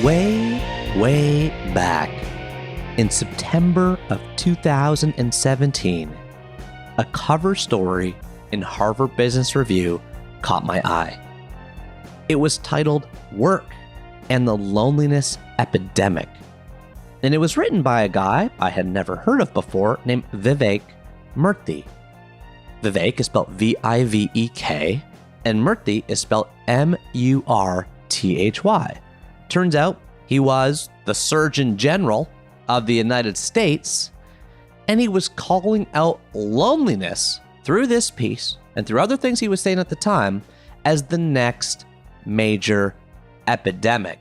Way back in September of 2017, a cover story in Harvard Business Review caught my eye. It was titled Work and the Loneliness Epidemic. And it was written by a guy I had never heard of before named Vivek Murthy. Vivek is spelled V-I-V-E-K, and Murthy is spelled M-U-R-T-H-Y. Turns out he was the Surgeon General of the United States, and he was calling out loneliness through this piece and through other things he was saying at the time as the next major epidemic.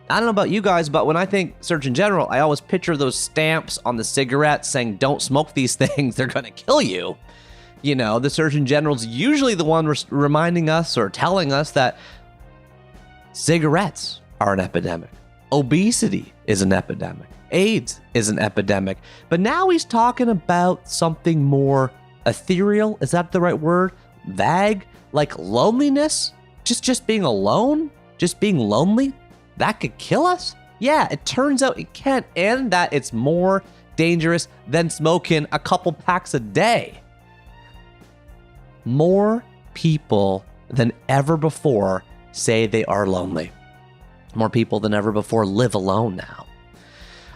I don't know about you guys, but when I think Surgeon General, I always picture those stamps on the cigarettes saying, don't smoke these things, they're going to kill you. You know, the Surgeon General's usually the one reminding us or telling us that cigarettes are an epidemic. Obesity is an epidemic. AIDS is an epidemic. But now he's talking about something more ethereal. Is that the right word? Vague? Like loneliness? Just being alone? Just being lonely? That could kill us? Yeah, it turns out it can, and that it's more dangerous than smoking a couple packs a day. More people than ever before say they are lonely. More people than ever before live alone now.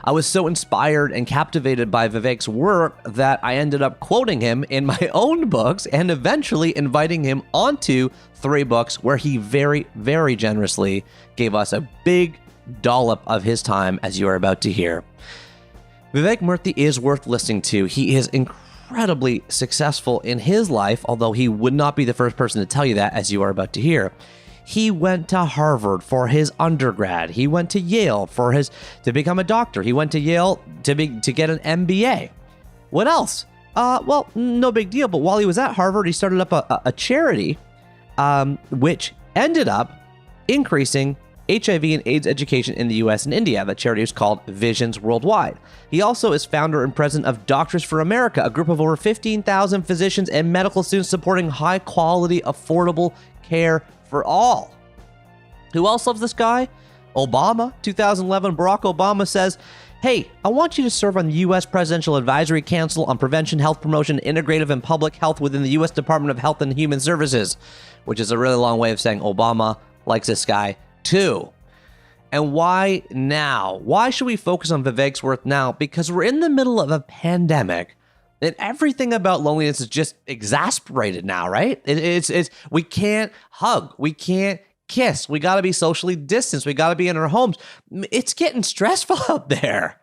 I was so inspired and captivated by Vivek's work that I ended up quoting him in my own books and eventually inviting him onto 3 books where he very, very generously gave us a big dollop of his time, as you are about to hear. Vivek Murthy is worth listening to. He is incredibly successful in his life, although he would not be the first person to tell you that, as you are about to hear. He went to Harvard for his undergrad. He went to Yale to become a doctor. He went to Yale to get an MBA. What else? Well, no big deal. But while he was at Harvard, he started up a charity, which ended up increasing HIV and AIDS education in the US and India. That charity is called Visions Worldwide. He also is founder and president of Doctors for America, a group of over 15,000 physicians and medical students supporting high-quality, affordable care for all. Who else loves this guy? Obama. 2011, Barack Obama says, hey, I want you to serve on the U.S. Presidential Advisory Council on Prevention, Health Promotion, Integrative, and Public Health within the U.S. Department of Health and Human Services, which is a really long way of saying Obama likes this guy too. And why now? Why should we focus on Vivek's work now? Because we're in the middle of a pandemic. And everything about loneliness is just exasperated now, right? It's we can't hug, we can't kiss, we got to be socially distanced, we got to be in our homes. It's getting stressful out there.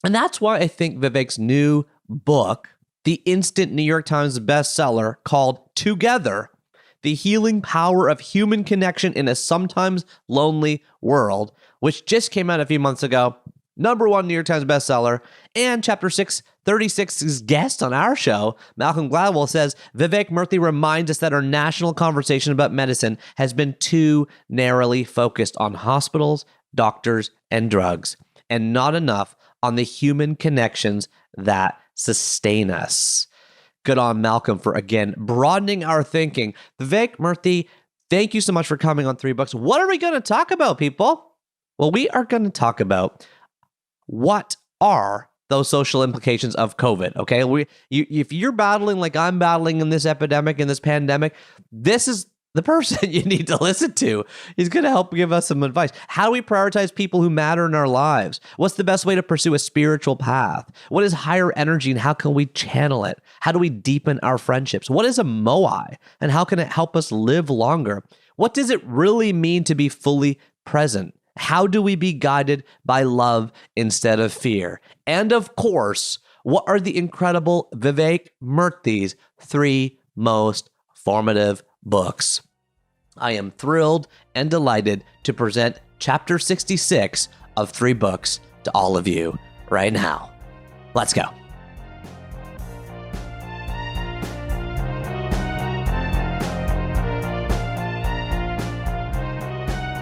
And that's why I think Vivek's new book, the instant New York Times bestseller called Together, The Healing Power of Human Connection in a Sometimes Lonely World, which just came out a few months ago, #1 New York Times bestseller, and Chapter 636's guest on our show, Malcolm Gladwell, says, Vivek Murthy reminds us that our national conversation about medicine has been too narrowly focused on hospitals, doctors, and drugs, and not enough on the human connections that sustain us. Good on Malcolm for, again, broadening our thinking. Vivek Murthy, thank you so much for coming on 3 Books. What are we going to talk about, people? Well, we are going to talk about what are those social implications of COVID, okay? If you're battling like I'm battling in this epidemic, in this pandemic, this is the person you need to listen to. He's going to help give us some advice. How do we prioritize people who matter in our lives? What's the best way to pursue a spiritual path? What is higher energy and how can we channel it? How do we deepen our friendships? What is a moai and how can it help us live longer? What does it really mean to be fully present? How do we be guided by love instead of fear? And of course, what are the incredible Vivek Murthy's 3 most formative books? I am thrilled and delighted to present Chapter 66 of 3 Books to all of you right now. Let's go.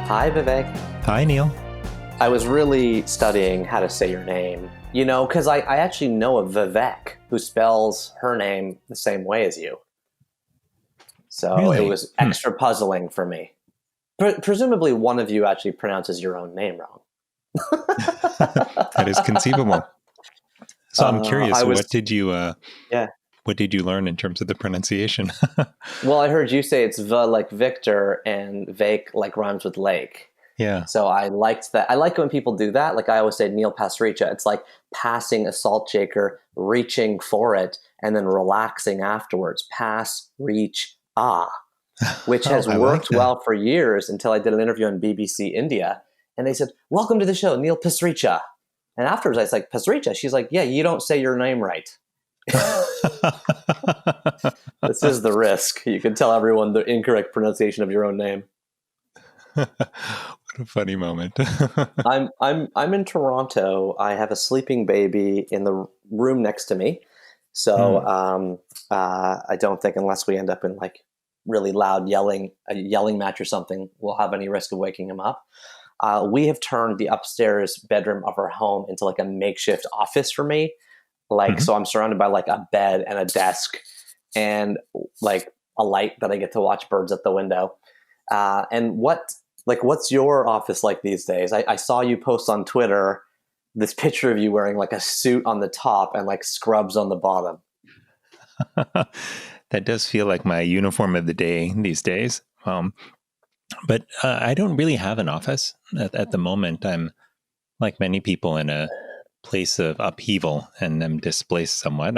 Hi, Vivek. Hi, Neil. I was really studying how to say your name, because I actually know a Vivek who spells her name the same way as you. So really? It was extra puzzling for me. Presumably one of you actually pronounces your own name wrong. That is conceivable. So I'm curious, yeah. what did you learn in terms of the pronunciation? Well, I heard you say it's V like Victor and Vake like rhymes with lake. Yeah. So I liked that. I like when people do that. Like I always say, Neil Pasricha. It's like passing a salt shaker, reaching for it, and then relaxing afterwards. Pass, reach, which has worked well for years until I did an interview on BBC India. And they said, welcome to the show, Neil Pasricha. And afterwards I was like, Pasricha? She's like, yeah, you don't say your name right. This is the risk. You can tell everyone the incorrect pronunciation of your own name. What a funny moment. I'm in Toronto. I have a sleeping baby in the room next to me. So I don't think, unless we end up in like really loud a yelling match or something, we'll have any risk of waking him up. We have turned the upstairs bedroom of our home into like a makeshift office for me. Like, so I'm surrounded by like a bed and a desk and like a light that I get to watch birds at the window. And what's your office like these days? I saw you post on Twitter this picture of you wearing like a suit on the top and like scrubs on the bottom. That does feel like my uniform of the day these days. But I don't really have an office at the moment. I'm like many people in a place of upheaval and I'm displaced somewhat.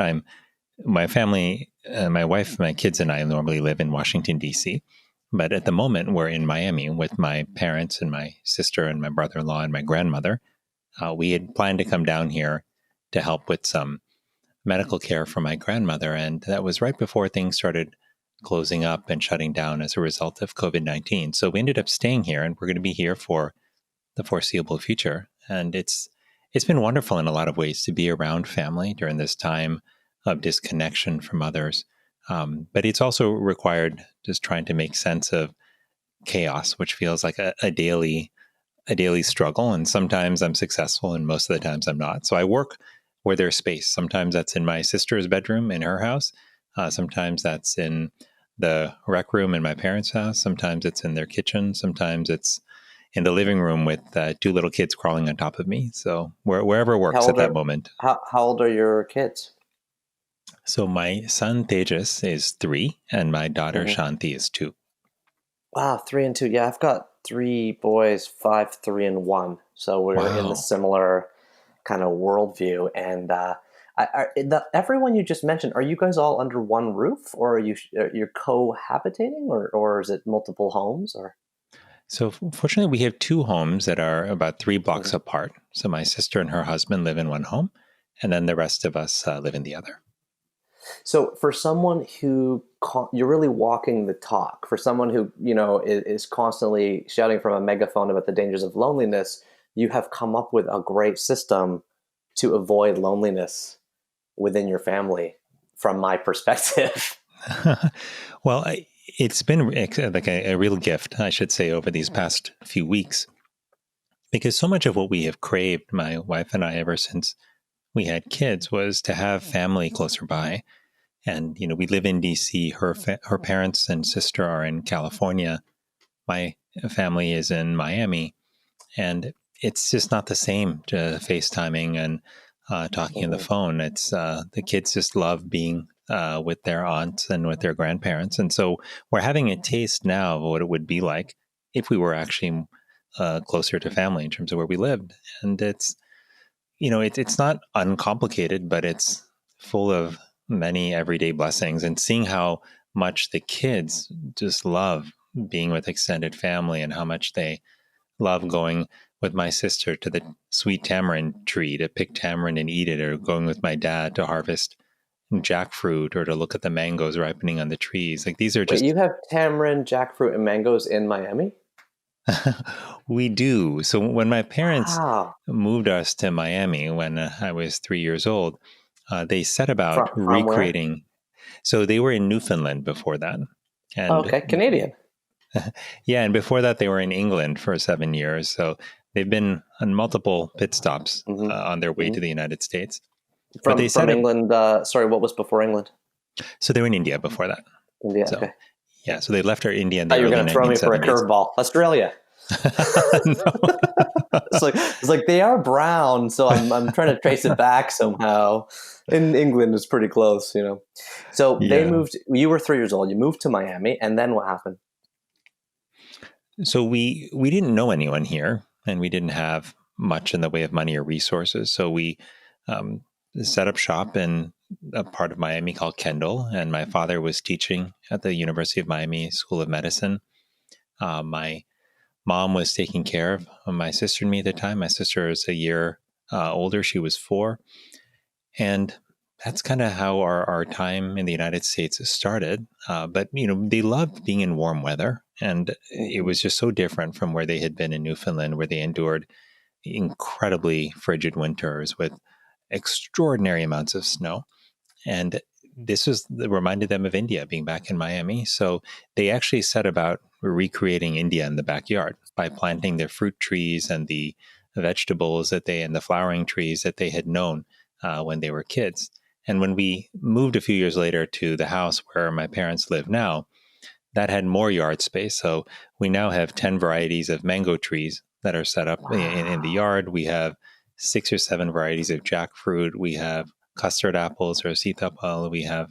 My family, my wife, my kids and I normally live in Washington, D.C., but at the moment we're in Miami with my parents and my sister and my brother-in-law and my grandmother. We had planned to come down here to help with some medical care for my grandmother, and that was right before things started closing up and shutting down as a result of COVID-19. So we ended up staying here, and we're going to be here for the foreseeable future. And it's been wonderful in a lot of ways to be around family during this time of disconnection from others. But it's also required just trying to make sense of chaos, which feels like a daily struggle. And sometimes I'm successful and most of the times I'm not. So I work where there's space. Sometimes that's in my sister's bedroom in her house. Sometimes that's in the rec room in my parents' house. Sometimes it's in their kitchen. Sometimes it's in the living room with two little kids crawling on top of me. So wherever works at that moment. How old are your kids? So my son Tejas is 3 and my daughter Shanti is 2. Wow, 3 and 2. Yeah, I've got 3 boys, 5, 3, and 1. So we're in a similar kind of worldview. And everyone you just mentioned, are you guys all under one roof, or you're cohabitating, or is it multiple homes? Or so fortunately, we have 2 homes that are about 3 blocks apart. So my sister and her husband live in one home, and then the rest of us live in the other. So for someone who you're really walking the talk, for someone who, is constantly shouting from a megaphone about the dangers of loneliness, you have come up with a great system to avoid loneliness within your family, from my perspective. Well, it's been like a real gift, I should say, over these past few weeks, because so much of what we have craved, my wife and I, ever since we had kids, was to have family closer by. And, we live in DC. Her parents and sister are in California. My family is in Miami. And it's just not the same to FaceTiming and talking on the phone. It's the kids just love being with their aunts and with their grandparents. And so we're having a taste now of what it would be like if we were actually closer to family in terms of where we lived. And it's, it's not uncomplicated, but it's full of many everyday blessings, and seeing how much the kids just love being with extended family and how much they love going with my sister to the sweet tamarind tree to pick tamarind and eat it, or going with my dad to harvest jackfruit or to look at the mangoes ripening on the trees. Like, these are just... Wait, you have tamarind, jackfruit, and mangoes in Miami? We do. So when my parents moved us to Miami when I was 3 years old, they set about recreating. Where? So they were in Newfoundland before that. And, okay, Canadian. Yeah, and before that they were in England for 7 years. So they've been on multiple pit stops on their way to the United States. From England, sorry, what was before England? So they were in India before that. India, okay. Yeah, so they left our India in I the thought you were early going to throw me for a 1970s. curveball. Australia. No. It's like they are brown, so I'm trying to trace it back somehow. In England, it's pretty close, you know. So they Yeah. moved. You were 3 years old. You moved to Miami, and then what happened? So we didn't know anyone here, and we didn't have much in the way of money or resources. So we um, set up shop in a part of Miami called Kendall, and my father was teaching at the University of Miami School of Medicine. My mom was taking care of my sister and me at the time. My sister is a year older; she was 4, and that's kind of how our time in the United States started. But they loved being in warm weather, and it was just so different from where they had been in Newfoundland, where they endured incredibly frigid winters with extraordinary amounts of snow. And reminded them of India, being back in Miami. So they actually set about recreating India in the backyard by planting their fruit trees and the vegetables and the flowering trees that they had known when they were kids. And when we moved a few years later to the house where my parents live now, that had more yard space. So we now have 10 varieties of mango trees that are set up in the yard. We have 6 or 7 varieties of jackfruit. We have custard apples or sitapal. We have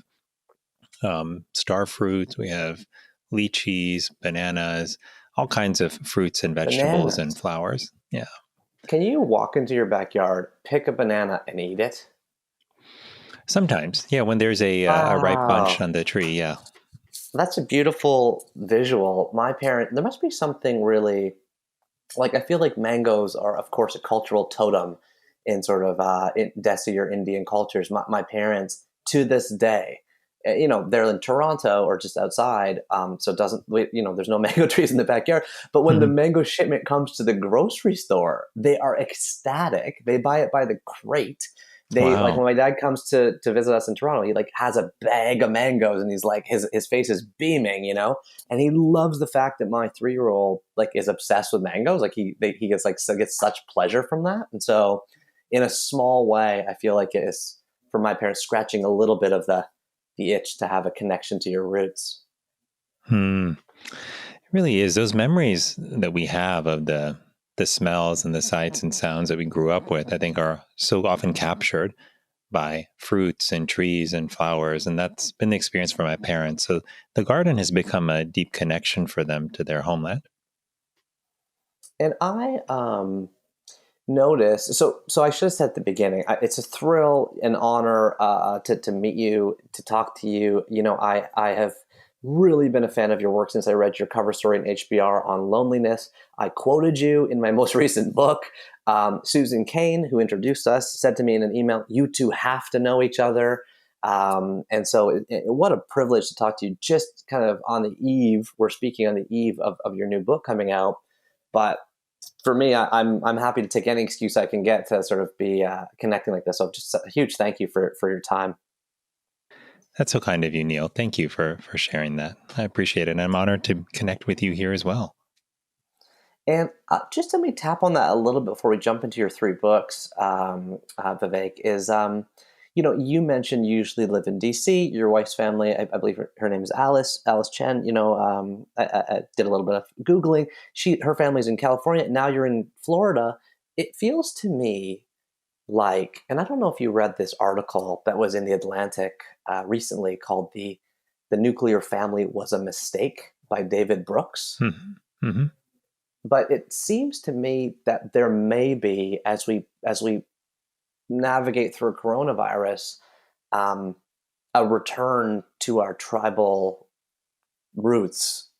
star fruits. We have lychees, bananas, all kinds of fruits and vegetables and Bananas. flowers. Yeah. Can you walk into your backyard, pick a banana, and eat it? Sometimes, yeah, when there's a ripe bunch Wow. on the tree, yeah. That's a beautiful visual. There must be something really, like, I feel like mangoes are, of course, a cultural totem in sort of Desi or Indian cultures. My parents, to this day, they're in Toronto or just outside, so it doesn't, there's no mango trees in the backyard. But when the Mhm. mango shipment comes to the grocery store, they are ecstatic. They buy it by the crate. They like Wow. when my dad comes to visit us in Toronto, he like has a bag of mangoes, and he's like his face is beaming, and he loves the fact that my 3-year-old like is obsessed with mangoes. Like he gets gets such pleasure from that, and so in a small way, I feel like it is for my parents scratching a little bit of the itch to have a connection to your roots. Hmm. It really is. Those memories that we have of the smells and the sights and sounds that we grew up with, I think are so often captured by fruits and trees and flowers. And that's been the experience for my parents. So the garden has become a deep connection for them to their homeland. And I notice. So I should have said at the beginning. It's a thrill, an honor to meet you, to talk to you. I have really been a fan of your work since I read your cover story in HBR on loneliness. I quoted you in my most recent book. Susan Kane, who introduced us, said to me in an email, "You two have to know each other." And so, what a privilege to talk to you. Just kind of on the eve, we're speaking on the eve of your new book coming out, but for me, I'm happy to take any excuse I can get to sort of be connecting like this. So just a huge thank you for your time. That's so kind of you, Neil. Thank you for sharing that. I appreciate it. And I'm honored to connect with you here as well. And just let me tap on that a little bit before we jump into your 3 books, Vivek, is, you mentioned you usually live in DC, your wife's family, I believe her name is Alice Chen, I did a little bit of Googling. Her family's in California. Now you're in Florida. It feels to me like, and I don't know if you read this article that was in the Atlantic recently called "The Nuclear Family Was a Mistake" by David Brooks. Mm-hmm. Mm-hmm. But it seems to me that there may be, as we navigate through coronavirus, um, a return to our tribal roots.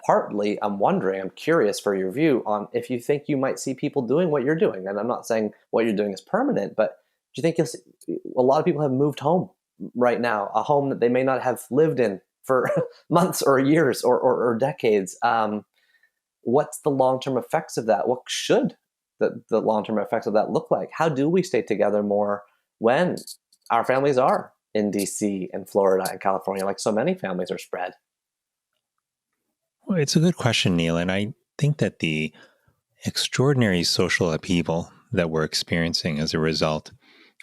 Partly, I'm curious for your view on if you think you might see people doing what you're doing. And I'm not saying what you're doing is permanent, but do you think you'll see, a lot of people have moved home right now, a home that they may not have lived in for months or years or decades? What's the long-term effects of that? What should the long-term effects of that look like? How do we stay together more when our families are in DC and Florida and California, like so many families are spread? Well, it's a good question, Neil. And I think that the extraordinary social upheaval that we're experiencing as a result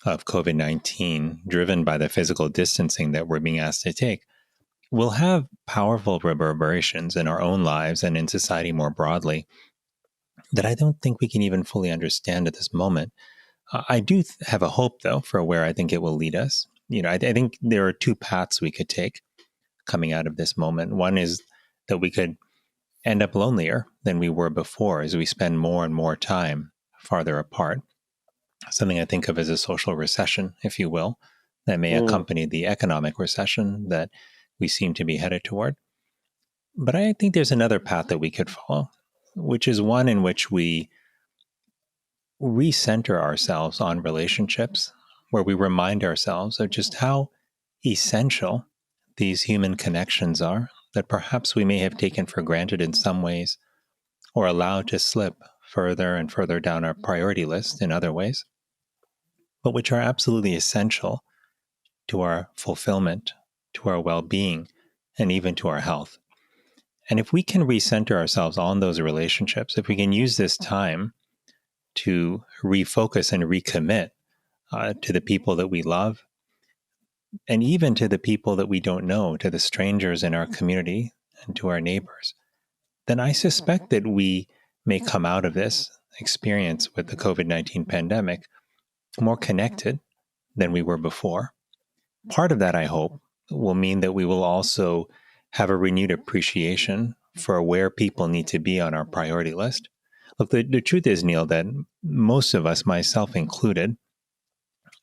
of COVID-19, driven by the physical distancing that we're being asked to take, will have powerful reverberations in our own lives and in society more broadly that I don't think we can even fully understand at this moment. I do have a hope, though, for where I think it will lead us. I think there are two paths we could take coming out of this moment. One is that we could end up lonelier than we were before as we spend more and more time farther apart. Something I think of as a social recession, if you will, that may accompany the economic recession that we seem to be headed toward. But I think there's another path that we could follow, which is one in which we recenter ourselves on relationships, where we remind ourselves of just how essential these human connections are, that perhaps we may have taken for granted in some ways or allowed to slip further and further down our priority list in other ways, but which are absolutely essential to our fulfillment, to our well-being, and even to our health. And if we can recenter ourselves on those relationships, if we can use this time to refocus and recommit to the people that we love, and even to the people that we don't know, to the strangers in our community and to our neighbors, then I suspect that we may come out of this experience with the COVID-19 pandemic more connected than we were before. Part of that, I hope, will mean that we will also have a renewed appreciation for where people need to be on our priority list. Look, the truth is, Neil, that most of us, myself included,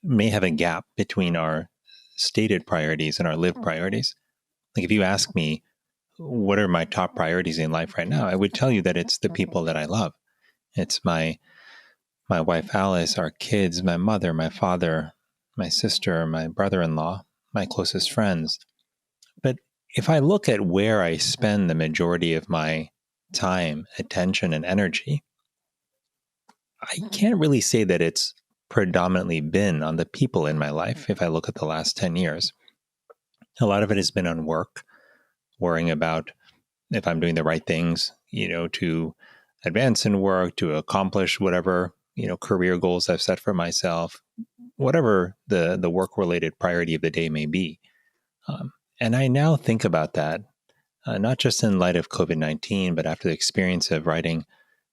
may have a gap between our stated priorities and our lived priorities. Like if you ask me, what are my top priorities in life right now? I would tell you that it's the people that I love. It's my wife, Alice, our kids, my mother, my father, my sister, my brother-in-law, my closest friends. But if I look at where I spend the majority of my time, attention, and energy, I can't really say that it's predominantly been on the people in my life. If I look at the last 10 years, a lot of it has been on work, worrying about if I'm doing the right things, to advance in work, to accomplish whatever, career goals I've set for myself, whatever the work-related priority of the day may be. And I now think about that, not just in light of COVID-19, but after the experience of writing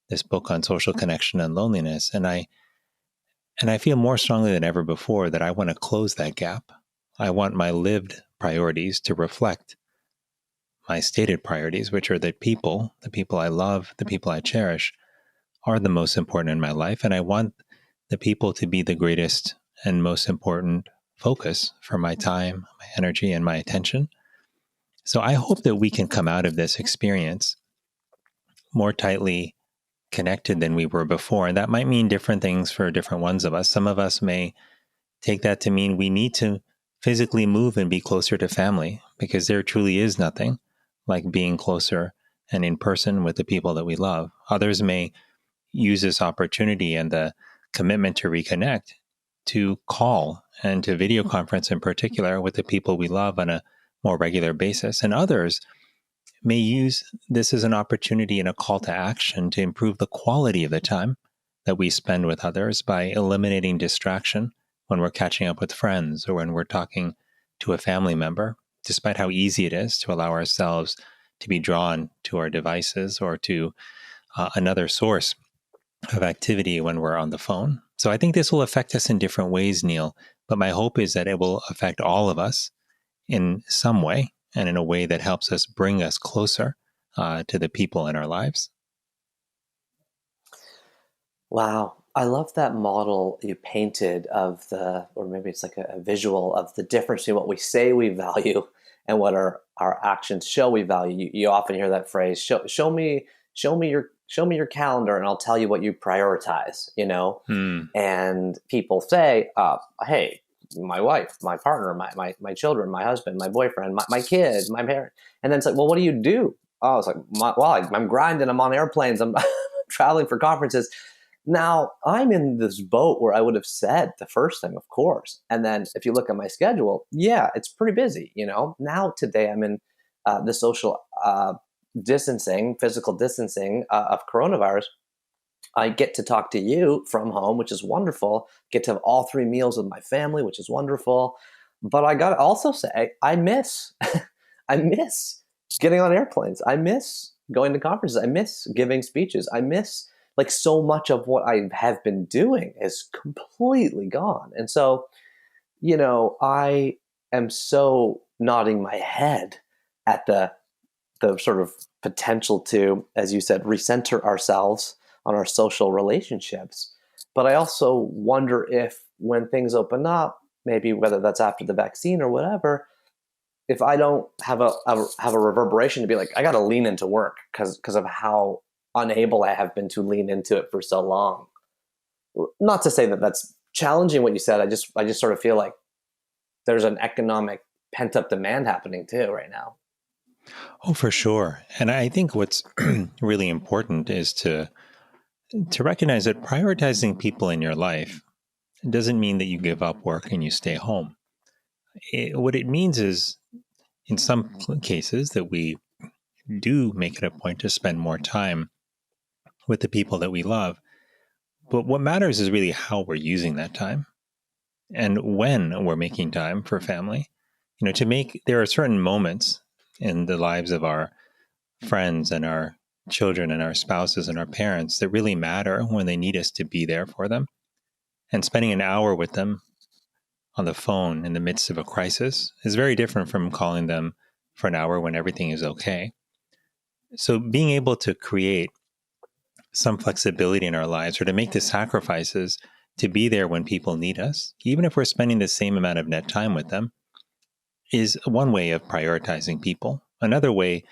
this book on social connection and loneliness. And I feel more strongly than ever before that I want to close that gap. I want my lived priorities to reflect my stated priorities, which are the people I love, the people I cherish, are the most important in my life. And I want the people to be the greatest and most important focus for my time, my energy, and my attention. So I hope that we can come out of this experience more tightly connected than we were before. And that might mean different things for different ones of us. Some of us may take that to mean we need to physically move and be closer to family, because there truly is nothing like being closer and in person with the people that we love. Others may use this opportunity and the commitment to reconnect to call and to video conference in particular with the people we love on a more regular basis. And others may use this as an opportunity and a call to action to improve the quality of the time that we spend with others by eliminating distraction when we're catching up with friends or when we're talking to a family member, despite how easy it is to allow ourselves to be drawn to our devices or to another source of activity when we're on the phone. So I think this will affect us in different ways, Neil, but my hope is that it will affect all of us in some way and in a way that helps us bring us closer to the people in our lives. Wow. I love that model you painted of or maybe it's like a visual of the difference between what we say we value and what our actions show we value. You often hear that phrase, show me your calendar and I'll tell you what you prioritize, And people say, hey, my wife, my partner, my children, my husband, my boyfriend, my kids, my parents. And then it's like, well, what do you do? Oh, it's like, I'm grinding, I'm on airplanes, I'm traveling for conferences. Now, I'm in this boat where I would have said the first thing, of course. And then if you look at my schedule, yeah, it's pretty busy, Now, today, I'm in the social distancing, physical distancing of coronavirus. I get to talk to you from home, which is wonderful. Get to have all 3 meals with my family, which is wonderful. But I got to also say, I miss I miss getting on airplanes. I miss going to conferences. I miss giving speeches. I miss like so much of what I have been doing is completely gone. And so, I am so nodding my head at the sort of potential to, as you said, recenter ourselves on our social relationships. But I also wonder if when things open up, maybe whether that's after the vaccine or whatever, if I don't have a reverberation to be like, I got to lean into work because of how unable I have been to lean into it for so long. Not to say that that's challenging what you said. I just sort of feel like there's an economic pent up demand happening too right now. Oh, for sure. And I think what's really important is to recognize that prioritizing people in your life doesn't mean that you give up work and you stay home. What it means is, in some cases, that we do make it a point to spend more time with the people that we love. But what matters is really how we're using that time and when we're making time for family. There are certain moments in the lives of our friends and our children and our spouses and our parents that really matter when they need us to be there for them. And spending an hour with them on the phone in the midst of a crisis is very different from calling them for an hour when everything is okay. So being able to create some flexibility in our lives or to make the sacrifices to be there when people need us, even if we're spending the same amount of net time with them, is one way of prioritizing people. Another way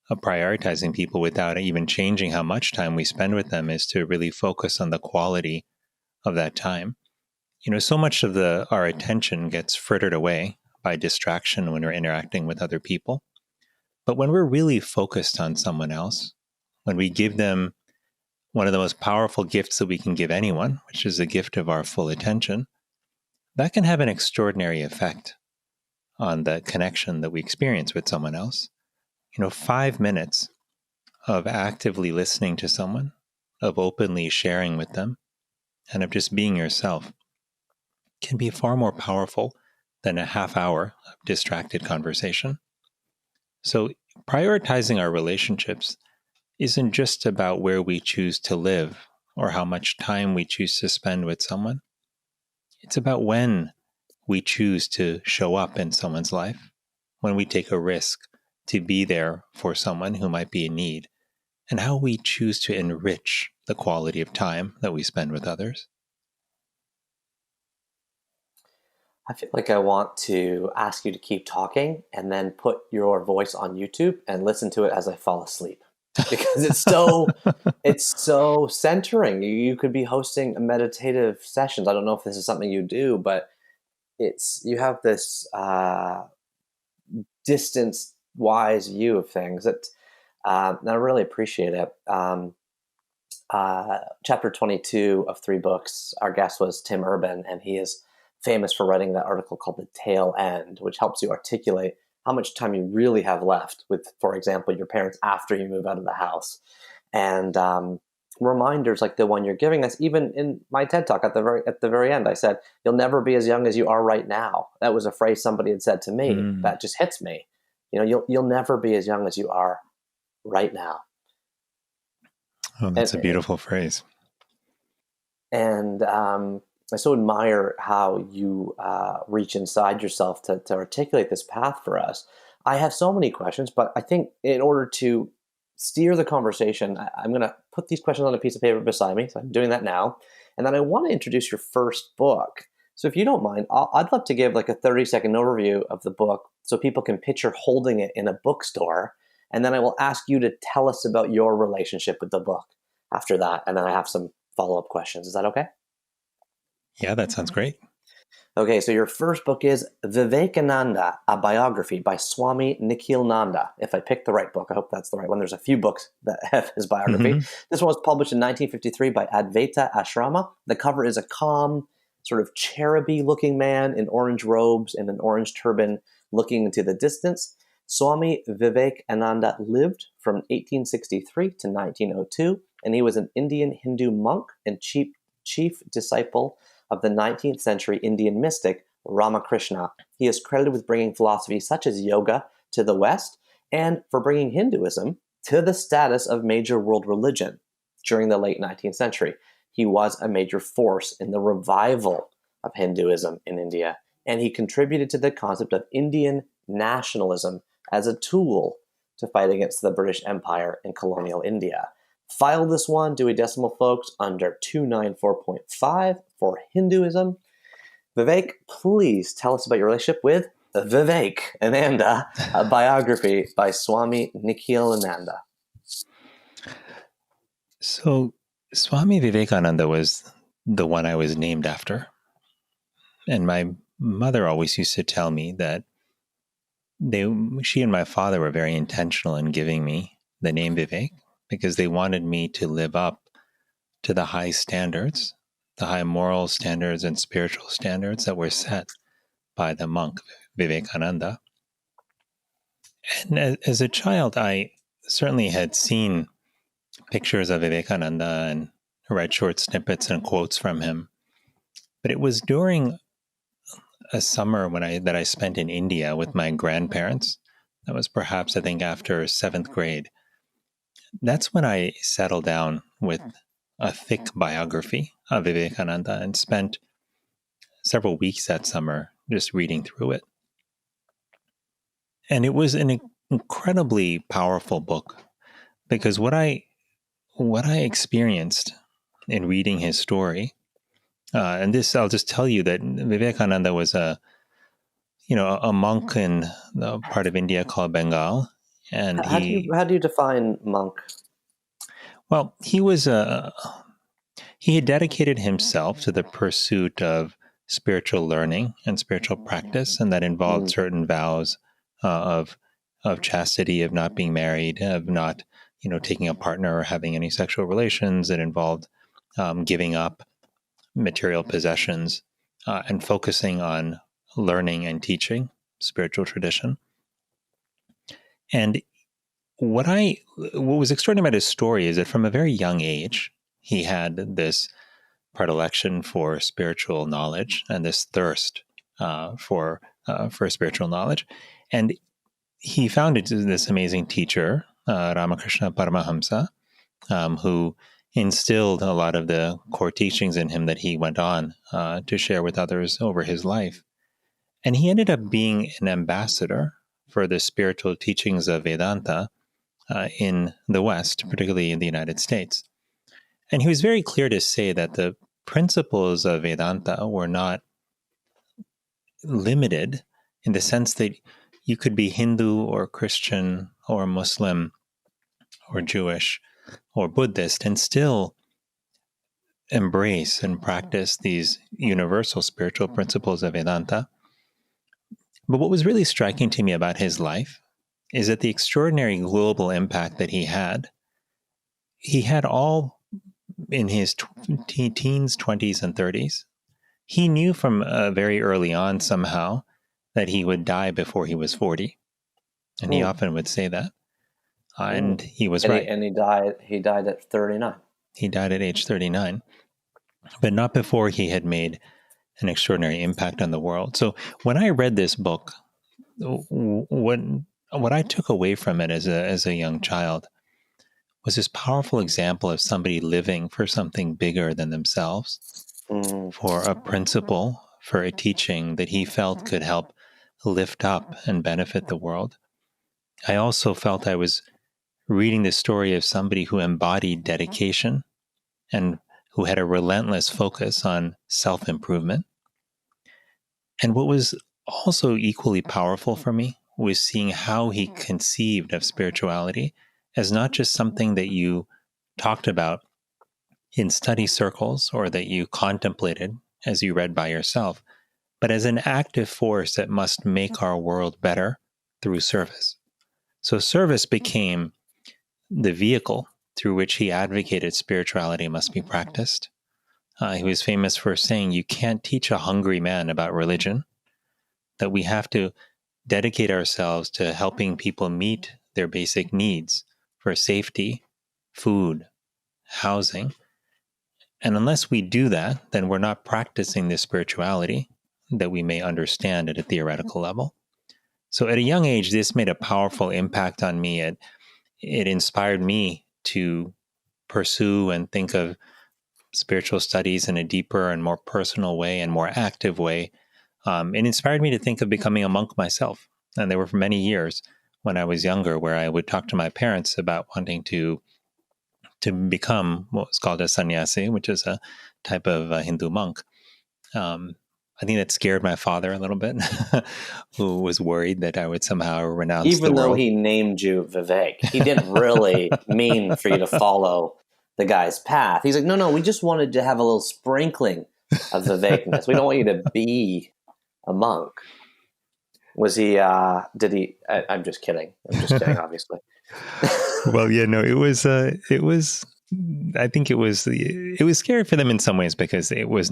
of prioritizing people without even changing how much time we spend with them is to really focus on the quality of that time. So much of our attention gets frittered away by distraction when we're interacting with other people. But when we're really focused on someone else, when we give them one of the most powerful gifts that we can give anyone, which is the gift of our full attention, that can have an extraordinary effect on the connection that we experience with someone else. 5 minutes of actively listening to someone, of openly sharing with them, and of just being yourself can be far more powerful than a half hour of distracted conversation. So prioritizing our relationships isn't just about where we choose to live or how much time we choose to spend with someone. It's about when we choose to show up in someone's life, when we take a risk to be there for someone who might be in need, and how we choose to enrich the quality of time that we spend with others. I feel like I want to ask you to keep talking and then put your voice on YouTube and listen to it as I fall asleep because it's so centering. You could be hosting a meditative sessions. I don't know if this is something you do, but you have this distance wise view of things that and I really appreciate it. Chapter 22 of 3 books, our guest was Tim Urban, and he is famous for writing that article called The Tail End, which helps you articulate how much time you really have left with, for example, your parents after you move out of the house. And reminders like the one you're giving us, even in my TED Talk at the very end, I said, "You'll never be as young as you are right now." That was a phrase somebody had said to me that just hits me. You'll never be as young as you are right now. Oh, that's a beautiful phrase. And I so admire how you reach inside yourself to articulate this path for us. I have so many questions, but I think in order to steer the conversation, I'm going to put these questions on a piece of paper beside me. So I'm doing that now. And then I want to introduce your first book. So if you don't mind, I'd love to give like a 30-second overview of the book so people can picture holding it in a bookstore. And then I will ask you to tell us about your relationship with the book after that. And then I have some follow-up questions. Is that okay? Yeah, that sounds great. Okay, so your first book is Vivekananda, a Biography by Swami Nikhil Nanda. If I picked the right book, I hope that's the right one. There's a few books that have his biography. This one was published in 1953 by Advaita Ashrama. The cover is a calm, sort of cheruby-looking man in orange robes and an orange turban looking into the distance. Swami Vivekananda lived from 1863 to 1902, and he was an Indian Hindu monk and chief disciple of the 19th century Indian mystic Ramakrishna. He is credited with bringing philosophies such as yoga to the West and for bringing Hinduism to the status of major world religion during the late 19th century. He was a major force in the revival of Hinduism in India, and he contributed to the concept of Indian nationalism as a tool to fight against the British Empire in colonial India. File this one, Dewey Decimal folks, under 294.5 for Hinduism. Vivek, please tell us about your relationship with Vivekananda, a biography by Swami Nikhil and Nanda. So Swami Vivekananda was the one I was named after. And my mother always used to tell me that she and my father were very intentional in giving me the name Vivek because they wanted me to live up to the high standards, the high moral standards and spiritual standards that were set by the monk Vivekananda. And as a child, I certainly had seen pictures of Vivekananda and read short snippets and quotes from him. But it was during a summer that I spent in India with my grandparents. That was perhaps, I think, after 7th grade. That's when I settled down with a thick biography of Vivekananda and spent several weeks that summer just reading through it. And it was an incredibly powerful book because what I experienced in reading his story, and this I'll just tell you that Vivekananda was a monk in the part of India called Bengal, and how do you define monk? Well, he had dedicated himself to the pursuit of spiritual learning and spiritual practice, and that involved certain vows of chastity, of not being married, of not taking a partner or having any sexual relations. It involved giving up material possessions and focusing on learning and teaching spiritual tradition. And what was extraordinary about his story is that from a very young age, he had this predilection for spiritual knowledge and this thirst for spiritual knowledge. And he found this amazing teacher, Ramakrishna Paramahamsa, who instilled a lot of the core teachings in him that he went on to share with others over his life. And he ended up being an ambassador for the spiritual teachings of Vedanta in the West, particularly in the United States. And he was very clear to say that the principles of Vedanta were not limited in the sense that you could be Hindu or Christian or Muslim or Jewish or Buddhist and still embrace and practice these universal spiritual principles of Vedanta. But what was really striking to me about his life is that the extraordinary global impact that he had all in his teens, 20s, and 30s. He knew from very early on somehow that he would die before he was 40. And he often would say that. And he was right. He died at 39. He died at age 39, but not before he had made an extraordinary impact on the world. So when I read this book, what I took away from it as a young child was this powerful example of somebody living for something bigger than themselves, for a principle, for a teaching that he felt could help lift up and benefit the world. I also felt I was reading the story of somebody who embodied dedication and who had a relentless focus on self-improvement. And what was also equally powerful for me was seeing how he conceived of spirituality as not just something that you talked about in study circles or that you contemplated as you read by yourself, but as an active force that must make our world better through service. So service became the vehicle through which he advocated spirituality must be practiced. He was famous for saying, you can't teach a hungry man about religion, that we have to dedicate ourselves to helping people meet their basic needs for safety, food, housing. And unless we do that, then we're not practicing the spirituality that we may understand at a theoretical level. So at a young age, this made a powerful impact on me. It inspired me to pursue and think of spiritual studies in a deeper and more personal way and more active way. It inspired me to think of becoming a monk myself. And there were many years when I was younger where I would talk to my parents about wanting to become what was called a sannyasi, which is a type of Hindu monk. I think that scared my father a little bit, who was worried that I would somehow renounce Even the though world. he named you Vivek, he didn't really mean for you to follow the guy's path. He's like, no, we just wanted to have a little sprinkling of Vivekness. We don't want you to be a monk. Was he, I'm just kidding. Obviously. Well, yeah, no, it was, I think it was scary for them in some ways because it was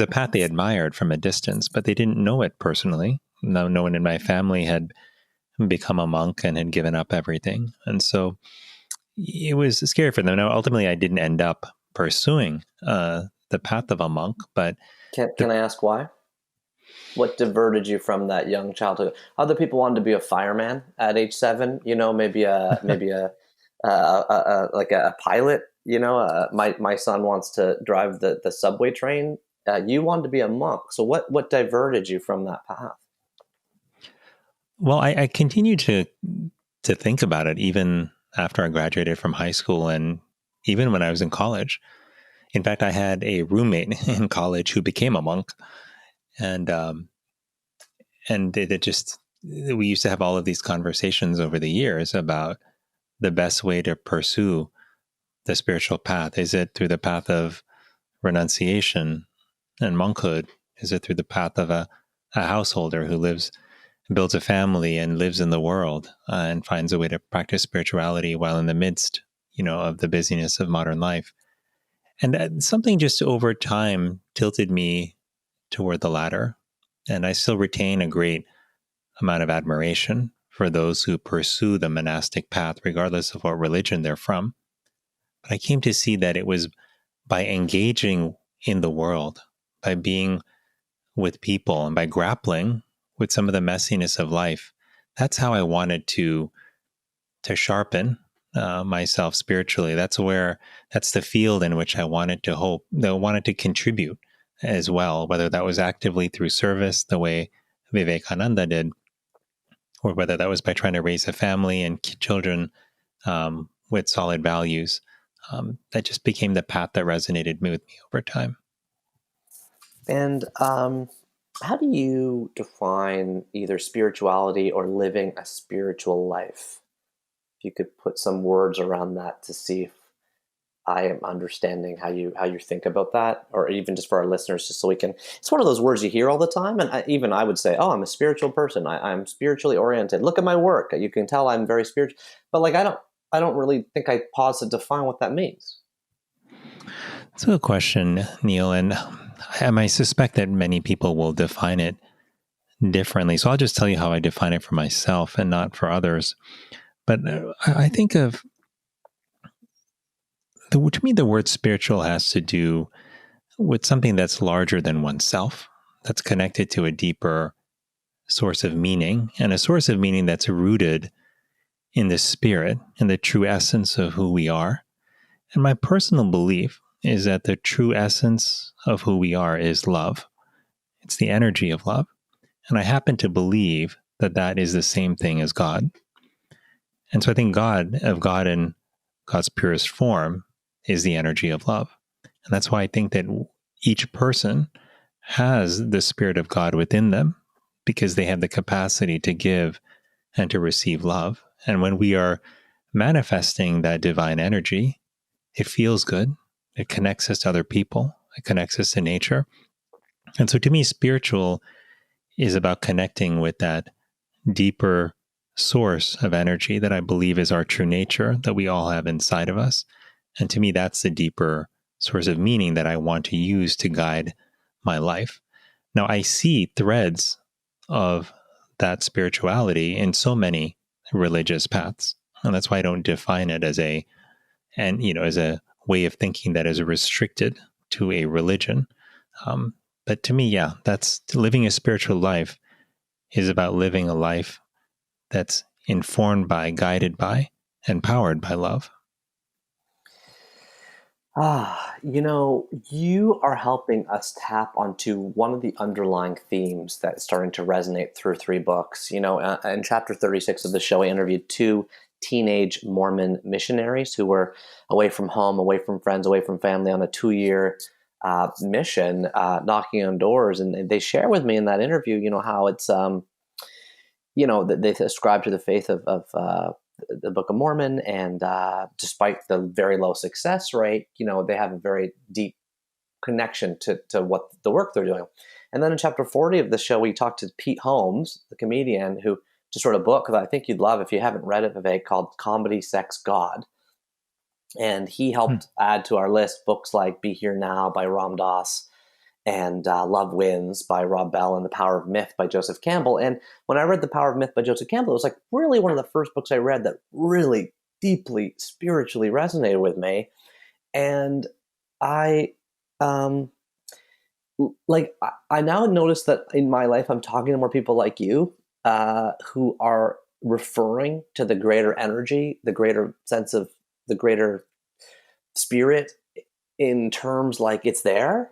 a path they admired from a distance, but they didn't know it personally. No one in my family had become a monk and had given up everything. And so it was scary for them. Now, ultimately, I didn't end up pursuing the path of a monk, but... Can I ask why? What diverted you from that young childhood? Other people wanted to be a fireman at age 7, maybe a like a pilot, my son wants to drive the subway train. You wanted to be a monk. So what diverted you from that path? Well, I continued to think about it even after I graduated from high school and even when I was in college. In fact, I had a roommate in college who became a monk, and we used to have all of these conversations over the years about the best way to pursue the spiritual path. Is it through the path of renunciation and monkhood? Is it through the path of a householder who builds a family and lives in the world and finds a way to practice spirituality while in the midst, of the busyness of modern life? And something just over time tilted me toward the latter. And I still retain a great amount of admiration for those who pursue the monastic path, regardless of what religion they're from. But I came to see that it was by engaging in the world, by being with people, and by grappling with some of the messiness of life. That's how I wanted to sharpen myself spiritually. That's the field in which I wanted to contribute as well, whether that was actively through service, the way Vivekananda did, or whether that was by trying to raise a family and children with solid values. That just became the path that resonated with me over time. And how do you define either spirituality or living a spiritual life? If you could put some words around that to see if I am understanding how you think about that, or even just for our listeners, just so we can. It's one of those words you hear all the time, and I would say, "Oh, I'm a spiritual person. I'm spiritually oriented. Look at my work. You can tell I'm very spiritual." But I don't really think I pause to define what that means. That's a good question, Neil, and I suspect that many people will define it differently. So I'll just tell you how I define it for myself and not for others. But I think of, to me, the word spiritual has to do with something that's larger than oneself, that's connected to a deeper source of meaning, and a source of meaning that's rooted in the spirit and the true essence of who we are. And my personal belief is that the true essence of who we are is love. It's the energy of love. And I happen to believe that that is the same thing as God. And so I think God in God's purest form is the energy of love. And that's why I think that each person has the Spirit of God within them, because they have the capacity to give and to receive love. And when we are manifesting that divine energy, it feels good. It connects us to other people. It connects us to nature. And so to me, spiritual is about connecting with that deeper source of energy that I believe is our true nature, that we all have inside of us. And to me, that's the deeper source of meaning that I want to use to guide my life. Now, I see threads of that spirituality in so many religious paths. And that's why I don't define it as a way of thinking that is restricted to a religion. But to me, that's living a spiritual life is about living a life that's informed by, guided by, and powered by love. You are helping us tap onto one of the underlying themes that's starting to resonate through 3 books. In chapter 36 of the show, I interviewed 2 teenage Mormon missionaries who were away from home, away from friends, away from family on a 2-year mission, knocking on doors. And they share with me in that interview, how it's, that they ascribe to the faith of the Book of Mormon, and despite the very low success rate, they have a very deep connection to what the work they're doing. And then in chapter 40 of the show, we talked to Pete Holmes, the comedian, who just wrote a book that I think you'd love if you haven't read it, Vivek, called Comedy, Sex, God. And he helped add to our list books like Be Here Now by Ram Dass, and Love Wins by Rob Bell, and The Power of Myth by Joseph Campbell. And when I read The Power of Myth by Joseph Campbell, it was like really one of the first books I read that really deeply spiritually resonated with me. And I now notice that in my life, I'm talking to more people like you who are referring to the greater energy, the greater sense of the greater spirit in terms like it's there.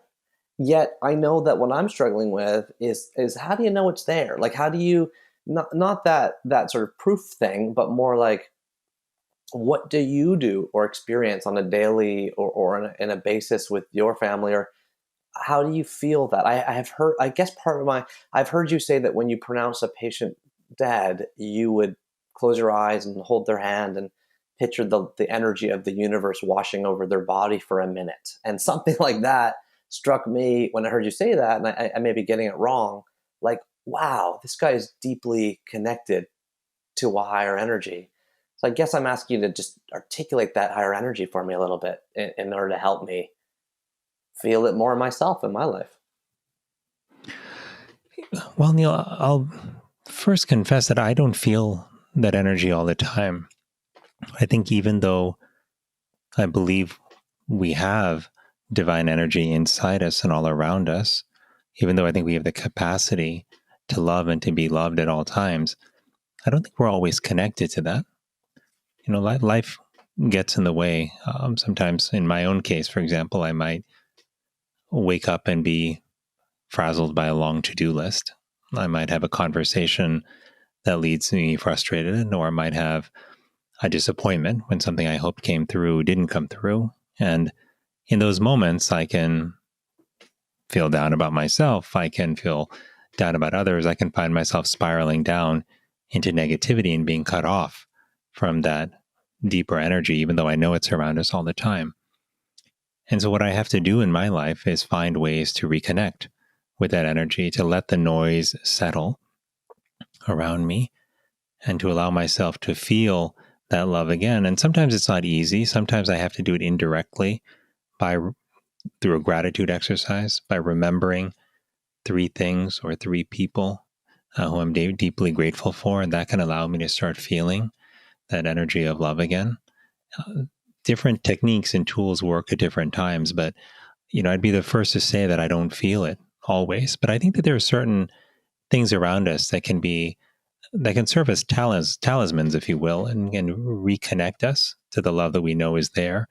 Yet I know that what I'm struggling with is how do you know it's there? Like, how do you, not that sort of proof thing, but more like, what do you do or experience on a daily or in a basis with your family? Or how do you feel that? I've heard you say that when you pronounce a patient dead, you would close your eyes and hold their hand and picture the energy of the universe washing over their body for a minute. And something like that struck me when I heard you say that, and I may be getting it wrong, like, wow, this guy is deeply connected to a higher energy. So I guess I'm asking you to just articulate that higher energy for me a little bit in order to help me feel it more myself in my life. Well, Neil, I'll first confess that I don't feel that energy all the time. I think even though I believe we have divine energy inside us and all around us, even though I think we have the capacity to love and to be loved at all times, I don't think we're always connected to that. Life gets in the way. Sometimes in my own case, for example, I might wake up and be frazzled by a long to-do list. I might have a conversation that leads me frustrated, or I might have a disappointment when something I hoped came through didn't come through. And in those moments, I can feel down about myself. I can feel down about others. I can find myself spiraling down into negativity and being cut off from that deeper energy, even though I know it's around us all the time. And so what I have to do in my life is find ways to reconnect with that energy, to let the noise settle around me, and to allow myself to feel that love again. And sometimes it's not easy. Sometimes I have to do it indirectly through a gratitude exercise, by remembering 3 things or 3 people who I'm deeply grateful for, and that can allow me to start feeling that energy of love again. Different techniques and tools work at different times, but I'd be the first to say that I don't feel it always. But I think that there are certain things around us that can serve as talismans, if you will, and reconnect us to the love that we know is there.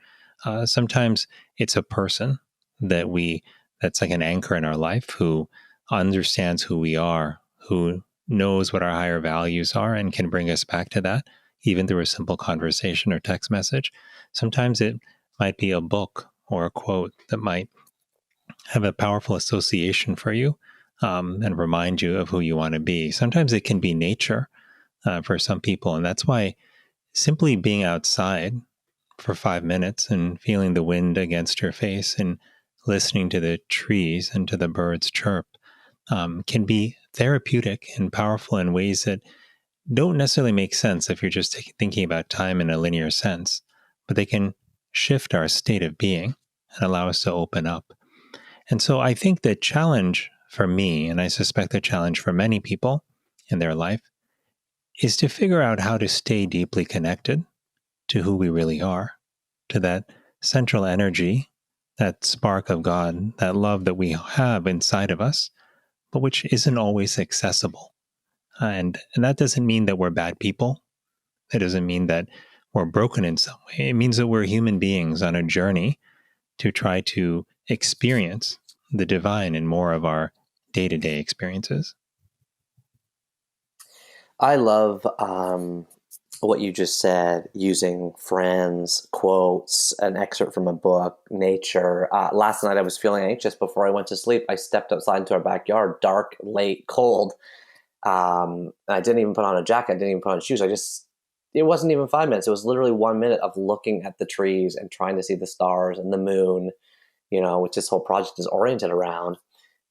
Sometimes it's a person that's like an anchor in our life, who understands who we are, who knows what our higher values are, and can bring us back to that, even through a simple conversation or text message. Sometimes it might be a book or a quote that might have a powerful association for you, and remind you of who you want to be. Sometimes it can be nature for some people, and that's why simply being outside for 5 minutes and feeling the wind against your face and listening to the trees and to the birds chirp can be therapeutic and powerful in ways that don't necessarily make sense if you're just thinking about time in a linear sense, but they can shift our state of being and allow us to open up. And so I think the challenge for me, and I suspect the challenge for many people in their life, is to figure out how to stay deeply connected to who we really are, to that central energy, that spark of God, that love that we have inside of us, but which isn't always accessible And that doesn't mean that we're bad people. It doesn't mean that we're broken in some way. It means that we're human beings on a journey to try to experience the divine in more of our day-to-day experiences. I love what you just said, using friends, quotes, an excerpt from a book, nature. Last night I was feeling anxious before I went to sleep. I stepped outside into our backyard, dark, late, cold. I didn't even put on a jacket. I didn't even put on shoes. It wasn't even 5 minutes. It was literally 1 minute of looking at the trees and trying to see the stars and the moon, which this whole project is oriented around.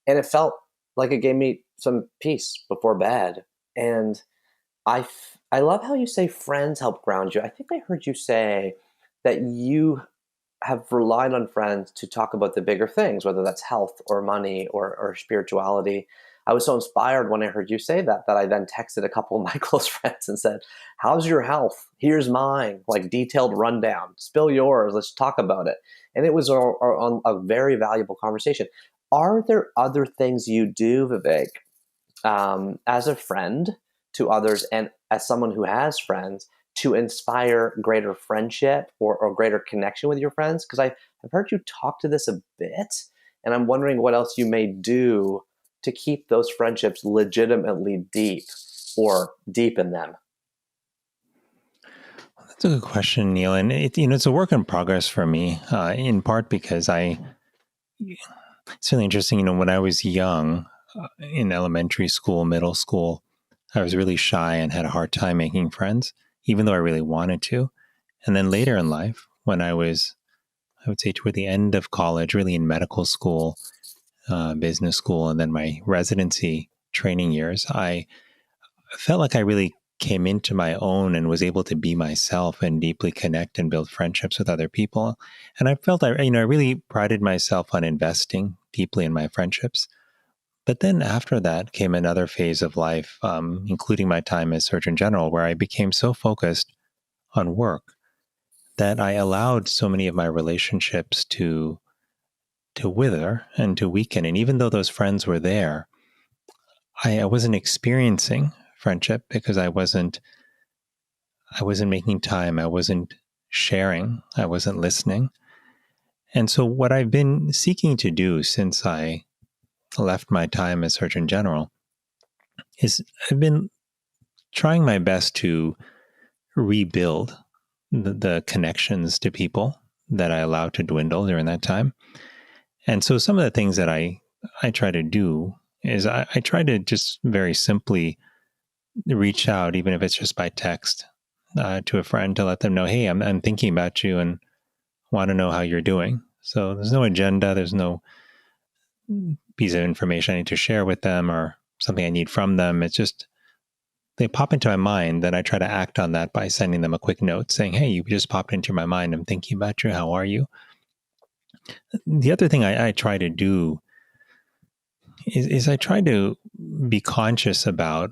And it felt like it gave me some peace before bed. And I love how you say friends help ground you. I think I heard you say that you have relied on friends to talk about the bigger things, whether that's health or money or spirituality. I was so inspired when I heard you say that I then texted a couple of my close friends and said, how's your health? Here's mine, like detailed rundown. Spill yours. Let's talk about it. And it was a very valuable conversation. Are there other things you do, Vivek, as a friend to others and as someone who has friends to inspire greater friendship or greater connection with your friends? Because I've heard you talk to this a bit, and I'm wondering what else you may do to keep those friendships legitimately deep or deepen them. That's a good question, Neil. And it's a work in progress for me, in part because it's really interesting. When I was young, in elementary school, middle school, I was really shy and had a hard time making friends, even though I really wanted to. And then later in life, when I would say toward the end of college, really in medical school, business school, and then my residency training years, I felt like I really came into my own and was able to be myself and deeply connect and build friendships with other people. And I felt I really prided myself on investing deeply in my friendships. But then after that came another phase of life, including my time as Surgeon General, where I became so focused on work that I allowed so many of my relationships to wither and to weaken. And even though those friends were there, I wasn't experiencing friendship because I wasn't making time. I wasn't sharing. I wasn't listening. And so what I've been seeking to do since I left my time as Surgeon General is I've been trying my best to rebuild the connections to people that I allowed to dwindle during that time. And so some of the things that I try to do is I try to just very simply reach out, even if it's just by text, to a friend to let them know, hey, I'm thinking about you and want to know how you're doing. So there's no agenda. There's no piece of information I need to share with them or something I need from them. It's just they pop into my mind, then I try to act on that by sending them a quick note saying, hey, you just popped into my mind. I'm thinking about you. How are you? The other thing I try to do is I try to be conscious about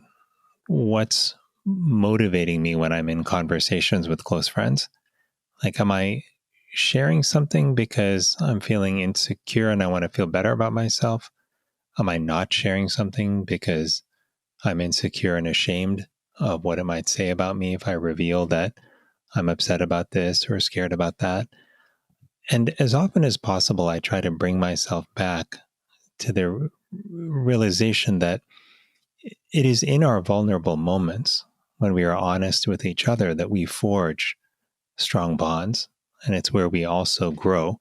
what's motivating me when I'm in conversations with close friends. Like, am I sharing something because I'm feeling insecure and I want to feel better about myself? Am I not sharing something because I'm insecure and ashamed of what it might say about me if I reveal that I'm upset about this or scared about that? And as often as possible, I try to bring myself back to the realization that it is in our vulnerable moments when we are honest with each other that we forge strong bonds. And it's where we also grow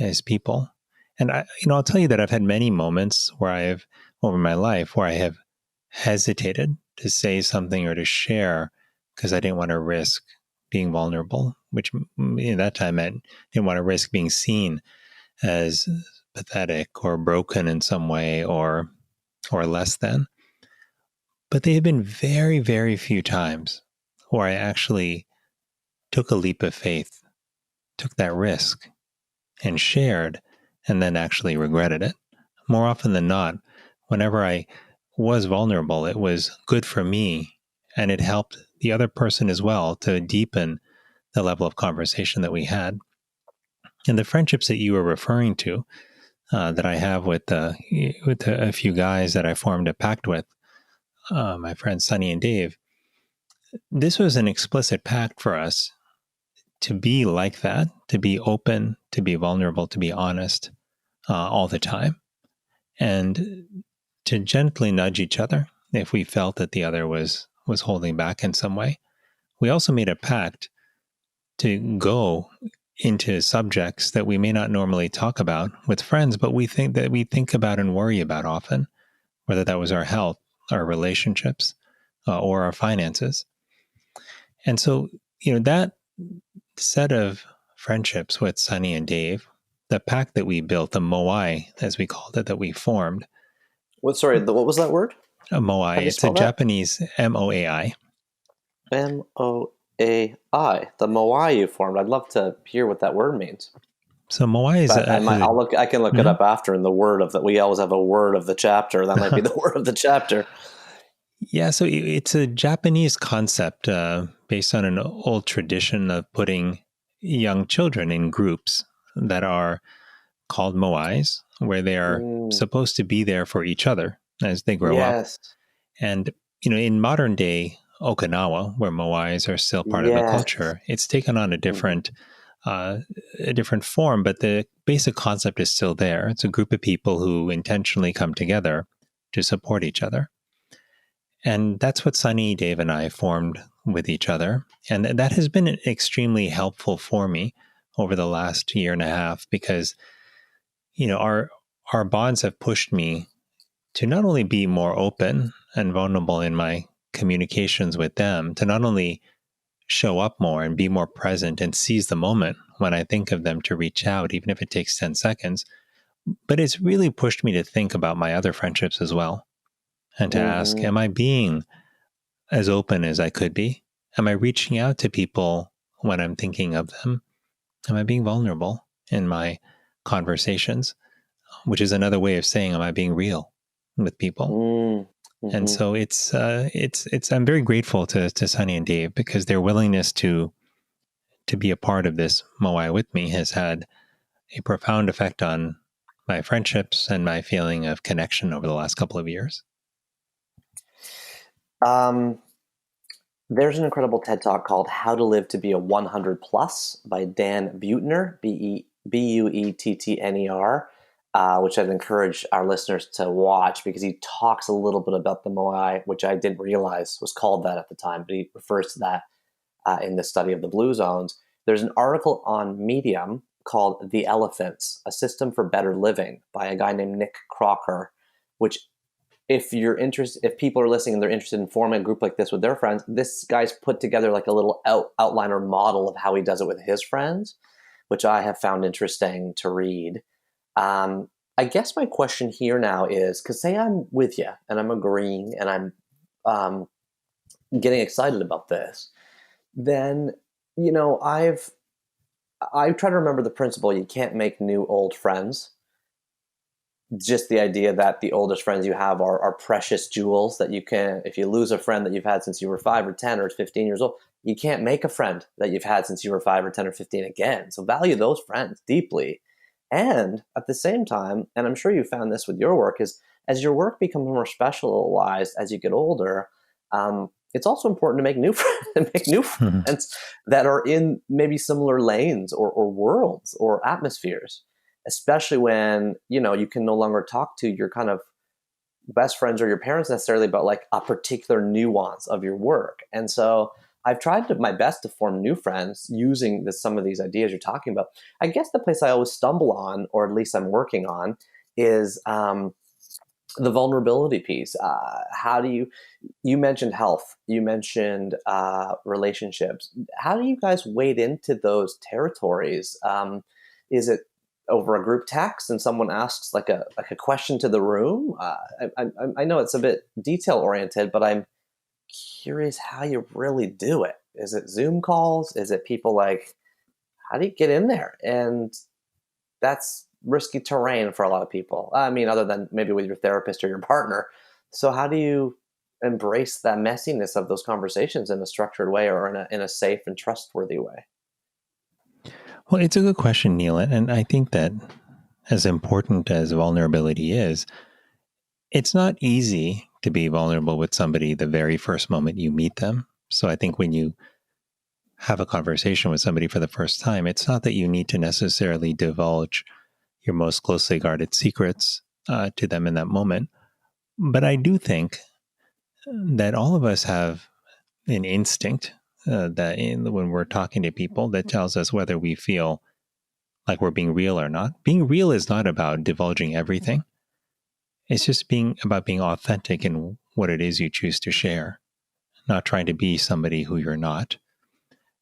as people. And I'll tell you that I've had many moments where over my life, where I have hesitated to say something or to share because I didn't want to risk being vulnerable, which in that time meant didn't want to risk being seen as pathetic or broken in some way or less than. But they have been very, very few times where I actually took a leap of faith, took that risk and shared, and then actually regretted it. More often than not, whenever I was vulnerable, it was good for me, and it helped the other person as well to deepen the level of conversation that we had. And the friendships that you were referring to, that I have with a few guys that I formed a pact with, my friends Sunny and Dave, this was an explicit pact for us to be like that, to be open, to be vulnerable, to be honest all the time, and to gently nudge each other if we felt that the other was holding back in some way. We also made a pact to go into subjects that we may not normally talk about with friends, but we think about and worry about often, whether that was our health, our relationships, or our finances. And so, that set of friendships with Sunny and Dave, the pact that we built, the moai, as we called it, that we formed. What was that word? A moai. It's a Japanese MOAI. MOAI. The moai you formed. I'd love to hear what that word means. So moai is. I can look it up after. In the word of that, we always have a word of the chapter. That might be the word of the chapter. Yeah, so it's a Japanese concept based on an old tradition of putting young children in groups that are called moais, where they are supposed to be there for each other as they grow up. And, in modern day Okinawa, where moais are still part of the culture, it's taken on a different form, but the basic concept is still there. It's a group of people who intentionally come together to support each other. And that's what Sunny, Dave, and I formed with each other. And that has been extremely helpful for me over the last year and a half because, our bonds have pushed me to not only be more open and vulnerable in my communications with them, to not only show up more and be more present and seize the moment when I think of them to reach out, even if it takes 10 seconds, but it's really pushed me to think about my other friendships as well. And to ask, am I being as open as I could be? Am I reaching out to people when I'm thinking of them? Am I being vulnerable in my conversations? Which is another way of saying, am I being real with people? And so it's I'm very grateful to Sunny and Dave because their willingness to be a part of this moai with me has had a profound effect on my friendships and my feeling of connection over the last couple of years. There's an incredible TED Talk called How to Live to Be a 100 Plus by Dan Buettner, Buettner, which I'd encourage our listeners to watch because he talks a little bit about the moai, which I didn't realize was called that at the time, but he refers to that in the study of the blue zones. There's an article on Medium called The Elephants, A System for Better Living by a guy named Nick Crocker, which if people are listening and they're interested in forming a group like this with their friends, this guy's put together like a little outline or model of how he does it with his friends, which I have found interesting to read. I guess my question here now is, because say I'm with you and I'm agreeing and I'm getting excited about this, then, I try to remember the principle, you can't make new old friends. Just the idea that the oldest friends you have are precious jewels that you can, if you lose a friend that you've had since you were 5 or 10 or 15 years old, you can't make a friend that you've had since you were 5 or 10 or 15 again. So value those friends deeply. And at the same time, and I'm sure you found this with your work, is as your work becomes more specialized as you get older, it's also important to make new friends that are in maybe similar lanes or worlds or atmospheres. Especially when, you can no longer talk to your kind of best friends or your parents necessarily about like a particular nuance of your work. And so I've tried my best to form new friends using some of these ideas you're talking about. I guess the place I always stumble on, or at least I'm working on, is the vulnerability piece. How do you mentioned health, you mentioned relationships. How do you guys wade into those territories? Is it over a group text and someone asks like a question to the room? I know it's a bit detail oriented, but I'm curious how you really do it. Is it Zoom calls? Is it people how do you get in there? And that's risky terrain for a lot of people. I mean, other than maybe with your therapist or your partner. So how do you embrace that messiness of those conversations in a structured way or in a safe and trustworthy way? Well, it's a good question, Neil. And I think that as important as vulnerability is, it's not easy to be vulnerable with somebody the very first moment you meet them. So I think when you have a conversation with somebody for the first time, it's not that you need to necessarily divulge your most closely guarded secrets to them in that moment. But I do think that all of us have an instinct when we're talking to people that tells us whether we feel like we're being real or not. Being real is not about divulging everything. It's just about being authentic in what it is you choose to share, not trying to be somebody who you're not.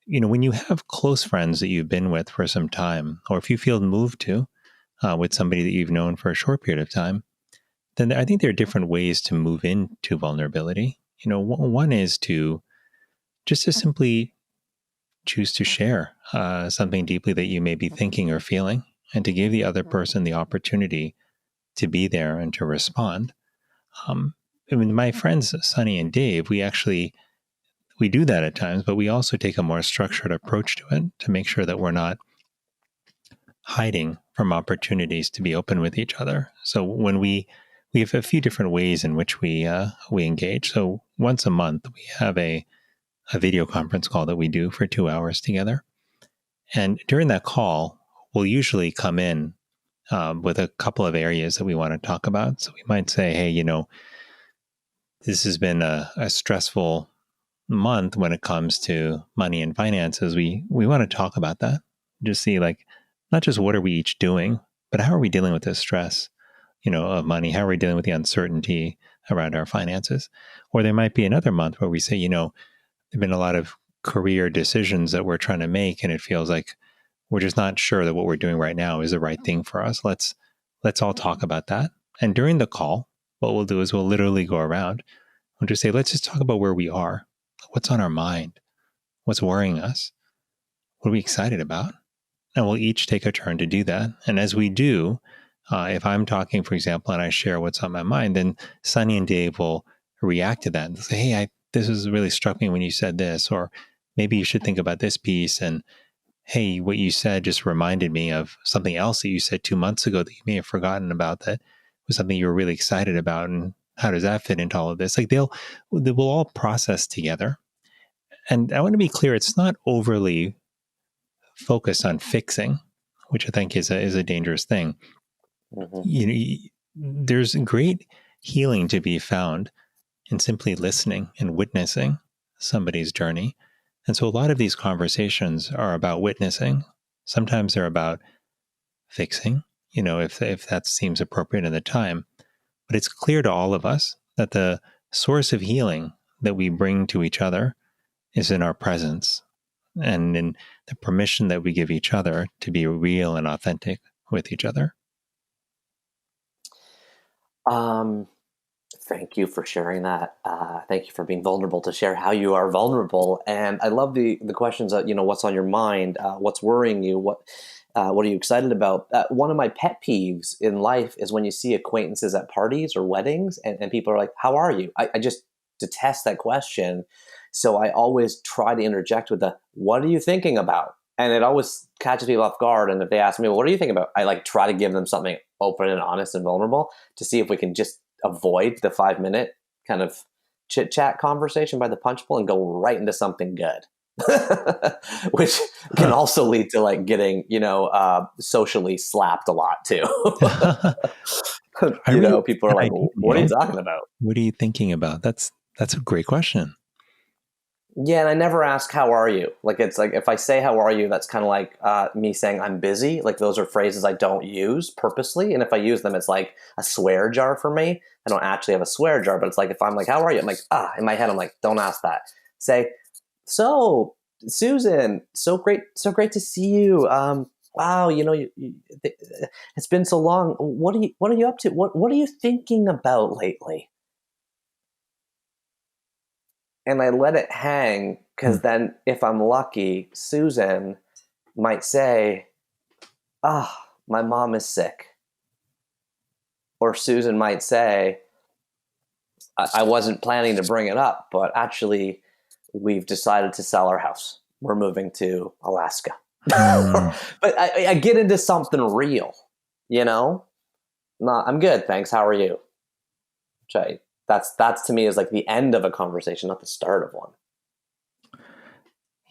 When you have close friends that you've been with for some time, or if you feel moved to with somebody that you've known for a short period of time, then I think there are different ways to move into vulnerability. One is to simply choose to share something deeply that you may be thinking or feeling, and to give the other person the opportunity to be there and to respond. My friends, Sunny and Dave, we do that at times, but we also take a more structured approach to it to make sure that we're not hiding from opportunities to be open with each other. So when we have a few different ways in which we engage. So once a month, we have a video conference call that we do for 2 hours together. And during that call, we'll usually come in with a couple of areas that we want to talk about. So we might say, hey, this has been a stressful month when it comes to money and finances. We want to talk about that. Just see, not just what are we each doing, but how are we dealing with this stress, of money? How are we dealing with the uncertainty around our finances? Or there might be another month where we say, there've been a lot of career decisions that we're trying to make, and it feels like we're just not sure that what we're doing right now is the right thing for us. Let's all talk about that. And during the call, what we'll do is we'll literally go around and just say, let's just talk about where we are. What's on our mind? What's worrying us? What are we excited about? And we'll each take a turn to do that. And as we do, if I'm talking, for example, and I share what's on my mind, then Sunny and Dave will react to that and say, hey, this has really struck me when you said this, or maybe you should think about this piece. And hey, what you said just reminded me of something else that you said 2 months ago that you may have forgotten about, that was something you were really excited about. And how does that fit into all of this? They will all process together. And I want to be clear, it's not overly focused on fixing, which I think is a dangerous thing. Mm-hmm. There's great healing to be found in simply listening and witnessing somebody's journey. And so a lot of these conversations are about witnessing. Sometimes they're about fixing, if that seems appropriate at the time. But it's clear to all of us that the source of healing that we bring to each other is in our presence and in the permission that we give each other to be real and authentic with each other. Thank you for sharing that. Thank you for being vulnerable to share how you are vulnerable. And I love the questions that, what's on your mind, what's worrying you, what are you excited about? One of my pet peeves in life is when you see acquaintances at parties or weddings and people are like, how are you? I just detest that question. So I always try to interject with what are you thinking about? And it always catches people off guard. And if they ask me, well, what do you think about? I try to give them something open and honest and vulnerable to see if we can just avoid the 5-minute kind of chit chat conversation by the punch bowl and go right into something good, which can also lead to getting, socially slapped a lot too. People are like, what are you talking about? What are you thinking about? That's a great question. Yeah, and I never ask, how are you? It's like, if I say, how are you, that's kind of like me saying I'm busy. Those are phrases I don't use purposely. And if I use them, it's like a swear jar for me. I don't actually have a swear jar, but it's like, if I'm like, how are you? I'm like, in my head, I'm like, don't ask that. Say, so Susan, so great to see you. Wow, it's been so long. What are you up to? What are you thinking about lately? And I let it hang, because then if I'm lucky, Susan might say, my mom is sick. Or Susan might say, I wasn't planning to bring it up, but actually we've decided to sell our house. We're moving to Alaska. But I get into something real, No, I'm good, thanks. How are you? That's to me is like the end of a conversation, not the start of one.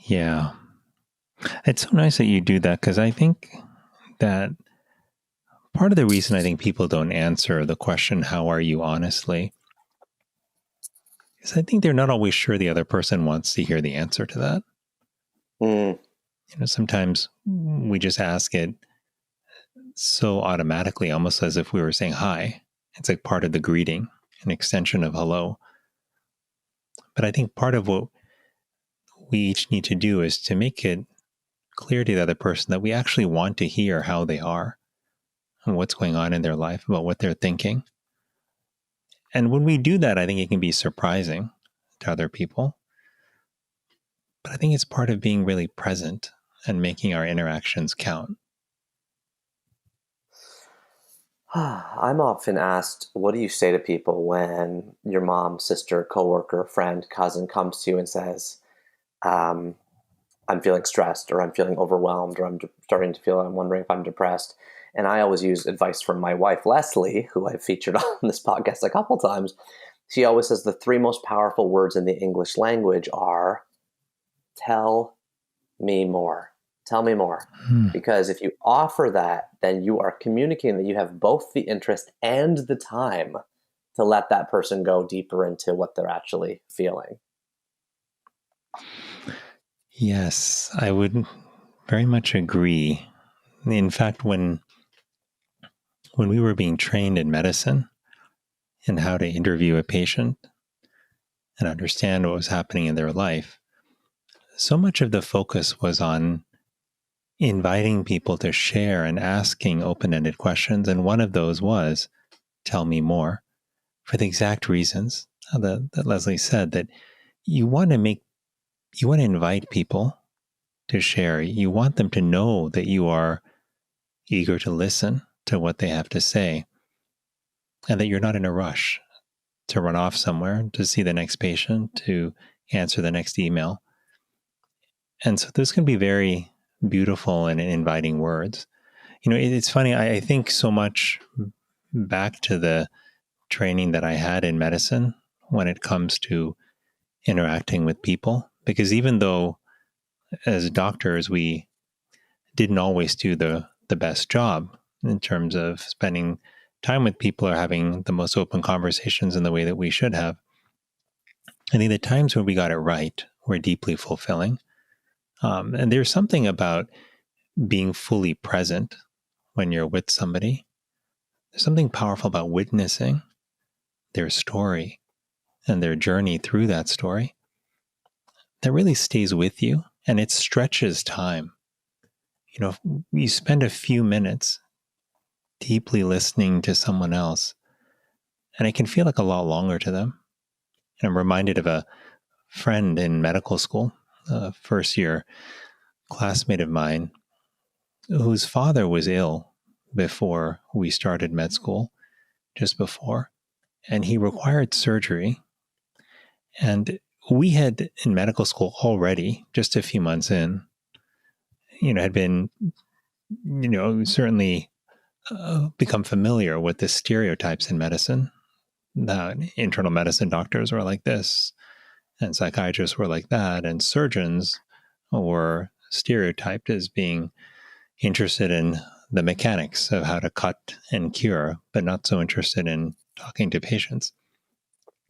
Yeah. It's so nice that you do that, because I think that part of the reason I think people don't answer the question, how are you honestly, is I think they're not always sure the other person wants to hear the answer to that. Mm. Sometimes we just ask it so automatically, almost as if we were saying hi. It's like part of the greeting, an extension of hello. But I think part of what we each need to do is to make it clear to the other person that we actually want to hear how they are and what's going on in their life, about what they're thinking. And when we do that, I think it can be surprising to other people. But I think it's part of being really present and making our interactions count. I'm often asked, what do you say to people when your mom, sister, coworker, friend, cousin comes to you and says, I'm feeling stressed, or I'm feeling overwhelmed, or I'm wondering if I'm depressed. And I always use advice from my wife, Leslie, who I've featured on this podcast a couple times. She always says the three most powerful words in the English language are, tell me more. Tell me more. Because if you offer that, then you are communicating that you have both the interest and the time to let that person go deeper into what they're actually feeling. Yes, I would very much agree. In fact, when we were being trained in medicine and how to interview a patient and understand what was happening in their life, so much of the focus was on inviting people to share and asking open-ended questions. And one of those was, tell me more, for the exact reasons that Leslie said, that you want to invite people to share. You want them to know that you are eager to listen to what they have to say, and that you're not in a rush to run off somewhere to see the next patient, to answer the next email. And so those can be very beautiful and inviting words. It's funny, I think so much back to the training that I had in medicine when it comes to interacting with people, because even though as doctors we didn't always do the best job in terms of spending time with people or having the most open conversations in the way that we should have, I think the times when we got it right were deeply fulfilling. And there's something about being fully present when you're with somebody. There's something powerful about witnessing their story and their journey through that story that really stays with you, and it stretches time. You spend a few minutes deeply listening to someone else, and it can feel like a lot longer to them. And I'm reminded of a friend in medical school, a first-year classmate of mine, whose father was ill before we started med school, just before, and he required surgery. And we had, in medical school already, just a few months in, had been, certainly become familiar with the stereotypes in medicine. That internal medicine doctors were like this, and psychiatrists were like that, and surgeons were stereotyped as being interested in the mechanics of how to cut and cure, but not so interested in talking to patients.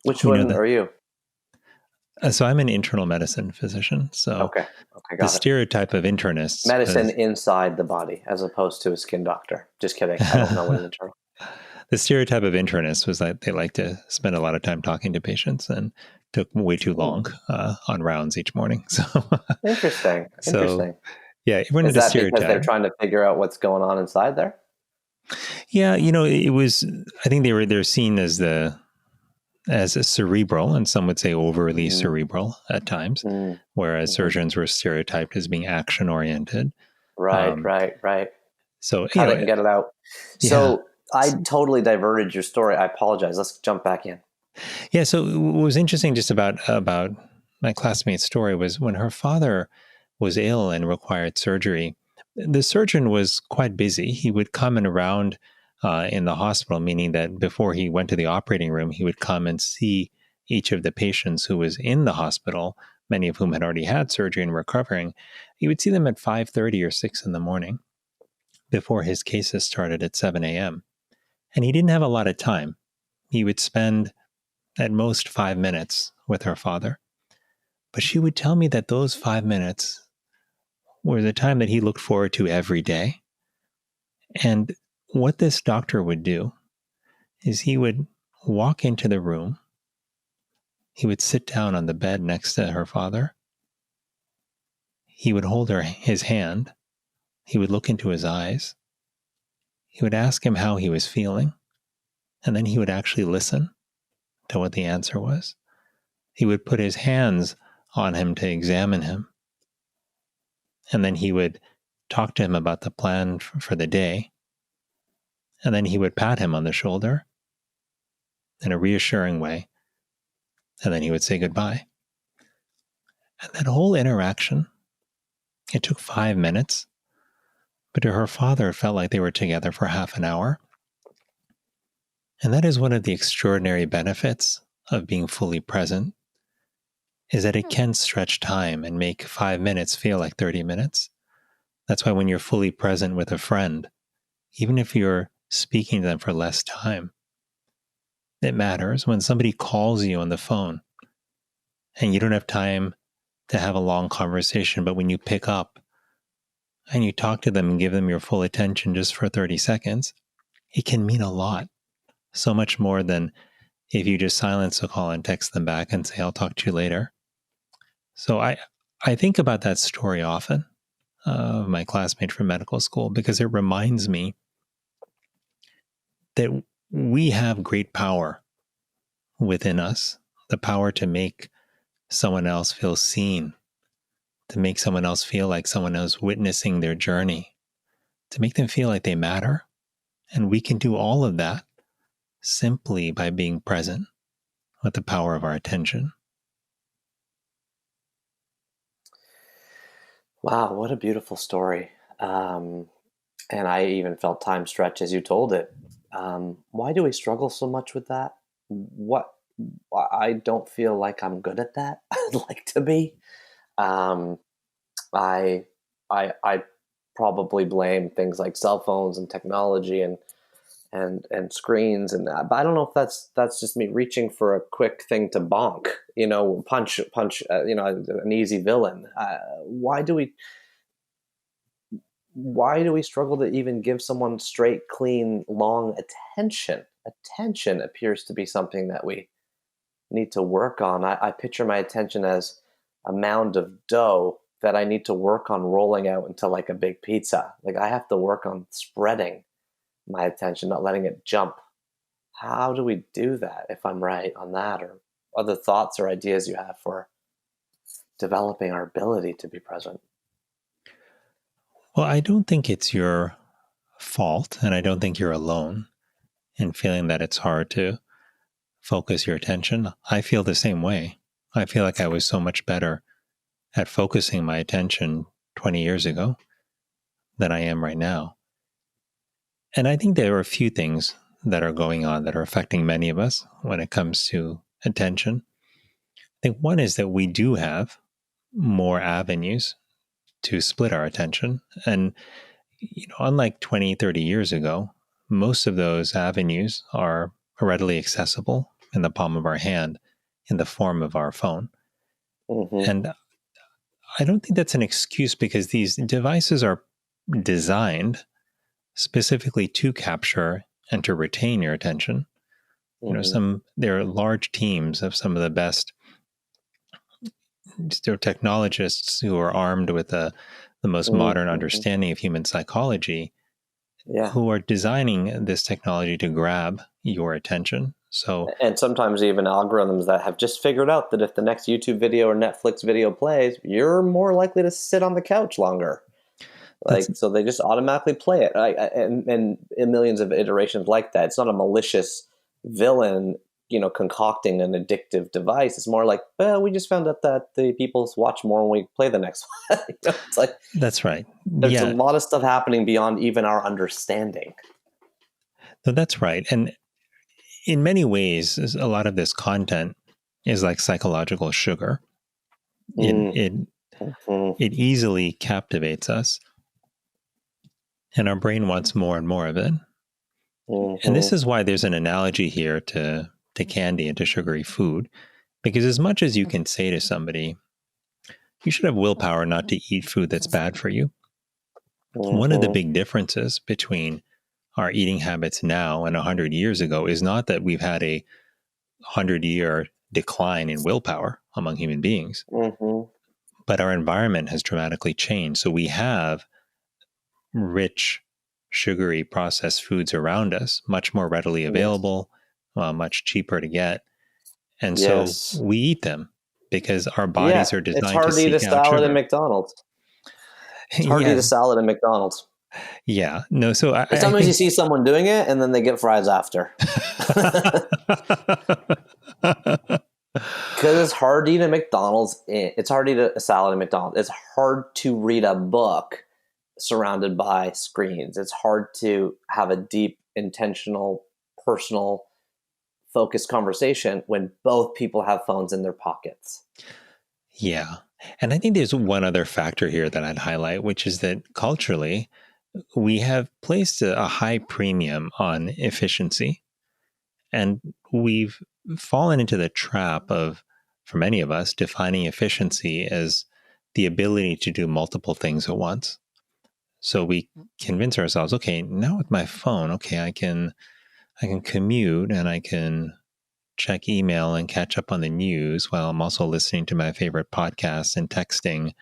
Which one are you? So I'm an internal medicine physician. So okay, the stereotype of internists. Medicine inside the body as opposed to a skin doctor. Just kidding. I don't know what an internal. The stereotype of internists was that they like to spend a lot of time talking to patients and took way too long on rounds each morning. So Interesting. Yeah, we're into stereotype. Because they're trying to figure out what's going on inside there? Yeah, it was. I think they're seen as a cerebral, and some would say overly cerebral at times, whereas surgeons were stereotyped as being action oriented. Right. So cut it and get it out. Yeah. So I totally diverted your story. I apologize. Let's jump back in. Yeah. So what was interesting just about my classmate's story was when her father was ill and required surgery, the surgeon was quite busy. He would come in around in the hospital, meaning that before he went to the operating room, he would come and see each of the patients who was in the hospital, many of whom had already had surgery and were recovering. He would see them at 5:30 or 6 in the morning before his cases started at 7 a.m. And he didn't have a lot of time. He would spend at most 5 minutes with her father. But she would tell me that those 5 minutes were the time that he looked forward to every day. And what this doctor would do is he would walk into the room. He would sit down on the bed next to her father. He would hold his hand. He would look into his eyes. He would ask him how he was feeling. And then he would actually listen to what the answer was. He would put his hands on him to examine him. And then he would talk to him about the plan for the day. And then he would pat him on the shoulder in a reassuring way. And then he would say goodbye. And that whole interaction, it took 5 minutes, but to her father, it felt like they were together for half an hour. And that is one of the extraordinary benefits of being fully present, is that it can stretch time and make 5 minutes feel like 30 minutes. That's why when you're fully present with a friend, even if you're speaking to them for less time, it matters. When somebody calls you on the phone and you don't have time to have a long conversation, but when you pick up and you talk to them and give them your full attention just for 30 seconds, it can mean a lot. So much more than if you just silence the call and text them back and say, I'll talk to you later. So I think about that story often, of my classmate from medical school, because it reminds me that we have great power within us, the power to make someone else feel seen, to make someone else feel like someone else witnessing their journey, to make them feel like they matter. And we can do all of that simply by being present with the power of our attention. Wow, what a beautiful story. And I even felt time stretch as you told it. Why do we struggle so much with that? I don't feel like I'm good at that. I'd like to be. Um, I probably blame things like cell phones and technology and screens and that. But I don't know if that's just me reaching for a quick thing to bonk, punch, an easy villain. Why do we struggle to even give someone straight, clean, long attention? Attention appears to be something that we need to work on. I picture my attention as a mound of dough that I need to work on rolling out into like a big pizza. Like I have to work on spreading my attention, not letting it jump. How do we do that, if I'm right on that, or other thoughts or ideas you have for developing our ability to be present? Well, I don't think it's your fault, and I don't think you're alone in feeling that it's hard to focus your attention. I feel the same way. I feel like I was so much better at focusing my attention 20 years ago than I am right now. And I think there are a few things that are going on that are affecting many of us when it comes to attention. I think one is that we do have more avenues to split our attention. And, unlike 20, 30 years ago, most of those avenues are readily accessible in the palm of our hand in the form of our phone. Mm-hmm. And I don't think that's an excuse, because these devices are designed specifically to capture and to retain your attention. Mm-hmm. There are large teams of some of the best technologists who are armed with the most modern understanding of human psychology, who are designing this technology to grab your attention. And sometimes even algorithms that have just figured out that if the next YouTube video or Netflix video plays, you're more likely to sit on the couch longer. So they just automatically play it, and millions of iterations like that. It's not a malicious villain, concocting an addictive device. It's more like, well, we just found out that the people watch more when we play the next one. It's like, that's right. There's a lot of stuff happening beyond even our understanding. So that's right. And in many ways, a lot of this content is like psychological sugar. It it easily captivates us, and our brain wants more and more of it. And this is why there's an analogy here to candy and to sugary food, because as much as you can say to somebody, you should have willpower not to eat food that's bad for you. One of the big differences between our eating habits now and 100 years ago is not that we've had a 100-year decline in willpower among human beings, but our environment has dramatically changed. So we have rich, sugary processed foods around us, much more readily available, much cheaper to get. And so we eat them because our bodies are designed to seek out sugar. It's hard to eat a salad at McDonald's. It's hard to eat a salad at McDonald's. Yeah. No, so sometimes you see someone doing it and then they get fries after. Because it's hard to eat at McDonald's. It's hard to eat a salad at McDonald's. It's hard to read a book surrounded by screens. It's hard to have a deep, intentional, personal, focused conversation when both people have phones in their pockets. Yeah. And I think there's one other factor here that I'd highlight, which is that culturally, we have placed a high premium on efficiency. And we've fallen into the trap of, for many of us, defining efficiency as the ability to do multiple things at once. So we convince ourselves, okay, now with my phone, okay, I can commute and I can check email and catch up on the news while I'm also listening to my favorite podcasts and texting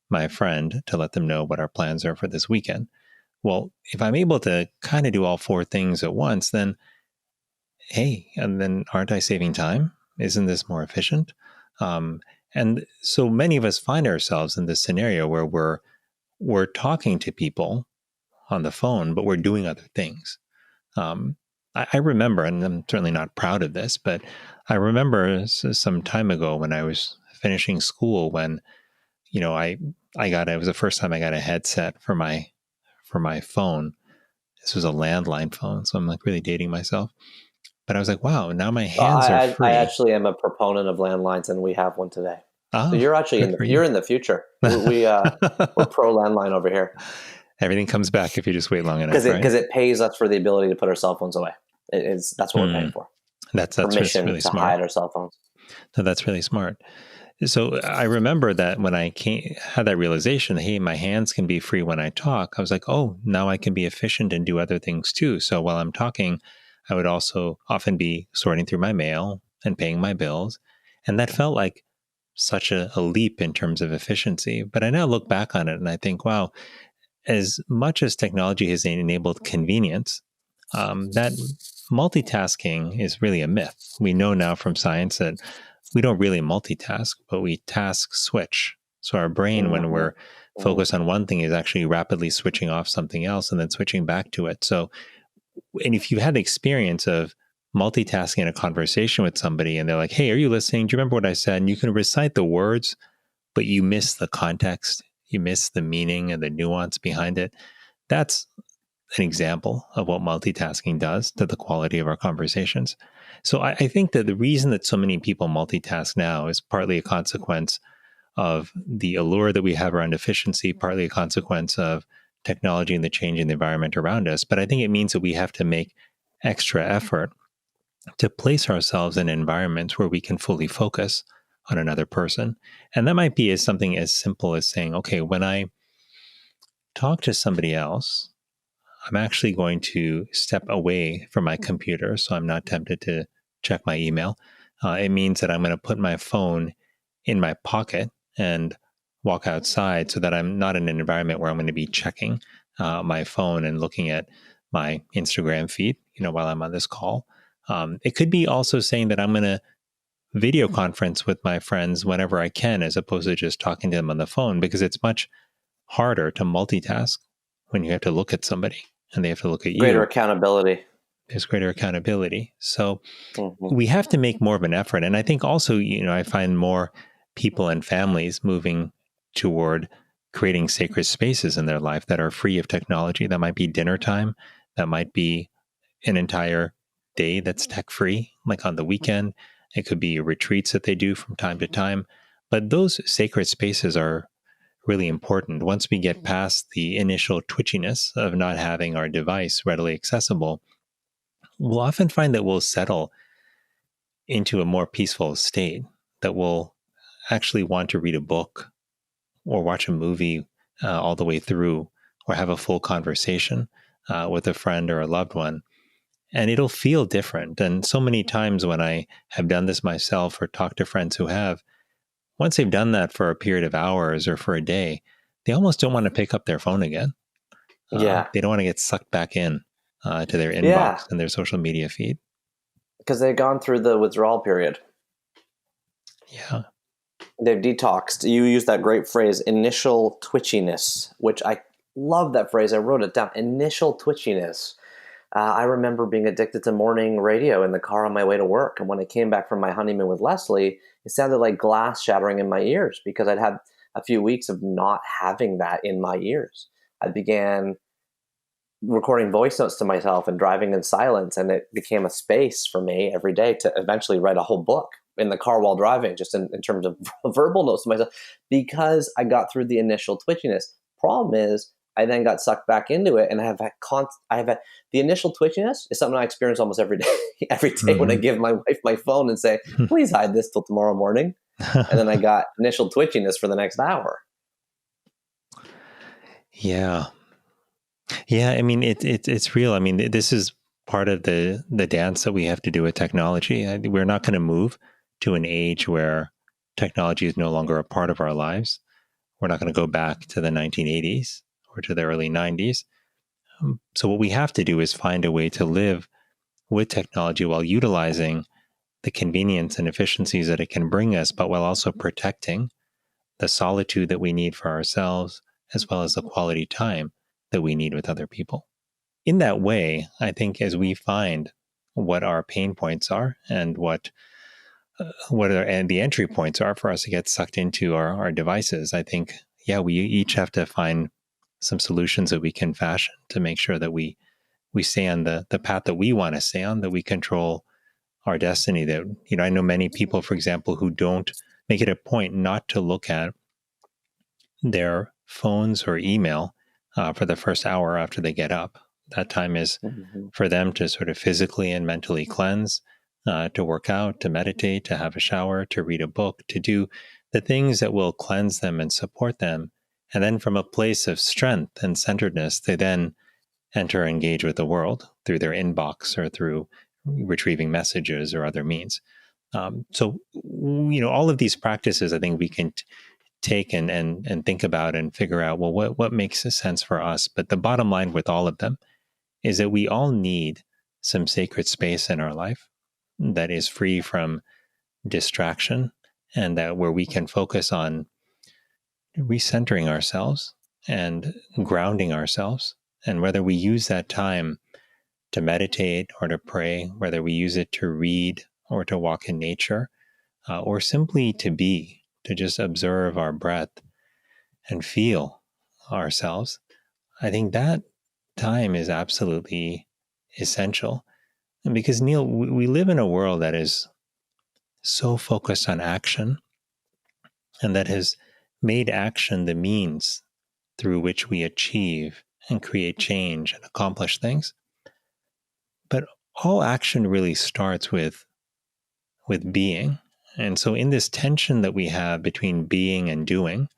my friend to let them know what our plans are for this weekend. Well, if I'm able to kind of do all four things at once, then hey, and then aren't I saving time? Isn't this more efficient? And so many of us find ourselves in this scenario where we're talking to people on the phone, but we're doing other things. I remember, and I'm certainly not proud of this, but I remember some time ago when I was finishing school, when it was the first time I got a headset for my phone. This was a landline phone, so I'm like really dating myself. But I was like, wow, now my hands are free. I actually am a proponent of landlines, and we have one today. Oh, so you're actually you're in the future. We're pro landline over here. Everything comes back if you just wait long enough, because it pays us for the ability to put our cell phones away. That's what we're paying for. That's permission really to smart. hide our cell phones. No, that's really smart. So I remember that when I had that realization, hey, my hands can be free when I talk. I was like, oh, now I can be efficient and do other things too. So while I'm talking, I would also often be sorting through my mail and paying my bills. And that felt like such a leap in terms of efficiency. But I now look back on it and I think, wow, as much as technology has enabled convenience, that multitasking is really a myth. We know now from science that we don't really multitask, but we task switch. So our brain, when we're focused on one thing, is actually rapidly switching off something else and then switching back to it. So, and if you've had the experience of multitasking a conversation with somebody and they're like, hey, are you listening? Do you remember what I said? And you can recite the words, but you miss the context. You miss the meaning and the nuance behind it. That's an example of what multitasking does to the quality of our conversations. So I think that the reason that so many people multitask now is partly a consequence of the allure that we have around efficiency, partly a consequence of technology and the change in the environment around us. But I think it means that we have to make extra effort to place ourselves in environments where we can fully focus on another person. And that might be something as simple as saying, okay, when I talk to somebody else, I'm actually going to step away from my computer so I'm not tempted to check my email. It means that I'm going to put my phone in my pocket and walk outside so that I'm not in an environment where I'm going to be checking my phone and looking at my Instagram feed, while I'm on this call. It could be also saying that I'm going to video conference with my friends whenever I can, as opposed to just talking to them on the phone, because it's much harder to multitask when you have to look at somebody and they have to look at you. Greater accountability. There's greater accountability. So we have to make more of an effort. And I think also, I find more people and families moving toward creating sacred spaces in their life that are free of technology. That might be dinner time. That might be an entire day that's tech-free, like on the weekend. It could be retreats that they do from time to time. But those sacred spaces are really important. Once we get past the initial twitchiness of not having our device readily accessible, we'll often find that we'll settle into a more peaceful state, that we'll actually want to read a book or watch a movie all the way through, or have a full conversation with a friend or a loved one. And it'll feel different. And so many times when I have done this myself or talked to friends who have, once they've done that for a period of hours or for a day, they almost don't want to pick up their phone again. Yeah. They don't want to get sucked back in to their inbox Yeah. and their social media feed. Because they've gone through the withdrawal period. Yeah. They've detoxed. You use that great phrase, initial twitchiness, which I love that phrase. I wrote it down. Initial twitchiness. I remember being addicted to morning radio in the car on my way to work. And when I came back from my honeymoon with Leslie, it sounded like glass shattering in my ears because I'd had a few weeks of not having that in my ears. I began recording voice notes to myself and driving in silence. And it became a space for me every day to eventually write a whole book in the car while driving, just in terms of verbal notes to myself, because I got through the initial twitchiness. Problem is, I then got sucked back into it, and I have had the initial twitchiness is something I experience almost every day. Every day when I give my wife my phone and say, "Please hide this till tomorrow morning," and then I got initial twitchiness for the next hour. Yeah. I mean, it's real. I mean, this is part of the dance that we have to do with technology. We're not going to move to an age where technology is no longer a part of our lives. We're not going to go back to the 1980s or to the early 90s. So what we have to do is find a way to live with technology while utilizing the convenience and efficiencies that it can bring us, but while also protecting the solitude that we need for ourselves, as well as the quality time that we need with other people. In that way, I think as we find what our pain points are and what the entry points are for us to get sucked into our devices, I think, we each have to find some solutions that we can fashion to make sure that we stay on the path that we want to stay on, that we control our destiny. That, I know many people, for example, who don't make it a point not to look at their phones or email for the first hour after they get up. That time is for them to sort of physically and mentally cleanse, to work out, to meditate, to have a shower, to read a book, to do the things that will cleanse them and support them. And then from a place of strength and centeredness, they then enter or engage with the world through their inbox or through retrieving messages or other means. So, all of these practices, I think we can take and think about and figure out, well, what makes sense for us. But the bottom line with all of them is that we all need some sacred space in our life that is free from distraction, and that where we can focus on recentering ourselves and grounding ourselves. And whether we use that time to meditate or to pray, whether we use it to read or to walk in nature, or simply to just observe our breath and feel ourselves, I think that time is absolutely essential. And because, Neil, we live in a world that is so focused on action, and that has made action the means through which we achieve and create change and accomplish things. But all action really starts with being. And so in this tension that we have between being and doing,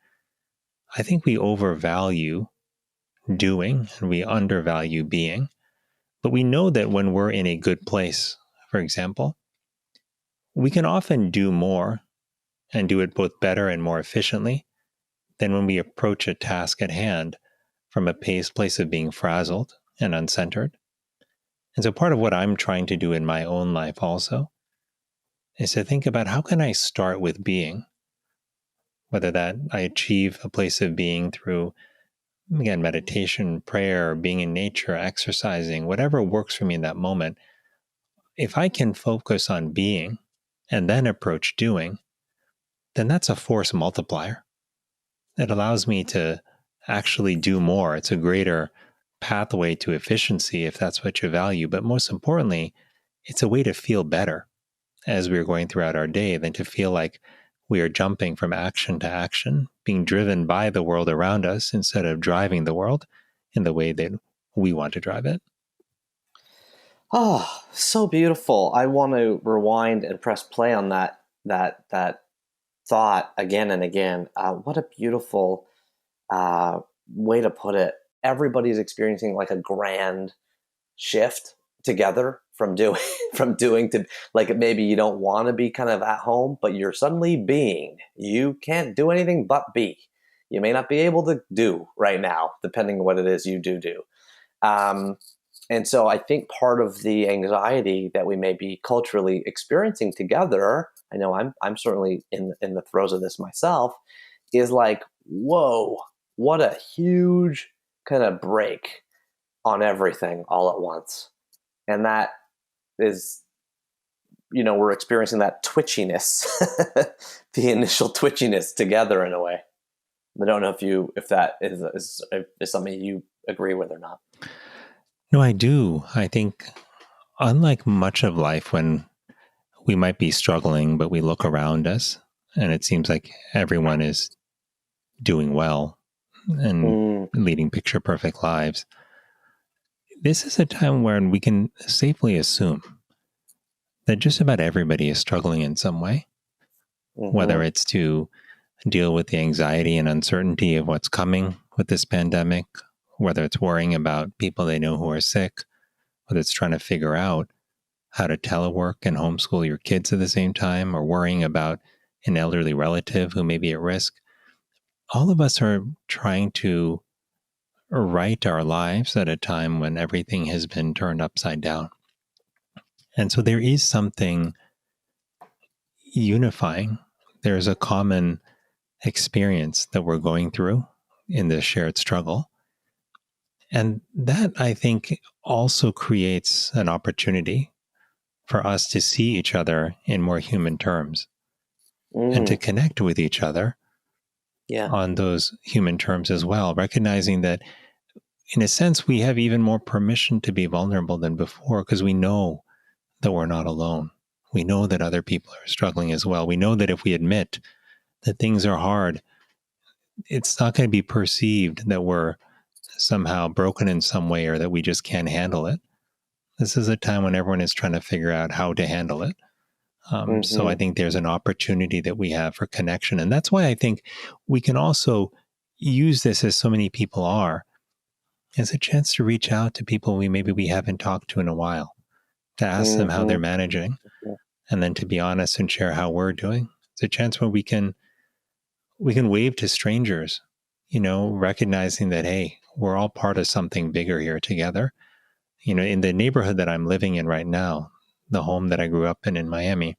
I think we overvalue doing and we undervalue being. But we know that when we're in a good place, for example, we can often do more and do it both better and more efficiently than when we approach a task at hand from a place of being frazzled and uncentered. And so part of what I'm trying to do in my own life also is to think about, how can I start with being? Whether that I achieve a place of being through, again, meditation, prayer, being in nature, exercising, whatever works for me in that moment. If I can focus on being and then approach doing, then that's a force multiplier. It allows me to actually do more. It's a greater pathway to efficiency if that's what you value. But most importantly, it's a way to feel better as we're going throughout our day than to feel like we are jumping from action to action, being driven by the world around us instead of driving the world in the way that we want to drive it. Oh, so beautiful. I want to rewind and press play on that thought again and again. What a beautiful way to put it. Everybody's experiencing like a grand shift together from doing to, like, maybe you don't want to be kind of at home, but you're suddenly being. You can't do anything but be. You may not be able to do right now, depending on what it is you do. And so I think part of the anxiety that we may be culturally experiencing together, I know I'm certainly in the throes of this myself, is like, whoa, what a huge kind of break on everything all at once. And that is, we're experiencing that twitchiness, the initial twitchiness together in a way. I don't know if that is something you agree with or not. No, I do. I think, unlike much of life when we might be struggling, but we look around us and it seems like everyone is doing well and leading picture perfect lives, this is a time when we can safely assume that just about everybody is struggling in some way, whether it's to deal with the anxiety and uncertainty of what's coming with this pandemic, whether it's worrying about people they know who are sick, whether it's trying to figure out how to telework and homeschool your kids at the same time, or worrying about an elderly relative who may be at risk. All of us are trying to right our lives at a time when everything has been turned upside down. And so there is something unifying. There's a common experience that we're going through in this shared struggle. And that, I think, also creates an opportunity for us to see each other in more human terms and to connect with each other on those human terms as well, recognizing that, in a sense, we have even more permission to be vulnerable than before because we know that we're not alone. We know that other people are struggling as well. We know that if we admit that things are hard, it's not going to be perceived that we're somehow broken in some way or that we just can't handle it. This is a time when everyone is trying to figure out how to handle it. So I think there's an opportunity that we have for connection. And that's why I think we can also use this, as so many people are, as a chance to reach out to people maybe we haven't talked to in a while, to ask them how they're managing, and then to be honest and share how we're doing. It's a chance where we can wave to strangers, recognizing that, hey, we're all part of something bigger here together. In the neighborhood that I'm living in right now, the home that I grew up in Miami,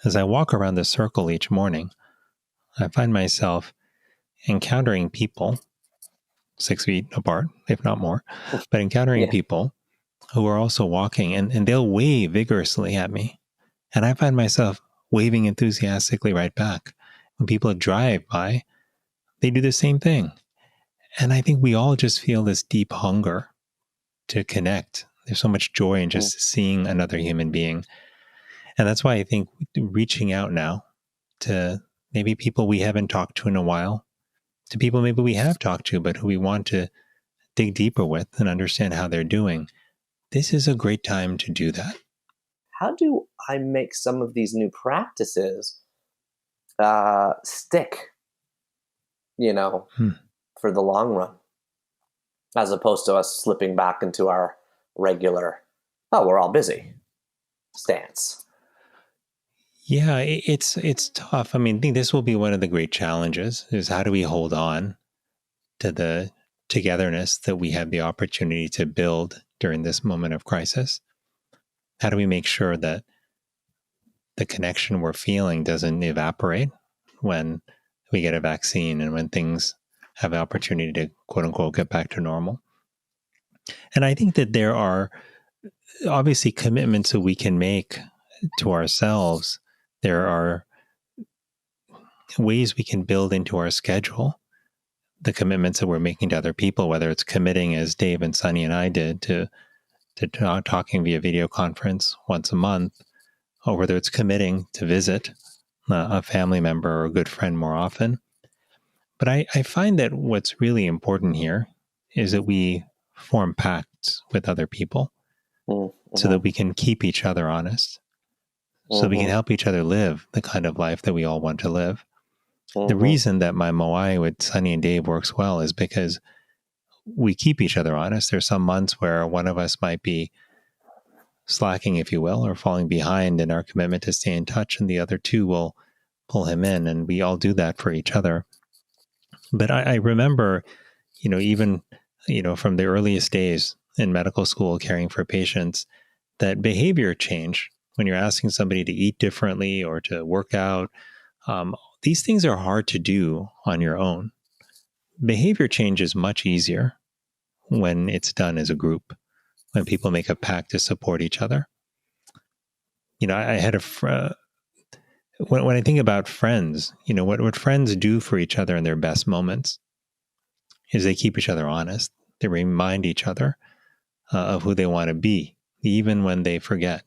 as I walk around the circle each morning, I find myself encountering people 6 feet apart, if not more, but encountering people who are also walking, and they'll wave vigorously at me. And I find myself waving enthusiastically right back. When people drive by, they do the same thing. And I think we all just feel this deep hunger to connect. There's so much joy in just seeing another human being. And that's why I think reaching out now to maybe people we haven't talked to in a while, to people maybe we have talked to, but who we want to dig deeper with and understand how they're doing, this is a great time to do that. How do I make some of these new practices stick, for the long run, as opposed to us slipping back into our regular, we're all busy stance? Yeah, it's tough. I mean, I think this will be one of the great challenges, is how do we hold on to the togetherness that we have the opportunity to build during this moment of crisis? How do we make sure that the connection we're feeling doesn't evaporate when we get a vaccine and when things have the opportunity to, quote unquote, get back to normal? And I think that there are obviously commitments that we can make to ourselves. There are ways we can build into our schedule the commitments that we're making to other people, whether it's committing as Dave and Sunny and I did to talking via video conference once a month, or whether it's committing to visit a family member or a good friend more often. But I find that what's really important here is that we form pacts with other people so that we can keep each other honest, so we can help each other live the kind of life that we all want to live. The reason that my moai with Sunny and Dave works well is because we keep each other honest. There's some months where one of us might be slacking, if you will, or falling behind in our commitment to stay in touch, and the other two will pull him in, and we all do that for each other. But I remember, even, from the earliest days in medical school caring for patients, that behavior change when you're asking somebody to eat differently or to work out. These things are hard to do on your own. Behavior change is much easier when it's done as a group, when people make a pact to support each other. I had when I think about friends, what friends do for each other in their best moments is they keep each other honest. They remind each other of who they want to be, even when they forget,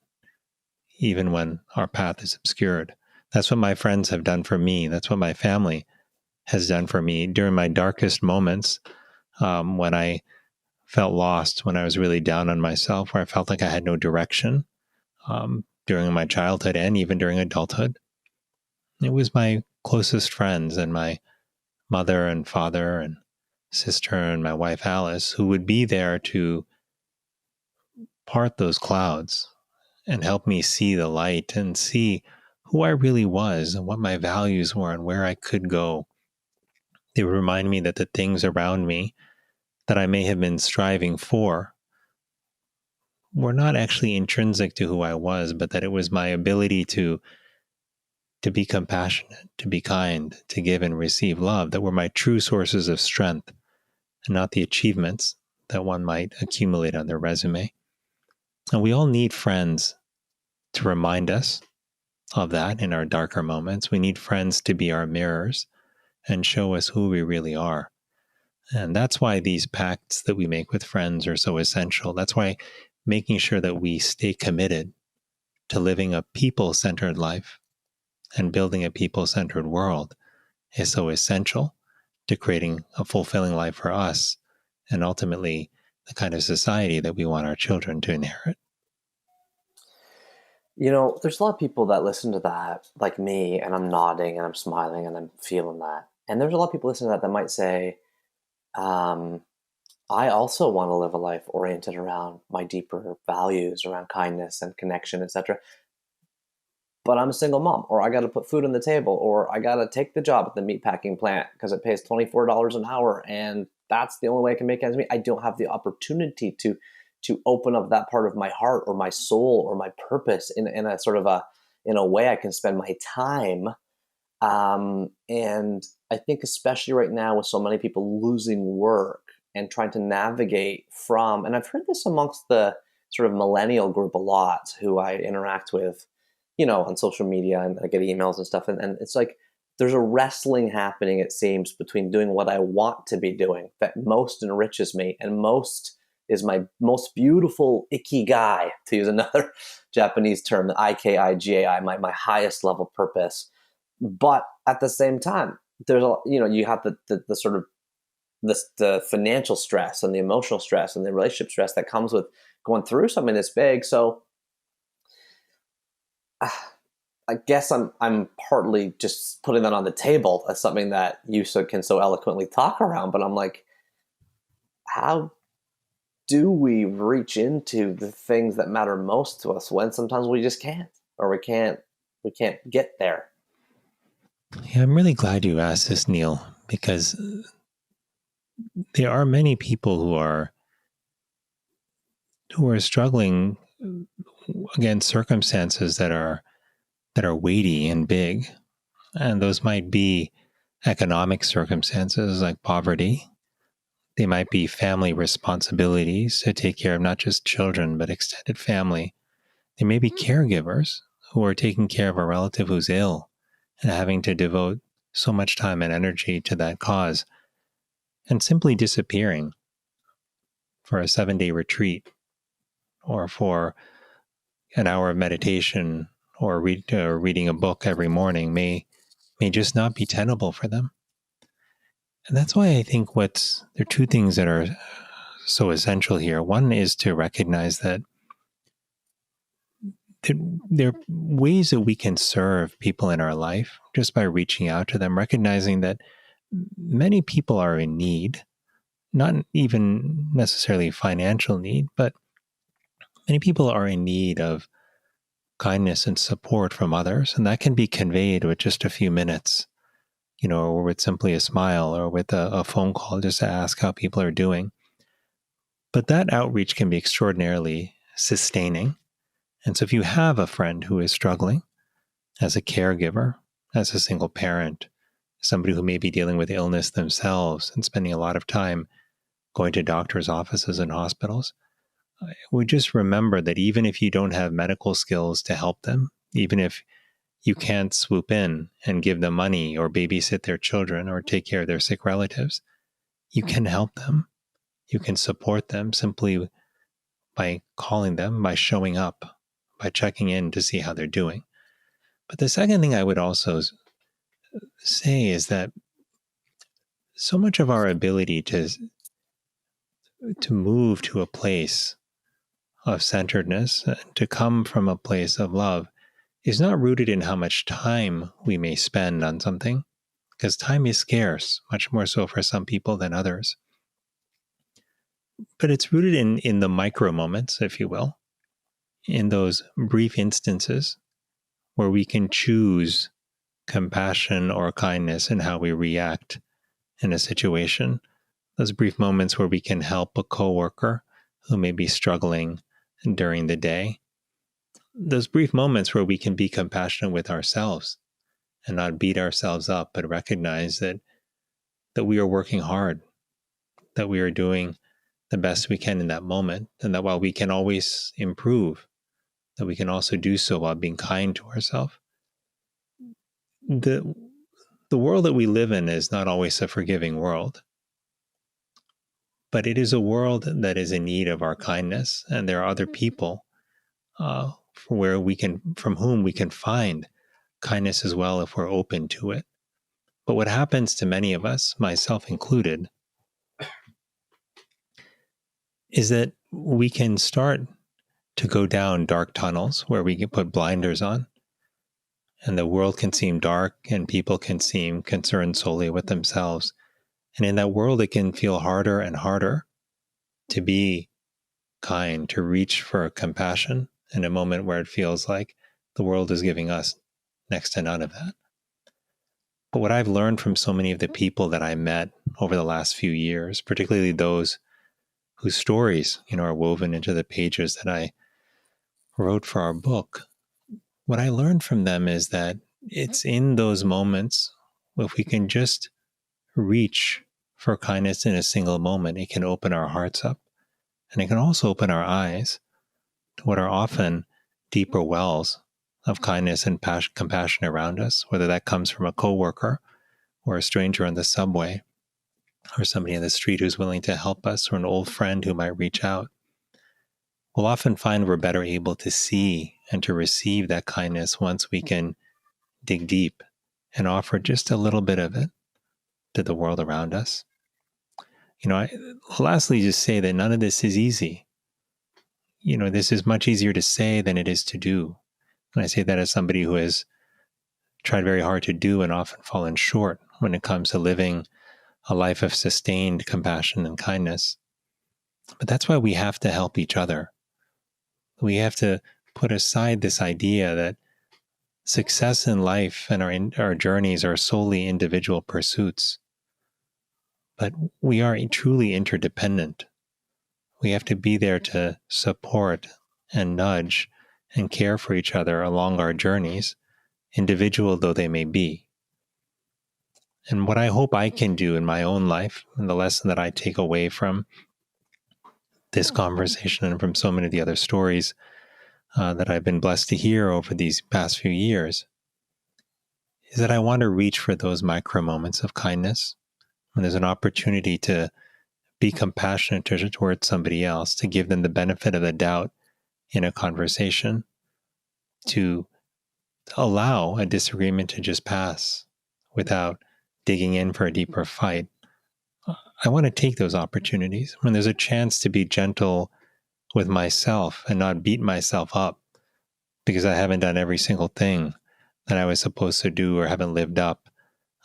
even when our path is obscured. That's what my friends have done for me. That's what my family has done for me during my darkest moments, when I felt lost, when I was really down on myself, where I felt like I had no direction, during my childhood and even during adulthood. It was my closest friends and my mother and father and sister and my wife Alice who would be there to part those clouds and help me see the light and see who I really was and what my values were and where I could go. They would remind me that the things around me that I may have been striving for were not actually intrinsic to who I was, but that it was my ability to be compassionate, to be kind, to give and receive love that were my true sources of strength, and not the achievements that one might accumulate on their resume. And we all need friends to remind us of that in our darker moments. We need friends to be our mirrors and show us who we really are. And that's why these pacts that we make with friends are so essential. That's why making sure that we stay committed to living a people-centered life and building a people-centered world is so essential to creating a fulfilling life for us and ultimately the kind of society that we want our children to inherit. There's a lot of people that listen to that, like me, and I'm nodding and I'm smiling and I'm feeling that. And there's a lot of people listening to that might say, I also want to live a life oriented around my deeper values, around kindness and connection, etc. But I'm a single mom, or I got to put food on the table, or I got to take the job at the meatpacking plant because it pays $24 an hour, and that's the only way I can make ends meet. I don't have the opportunity to open up that part of my heart or my soul or my purpose in a sort of in a way I can spend my time. And I think especially right now with so many people losing work and trying to navigate from, and I've heard this amongst the sort of millennial group a lot who I interact with, on social media, and I get emails and stuff. And it's like, there's a wrestling happening, it seems, between doing what I want to be doing that most enriches me and most is my most beautiful ikigai, to use another Japanese term, ikigai, my highest level purpose. But at the same time, there's you have the sort of the financial stress and the emotional stress and the relationship stress that comes with going through something this big. So I guess I'm partly just putting that on the table as something that you can so eloquently talk around. But I'm like, how do we reach into the things that matter most to us when sometimes we just can't, or we can't get there? Yeah, I'm really glad you asked this, Neil, because there are many people who are struggling against circumstances that are weighty and big, and those might be economic circumstances like poverty. They might be family responsibilities to take care of not just children, but extended family. They may be caregivers who are taking care of a relative who's ill and having to devote so much time and energy to that cause. and simply disappearing for a 7-day retreat or for an hour of meditation or reading a book every morning may just not be tenable for them. And that's why I think there are two things that are so essential here. One is to recognize that there are ways that we can serve people in our life just by reaching out to them, recognizing that many people are in need, not even necessarily financial need, but many people are in need of kindness and support from others. And that can be conveyed with just a few minutes, or with simply a smile or with a phone call just to ask how people are doing. But that outreach can be extraordinarily sustaining. And so if you have a friend who is struggling as a caregiver, as a single parent, somebody who may be dealing with illness themselves and spending a lot of time going to doctors' offices and hospitals, we just remember that even if you don't have medical skills to help them, even if you can't swoop in and give them money or babysit their children or take care of their sick relatives, you can help them. You can support them simply by calling them, by showing up, by checking in to see how they're doing. But the second thing I would also say is that so much of our ability to move to a place of centeredness, to come from a place of love, is not rooted in how much time we may spend on something, because time is scarce, much more so for some people than others. But it's rooted in the micro moments, if you will, in those brief instances where we can choose compassion or kindness in how we react in a situation. Those brief moments where we can help a coworker who may be struggling during the day. Those brief moments where we can be compassionate with ourselves and not beat ourselves up, but recognize that we are working hard, that we are doing the best we can in that moment, and that while we can always improve, that we can also do so while being kind to ourselves. The world that we live in is not always a forgiving world, but it is a world that is in need of our kindness, and there are other people from whom we can find kindness as well if we're open to it. But what happens to many of us, myself included, is that we can start to go down dark tunnels where we can put blinders on, and the world can seem dark and people can seem concerned solely with themselves. And in that world, it can feel harder and harder to be kind, to reach for compassion in a moment where it feels like the world is giving us next to none of that. But what I've learned from so many of the people that I met over the last few years, particularly those whose stories, are woven into the pages that I wrote for our book, what I learned from them is that it's in those moments, if we can just reach for kindness in a single moment, it can open our hearts up. And it can also open our eyes to what are often deeper wells of kindness and compassion around us, whether that comes from a coworker or a stranger on the subway or somebody in the street who's willing to help us, or an old friend who might reach out. We'll often find we're better able to see and to receive that kindness once we can dig deep and offer just a little bit of it to the world around us. I lastly just say that none of this is easy. This is much easier to say than it is to do. And I say that as somebody who has tried very hard to do and often fallen short when it comes to living a life of sustained compassion and kindness. But that's why we have to help each other. We have to put aside this idea that success in life and our journeys are solely individual pursuits. But we are truly interdependent. We have to be there to support and nudge and care for each other along our journeys, individual though they may be. And what I hope I can do in my own life, and the lesson that I take away from this conversation and from so many of the other stories that I've been blessed to hear over these past few years, is that I want to reach for those micro moments of kindness when there's an opportunity to be compassionate towards somebody else, to give them the benefit of the doubt in a conversation, to allow a disagreement to just pass without digging in for a deeper fight. I want to take those opportunities when there's a chance to be gentle with myself and not beat myself up because I haven't done every single thing that I was supposed to do or haven't lived up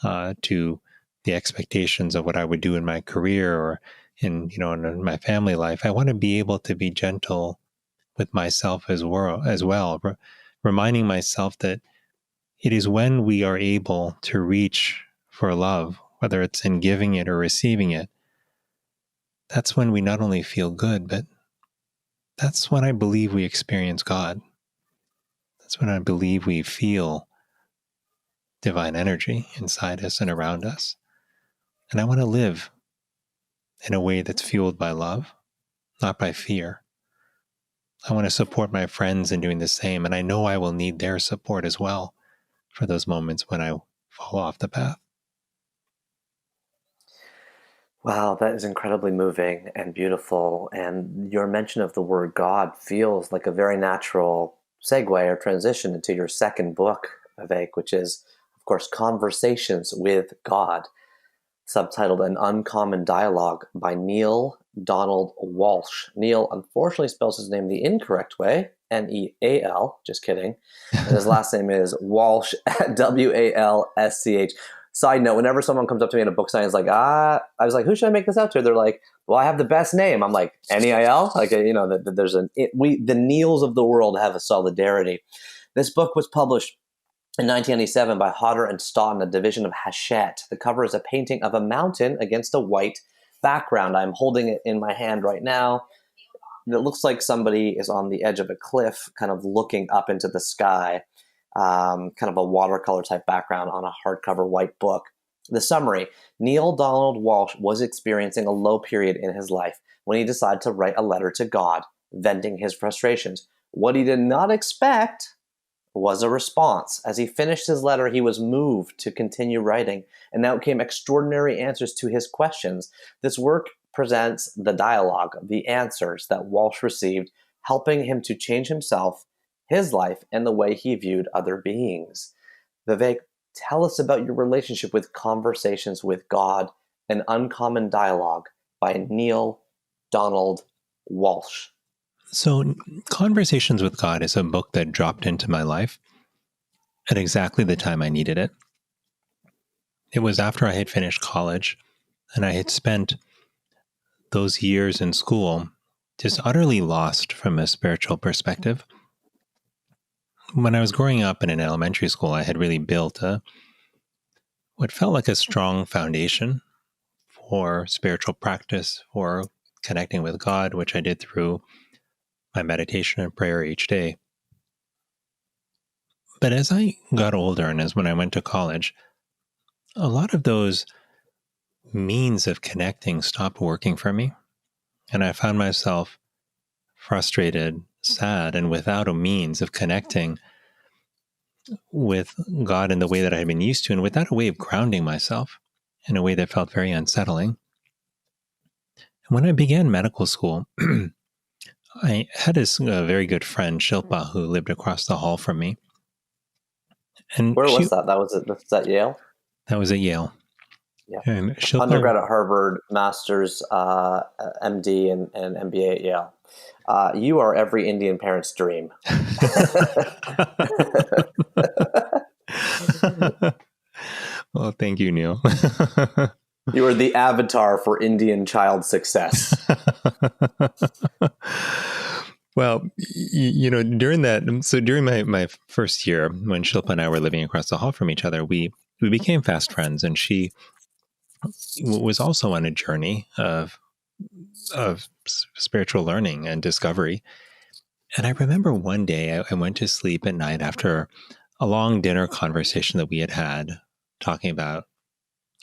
to the expectations of what I would do in my career or in my family life. I want to be able to be gentle with myself as well, reminding myself that it is when we are able to reach for love, whether it's in giving it or receiving it, that's when we not only feel good, but that's when I believe we experience God. That's when I believe we feel divine energy inside us and around us. And I want to live in a way that's fueled by love, not by fear. I want to support my friends in doing the same, and I know I will need their support as well for those moments when I fall off the path. Wow, that is incredibly moving and beautiful. And your mention of the word God feels like a very natural segue or transition into your second book, Vivek, which is, of course, Conversations with God, subtitled An Uncommon Dialogue by Neil Donald Walsh. Neil unfortunately spells his name the incorrect way, Neal, just kidding. And his last name is Walsh, Walsch. Side note, whenever someone comes up to me in a book signing, it's like, I was like, who should I make this out to? They're like, well, I have the best name. I'm like, Neal? Like, there's the Neils of the world have a solidarity. This book was published in 1997 by Hodder and Stoughton, a division of Hachette. The cover is a painting of a mountain against a white background. I'm holding it in my hand right now. It looks like somebody is on the edge of a cliff, kind of looking up into the sky. Kind of a watercolor type background on a hardcover white book. The summary: Neil Donald Walsh was experiencing a low period in his life when he decided to write a letter to God, venting his frustrations. What he did not expect was a response. As he finished his letter, he was moved to continue writing, and out came extraordinary answers to his questions. This work presents the dialogue, the answers that Walsh received, helping him to change himself, his life, and the way he viewed other beings. Vivek, tell us about your relationship with Conversations with God, An Uncommon Dialogue by Neil Donald Walsh. So, Conversations with God is a book that dropped into my life at exactly the time I needed it. It was after I had finished college, and I had spent those years in school just utterly lost from a spiritual perspective. When I was growing up in an elementary school, I had really built what felt like a strong foundation for spiritual practice, for connecting with God, which I did through my meditation and prayer each day. But as I got older and as when I went to college, a lot of those means of connecting stopped working for me. And I found myself frustrated, sad, and without a means of connecting with God in the way that I had been used to, and without a way of grounding myself in a way that felt very unsettling. And when I began medical school, I had a very good friend, Shilpa, who lived across the hall from me. And Where was that? Was that Yale? That was at Yale. Yeah. And Shilpa, undergrad at Harvard, master's, MD, and MBA at Yale. You are every Indian parent's dream. Well, thank you, Neil. You are the avatar for Indian child success. Well, during my first year, when Shilpa and I were living across the hall from each other, we became fast friends, and she was also on a journey of spiritual learning and discovery. And I remember one day I went to sleep at night after a long dinner conversation that we had talking about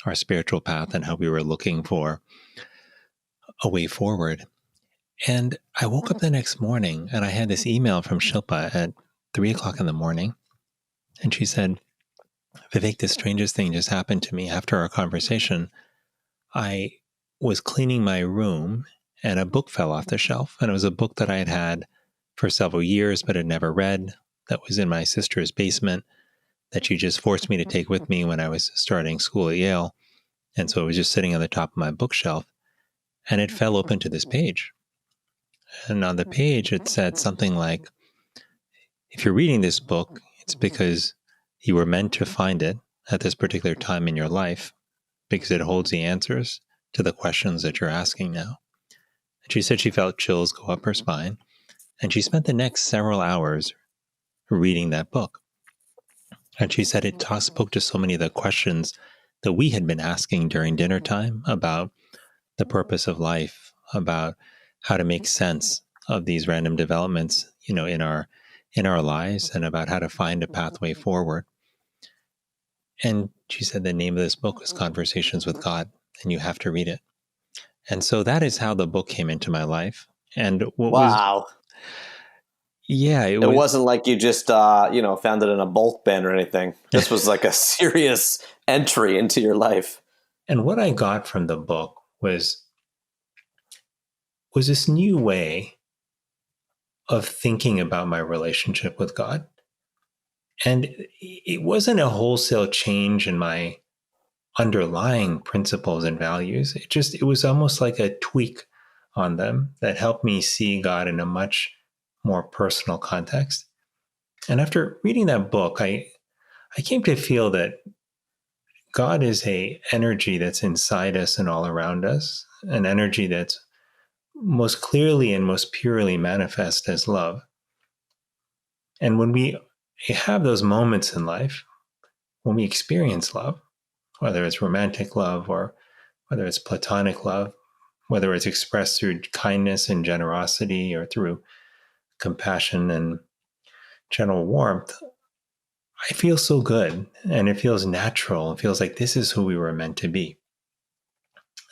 our spiritual path and how we were looking for a way forward. And I woke up the next morning and I had this email from Shilpa at 3:00 in the morning. And she said, Vivek, the strangest thing just happened to me after our conversation. I was cleaning my room and a book fell off the shelf. And it was a book that I had had for several years, but had never read, that was in my sister's basement, that she just forced me to take with me when I was starting school at Yale. And so it was just sitting on the top of my bookshelf, and it fell open to this page. And on the page, it said something like, if you're reading this book, it's because you were meant to find it at this particular time in your life, because it holds the answers to the questions that you're asking now. And she said she felt chills go up her spine, and she spent the next several hours reading that book. And she said it spoke to so many of the questions that we had been asking during dinner time about the purpose of life, about how to make sense of these random developments, in our lives, and about how to find a pathway forward. And she said the name of this book was Conversations with God, and you have to read it. And so that is how the book came into my life. And Wow. It wasn't like you just, found it in a bulk bin or anything. This was like a serious entry into your life. And what I got from the book was this new way of thinking about my relationship with God. And it wasn't a wholesale change in my underlying principles and values. It was almost like a tweak on them that helped me see God in a much more personal context. And after reading that book, I came to feel that God is an energy that's inside us and all around us, an energy that's most clearly and most purely manifest as love. And when we have those moments in life, when we experience love, whether it's romantic love or whether it's platonic love, whether it's expressed through kindness and generosity or through compassion and general warmth, I feel so good, and it feels natural. It feels like this is who we were meant to be.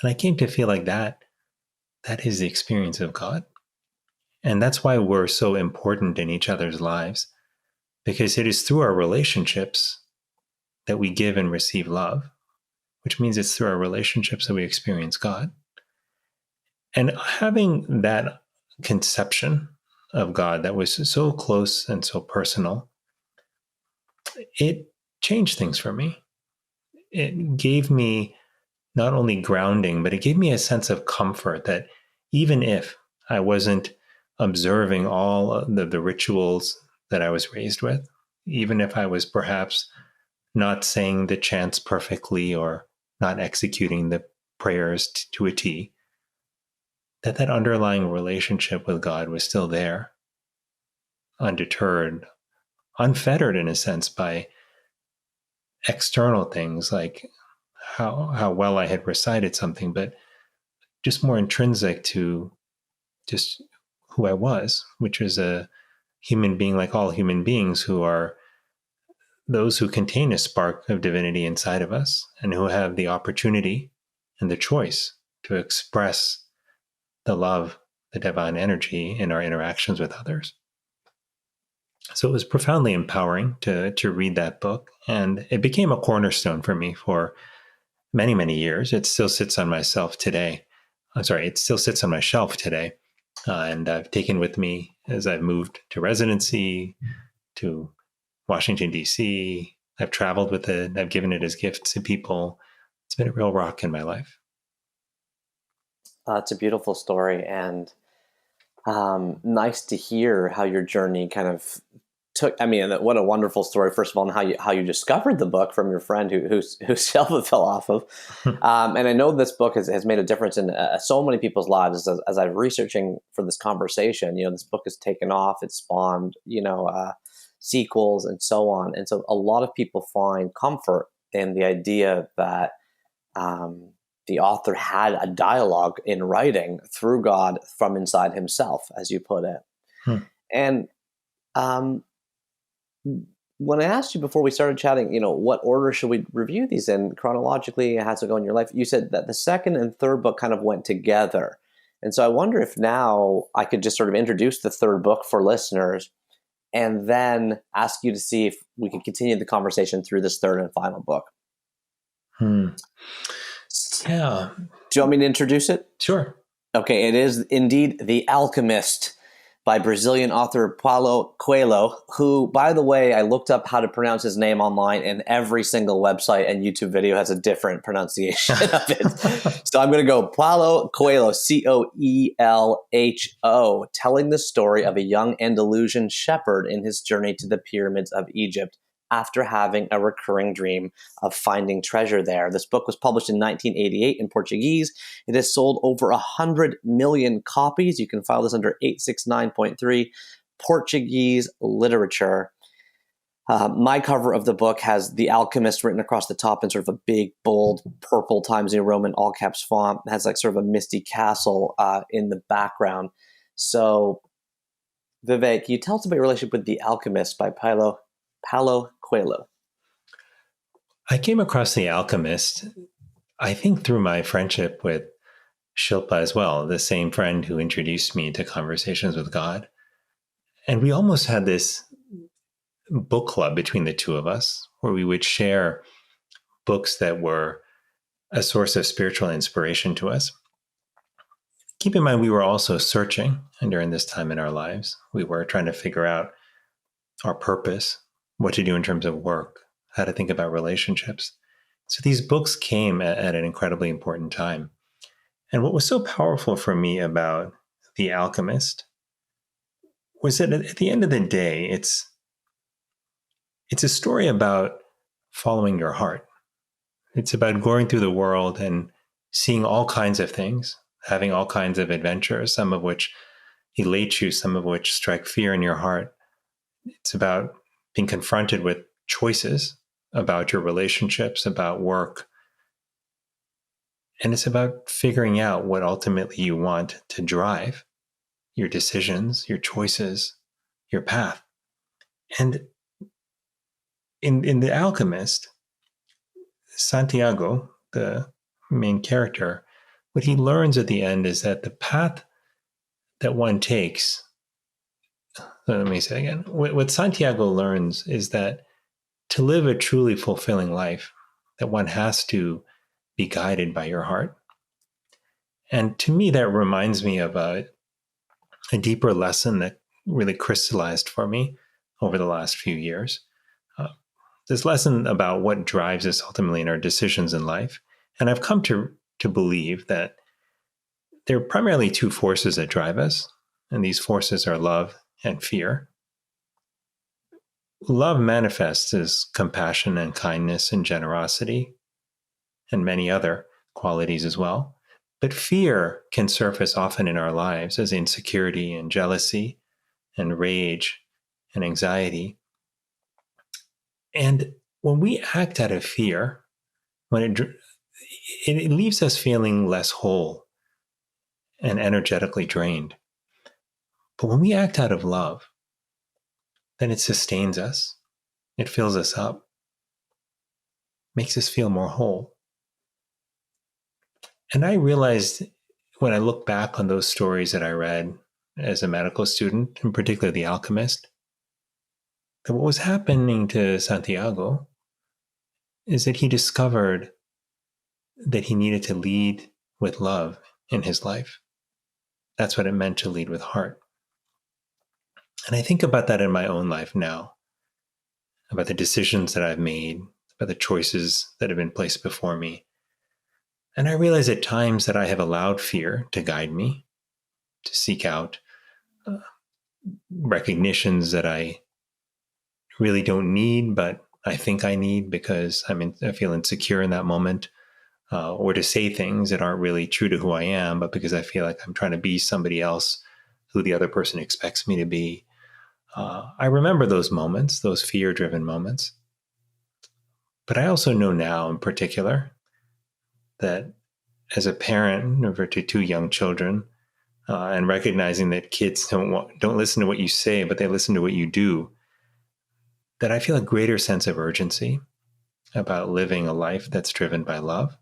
And I came to feel like that is the experience of God. And that's why we're so important in each other's lives, because it is through our relationships that we give and receive love, which means it's through our relationships that we experience God. And having that conception of God that was so close and so personal, it changed things for me. It gave me not only grounding, but it gave me a sense of comfort that even if I wasn't observing all of the rituals that I was raised with, even if I was perhaps not saying the chants perfectly or not executing the prayers to a T, that underlying relationship with God was still there, undeterred, unfettered in a sense by external things like how well I had recited something, but just more intrinsic to just who I was, which is a human being like all human beings, who are those who contain a spark of divinity inside of us and who have the opportunity and the choice to express the love, the divine energy in our interactions with others. So it was profoundly empowering to read that book, and it became a cornerstone for me for many, many years. It still sits on my shelf today. It still sits on my shelf today. And I've taken with me as I've moved to residency, to Washington, D.C. I've traveled with it. I've given it as gifts to people. It's been a real rock in my life. It's a beautiful story, and nice to hear how your journey kind of took. I mean, what a wonderful story! First of all, and how you discovered the book from your friend whose shelf it fell off of. And I know this book has made a difference in so many people's lives. As I'm researching for this conversation, this book has taken off. It's spawned, sequels and so on. And so a lot of people find comfort in the idea that the author had a dialogue in writing through God from inside himself, as you put it. And when I asked you before we started chatting, what order should we review these in chronologically? How's it go in your life? You said that the second and third book kind of went together. And so I wonder if now I could just sort of introduce the third book for listeners and then ask you to see if we can continue the conversation through this third and final book. Yeah, Do you want me to introduce it? sure. Okay, it is indeed The Alchemist by Brazilian author Paulo Coelho, who, by the way, I looked up how to pronounce his name online, and every single website and YouTube video has a different pronunciation of it. So I'm going to go Paulo Coelho, Coelho, telling the story of a young Andalusian shepherd in his journey to the pyramids of Egypt after having a recurring dream of finding treasure there. This book was published in 1988 in Portuguese. It has sold over 100 million copies. You can file this under 869.3 Portuguese literature. My cover of the book has The Alchemist written across the top in sort of a big, bold, purple Times New Roman all caps font. It has like sort of a misty castle in the background. So, Vivek, can you tell us about your relationship with The Alchemist by Paulo Coelho? I came across The Alchemist, I think, through my friendship with Shilpa as well, the same friend who introduced me to Conversations with God. And we almost had this book club between the two of us where we would share books that were a source of spiritual inspiration to us. Keep in mind, we were also searching, and during this time in our lives, we were trying to figure out our purpose, what to do in terms of work, how to think about relationships. So these books came at an incredibly important time. And what was so powerful for me about The Alchemist was that at the end of the day, it's a story about following your heart. It's about going through the world and seeing all kinds of things, having all kinds of adventures, some of which elate you, some of which strike fear in your heart. It's about being confronted with choices about your relationships, about work. And it's about figuring out what ultimately you want to drive your decisions, your choices, your path. And in The Alchemist, Santiago, the main character, what he learns at the end is that the path that one takes, let me say again, what Santiago learns is that to live a truly fulfilling life, that one has to be guided by your heart. And to me, that reminds me of a deeper lesson that really crystallized for me over the last few years. This lesson about what drives us ultimately in our decisions in life. And I've come to believe that there are primarily two forces that drive us, and these forces are love and fear. Love manifests as compassion and kindness and generosity and many other qualities as well. But fear can surface often in our lives as insecurity and jealousy and rage and anxiety. And when we act out of fear, when it leaves us feeling less whole and energetically drained. But when we act out of love, then it sustains us. It fills us up, makes us feel more whole. And I realized when I look back on those stories that I read as a medical student, in particular The Alchemist, that what was happening to Santiago is that he discovered that he needed to lead with love in his life. That's what it meant to lead with heart. And I think about that in my own life now, about the decisions that I've made, about the choices that have been placed before me. And I realize at times that I have allowed fear to guide me, to seek out recognitions that I really don't need, but I think I need because I feel insecure in that moment, or to say things that aren't really true to who I am, but because I feel like I'm trying to be somebody else who the other person expects me to be. I remember those moments, those fear-driven moments. But I also know now in particular that as a parent of two young children, and recognizing that kids don't listen to what you say, but they listen to what you do, that I feel a greater sense of urgency about living a life that's driven by love.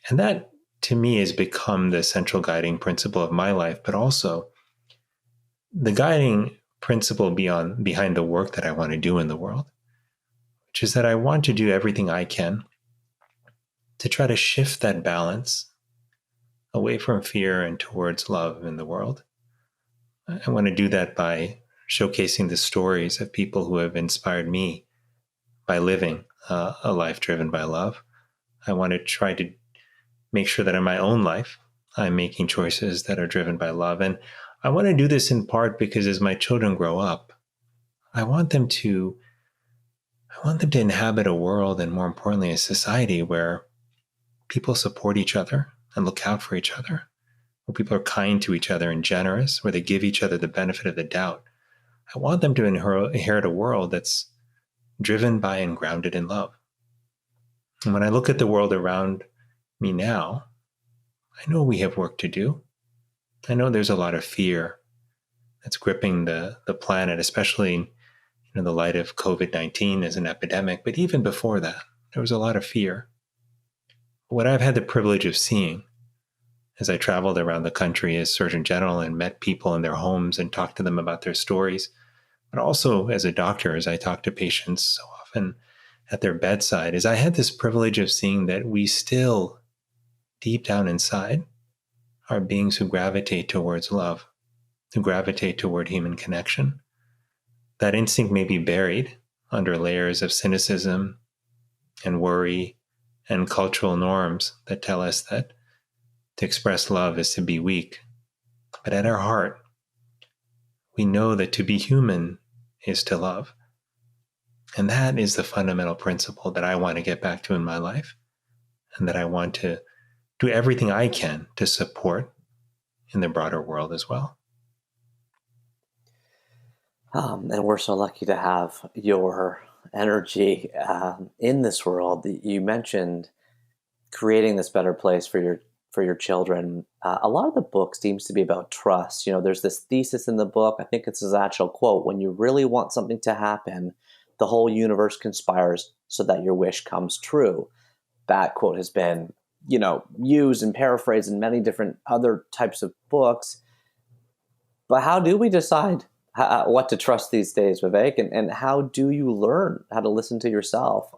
And that, to me, has become the central guiding principle of my life, but also the guiding principle behind the work that I want to do in the world, which is that I want to do everything I can to try to shift that balance away from fear and towards love in the world. I want to do that by showcasing the stories of people who have inspired me by living a life driven by love. I want to try to make sure that in my own life, I'm making choices that are driven by love. And I want to do this in part because as my children grow up, I want them to inhabit a world, and more importantly, a society where people support each other and look out for each other, where people are kind to each other and generous, where they give each other the benefit of the doubt. I want them to inherit a world that's driven by and grounded in love. And when I look at the world around me now, I know we have work to do. I know there's a lot of fear that's gripping the planet, especially in the light of COVID-19 as an epidemic. But even before that, there was a lot of fear. What I've had the privilege of seeing as I traveled around the country as Surgeon General and met people in their homes and talked to them about their stories, but also as a doctor, as I talk to patients so often at their bedside, is I had this privilege of seeing that we still, deep down inside, are beings who gravitate towards love, who gravitate toward human connection. That instinct may be buried under layers of cynicism and worry and cultural norms that tell us that to express love is to be weak. But at our heart, we know that to be human is to love. And that is the fundamental principle that I want to get back to in my life, and that I want to do everything I can to support in the broader world as well. And we're so lucky to have your energy in this world. You mentioned creating this better place for your children. A lot of the book seems to be about trust. There's this thesis in the book. I think it's his actual quote: "When you really want something to happen, the whole universe conspires so that your wish comes true." That quote has been, used and paraphrased in many different other types of books. But how do we decide what to trust these days, Vivek? And how do you learn how to listen to yourself?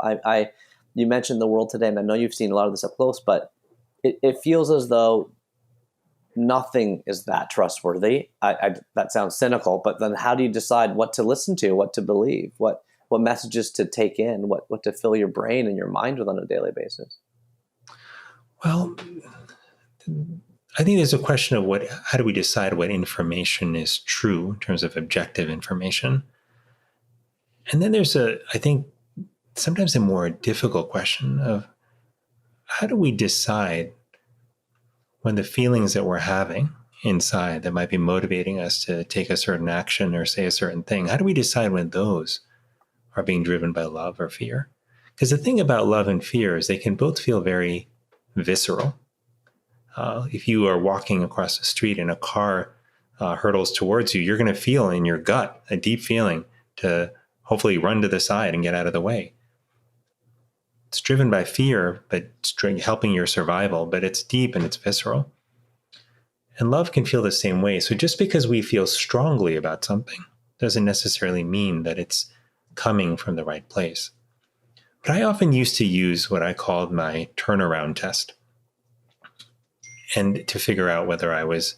You mentioned the world today, and I know you've seen a lot of this up close, but it feels as though nothing is that trustworthy. That sounds cynical, but then how do you decide what to listen to, what to believe, what messages to take in, what to fill your brain and your mind with on a daily basis? Well, I think there's a question of how do we decide what information is true in terms of objective information? And then there's I think, sometimes a more difficult question of how do we decide when the feelings that we're having inside that might be motivating us to take a certain action or say a certain thing, how do we decide when those are being driven by love or fear? Because the thing about love and fear is they can both feel very visceral. If you are walking across the street and a car hurtles towards you, you're going to feel in your gut a deep feeling to hopefully run to the side and get out of the way. It's driven by fear, but it's helping your survival, but it's deep and it's visceral. And love can feel the same way. So just because we feel strongly about something doesn't necessarily mean that it's coming from the right place. But I often used to use what I called my turnaround test, and to figure out whether I was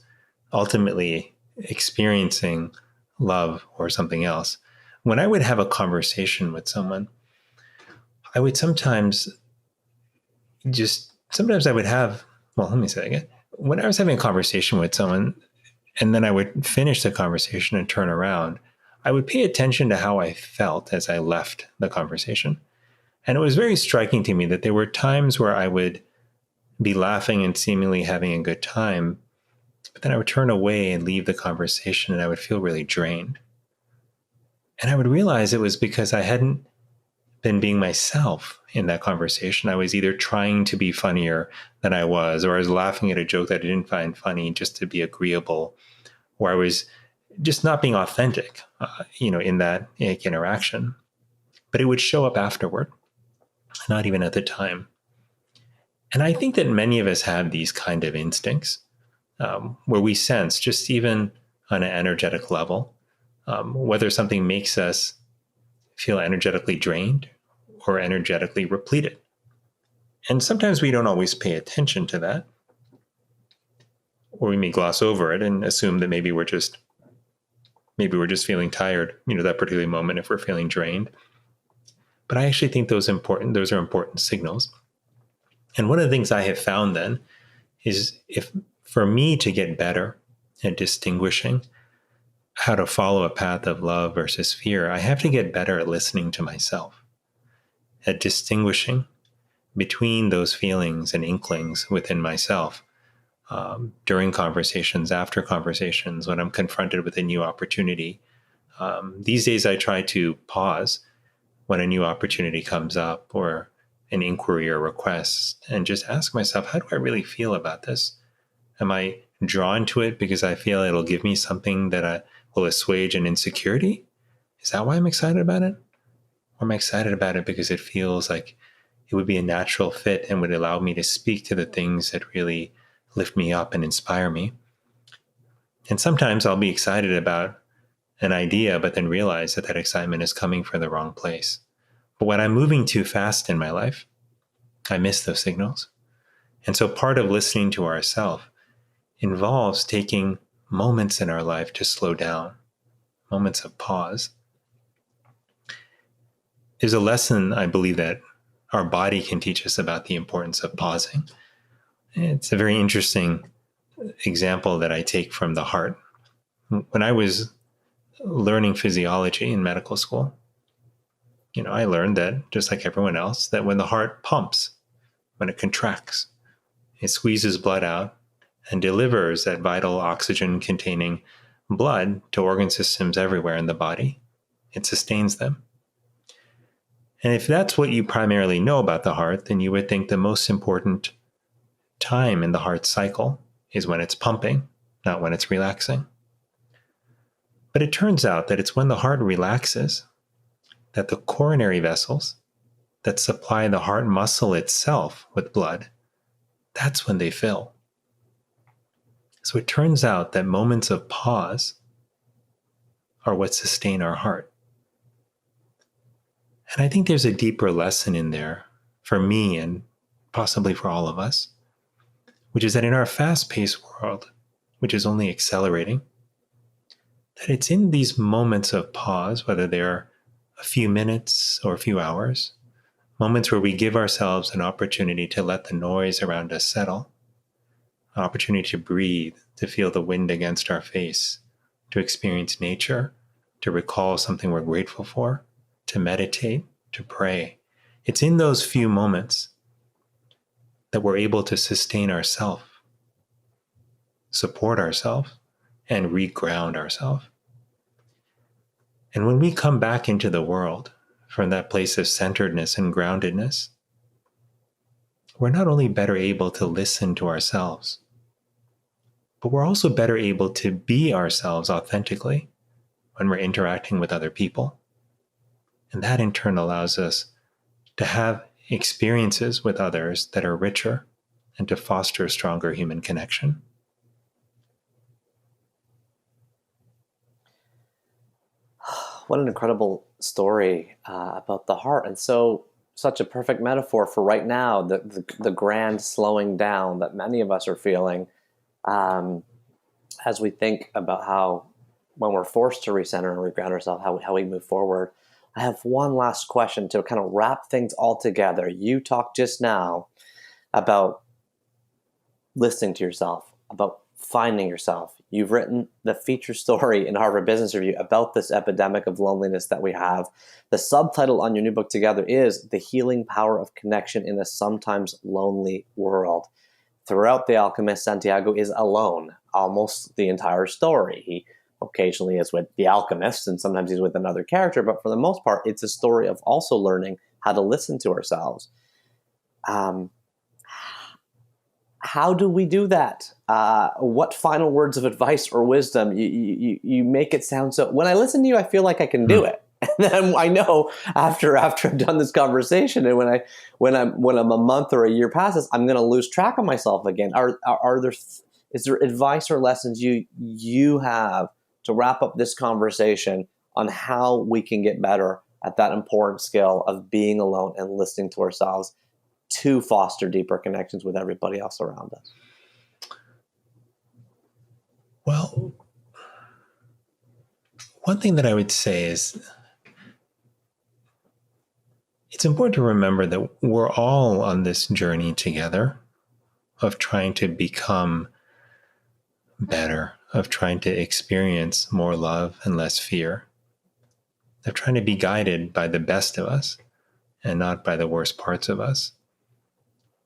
ultimately experiencing love or something else. When I would have a conversation with someone, I would sometimes I would have, well, let me say again. When I was having a conversation with someone, and then I would finish the conversation and turn around, I would pay attention to how I felt as I left the conversation. And it was very striking to me that there were times where I would be laughing and seemingly having a good time, but then I would turn away and leave the conversation and I would feel really drained. And I would realize it was because I hadn't been being myself in that conversation. I was either trying to be funnier than I was, or I was laughing at a joke that I didn't find funny just to be agreeable, or I was just not being authentic, in that interaction. But it would show up afterward, not even at the time. And I think that many of us have these kind of instincts where we sense, just even on an energetic level, whether something makes us feel energetically drained or energetically repleted. And sometimes we don't always pay attention to that, or we may gloss over it and assume that maybe we're just feeling tired, that particular moment, if we're feeling drained. But I actually think those are important signals. And one of the things I have found then is, if for me to get better at distinguishing how to follow a path of love versus fear, I have to get better at listening to myself, at distinguishing between those feelings and inklings within myself, during conversations, after conversations, when I'm confronted with a new opportunity. These days, I try to pause when a new opportunity comes up, or an inquiry or request, and just ask myself, how do I really feel about this? Am I drawn to it because I feel it'll give me something that will assuage an insecurity? Is that why I'm excited about it? Or am I excited about it because it feels like it would be a natural fit and would allow me to speak to the things that really lift me up and inspire me? And sometimes I'll be excited about an idea, but then realize that excitement is coming from the wrong place. But when I'm moving too fast in my life, I miss those signals. And so part of listening to ourselves involves taking moments in our life to slow down, moments of pause. There's a lesson, I believe, that our body can teach us about the importance of pausing. It's a very interesting example that I take from the heart. When I was learning physiology in medical school, I learned that, just like everyone else, that when the heart pumps, when it contracts, it squeezes blood out and delivers that vital oxygen-containing blood to organ systems everywhere in the body. It sustains them. And if that's what you primarily know about the heart, then you would think the most important time in the heart cycle is when it's pumping, not when it's relaxing. But it turns out that it's when the heart relaxes that the coronary vessels that supply the heart muscle itself with blood, that's when they fill. So it turns out that moments of pause are what sustain our heart. And I think there's a deeper lesson in there for me, and possibly for all of us, which is that in our fast-paced world, which is only accelerating, that it's in these moments of pause, whether they're a few minutes or a few hours, moments where we give ourselves an opportunity to let the noise around us settle, an opportunity to breathe, to feel the wind against our face, to experience nature, to recall something we're grateful for, to meditate, to pray. It's in those few moments that we're able to sustain ourselves, support ourselves, and reground ourselves. And when we come back into the world from that place of centeredness and groundedness, we're not only better able to listen to ourselves, but we're also better able to be ourselves authentically when we're interacting with other people. And that in turn allows us to have experiences with others that are richer and to foster stronger human connection. What an incredible story about the heart, and such a perfect metaphor for right now, the grand slowing down that many of us are feeling as we think about how, when we're forced to recenter and reground ourselves, how we move forward. I have one last question to kind of wrap things all together. You talked just now about listening to yourself, about finding yourself. You've written the feature story in Harvard Business Review about this epidemic of loneliness that we have. The subtitle on your new book together is The Healing Power of Connection in a Sometimes Lonely World. Throughout The Alchemist, Santiago is alone almost the entire story. He occasionally is with the Alchemist, and sometimes he's with another character, but for the most part, it's a story of also learning how to listen to ourselves. How do we do that? What final words of advice or wisdom? You make it sound so. When I listen to you, I feel like I can do it. And then I know after I've done this conversation, and when I'm a month or a year passes, I'm going to lose track of myself again. Is there advice or lessons you have to wrap up this conversation on how we can get better at that important skill of being alone and listening to ourselves to foster deeper connections with everybody else around us? Well, one thing that I would say is it's important to remember that we're all on this journey together of trying to become better, of trying to experience more love and less fear, of trying to be guided by the best of us and not by the worst parts of us.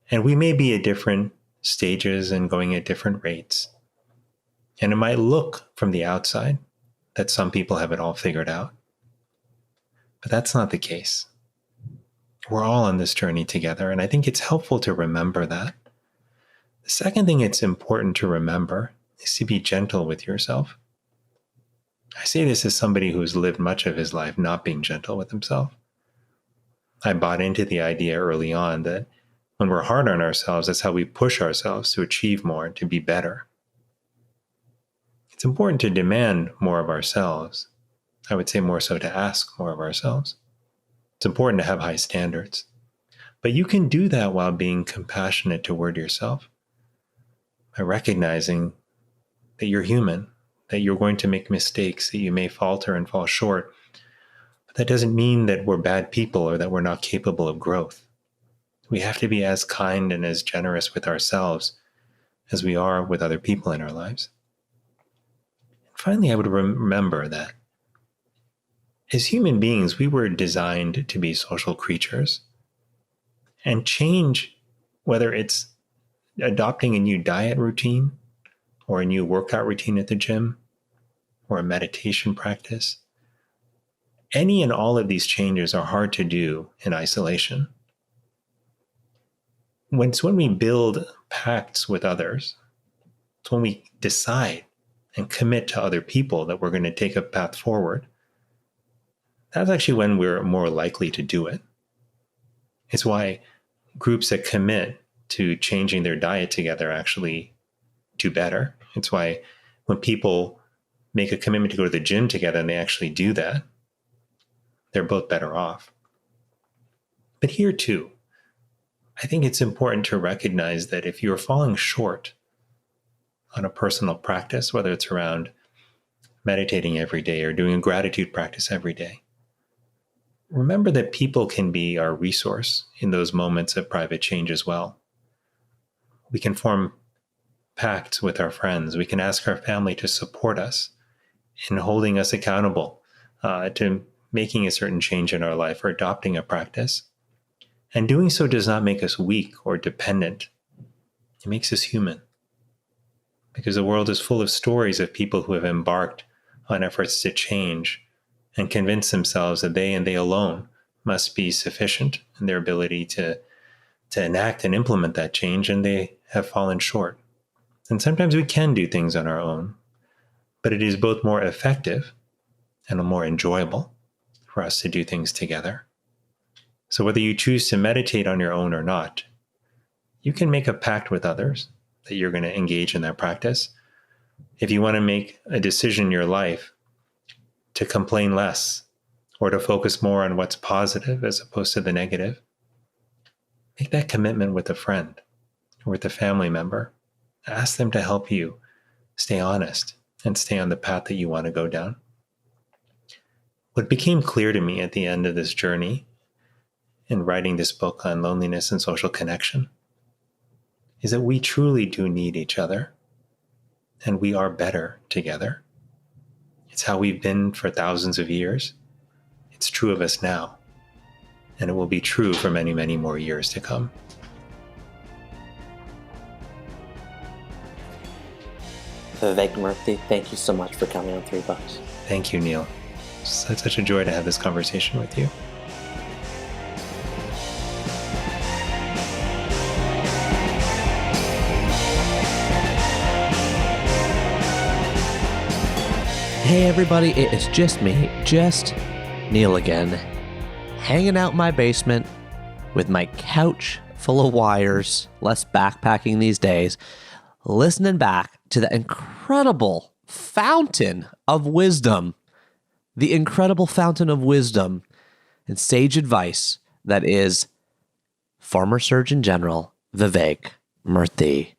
And we may be at different stages and going at different rates. And it might look from the outside that some people have it all figured out. But that's not the case. We're all on this journey together, and I think it's helpful to remember that. The second thing it's important to remember is to be gentle with yourself. I say this as somebody who's lived much of his life not being gentle with himself. I bought into the idea early on that when we're hard on ourselves, that's how we push ourselves to achieve more, to be better. It's important to demand more of ourselves. I would say more so to ask more of ourselves. It's important to have high standards. But you can do that while being compassionate toward yourself, by recognizing that you're human, that you're going to make mistakes, that you may falter and fall short. But that doesn't mean that we're bad people or that we're not capable of growth. We have to be as kind and as generous with ourselves as we are with other people in our lives. And finally, I would remember that as human beings, we were designed to be social creatures. And change, whether it's adopting a new diet routine or a new workout routine at the gym or a meditation practice, any and all of these changes are hard to do in isolation. It's when we build pacts with others, it's when we decide and commit to other people that we're going to take a path forward. That's actually when we're more likely to do it. It's why groups that commit to changing their diet together actually do better. It's why when people make a commitment to go to the gym together and they actually do that, they're both better off. But here too, I think it's important to recognize that if you're falling short on a personal practice, whether it's around meditating every day or doing a gratitude practice every day, remember that people can be our resource in those moments of private change as well. We can form pacts with our friends. We can ask our family to support us in holding us accountable to making a certain change in our life or adopting a practice. And doing so does not make us weak or dependent. It makes us human. Because the world is full of stories of people who have embarked on efforts to change and convince themselves that they and they alone must be sufficient in their ability to enact and implement that change, and they have fallen short. And sometimes we can do things on our own, but it is both more effective and more enjoyable for us to do things together. So whether you choose to meditate on your own or not, you can make a pact with others that you're going to engage in that practice. If you want to make a decision in your life to complain less or to focus more on what's positive as opposed to the negative, make that commitment with a friend or with a family member. Ask them to help you stay honest and stay on the path that you want to go down. What became clear to me at the end of this journey in writing this book on loneliness and social connection is that we truly do need each other, and we are better together. It's how we've been for thousands of years. It's true of us now, and it will be true for many, many more years to come. Vivek Murthy, thank you so much for coming on 3 Bucks. Thank you, Neil. It's such a joy to have this conversation with you. Hey everybody, it is just me, just Neil again, hanging out in my basement with my couch full of wires, less backpacking these days, listening back to the incredible fountain of wisdom, and sage advice that is former Surgeon General Vivek Murthy.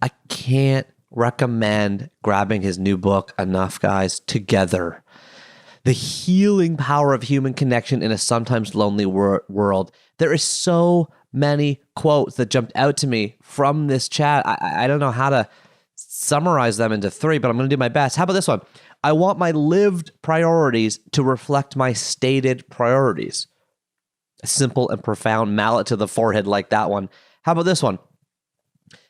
I can't recommend grabbing his new book enough, guys. Together. The healing power of human connection in a sometimes lonely world. There is so many quotes that jumped out to me from this chat. I don't know how to summarize them into 3, but I'm going to do my best. How about this one? I want my lived priorities to reflect my stated priorities. A simple and profound mallet to the forehead like that one. How about this one?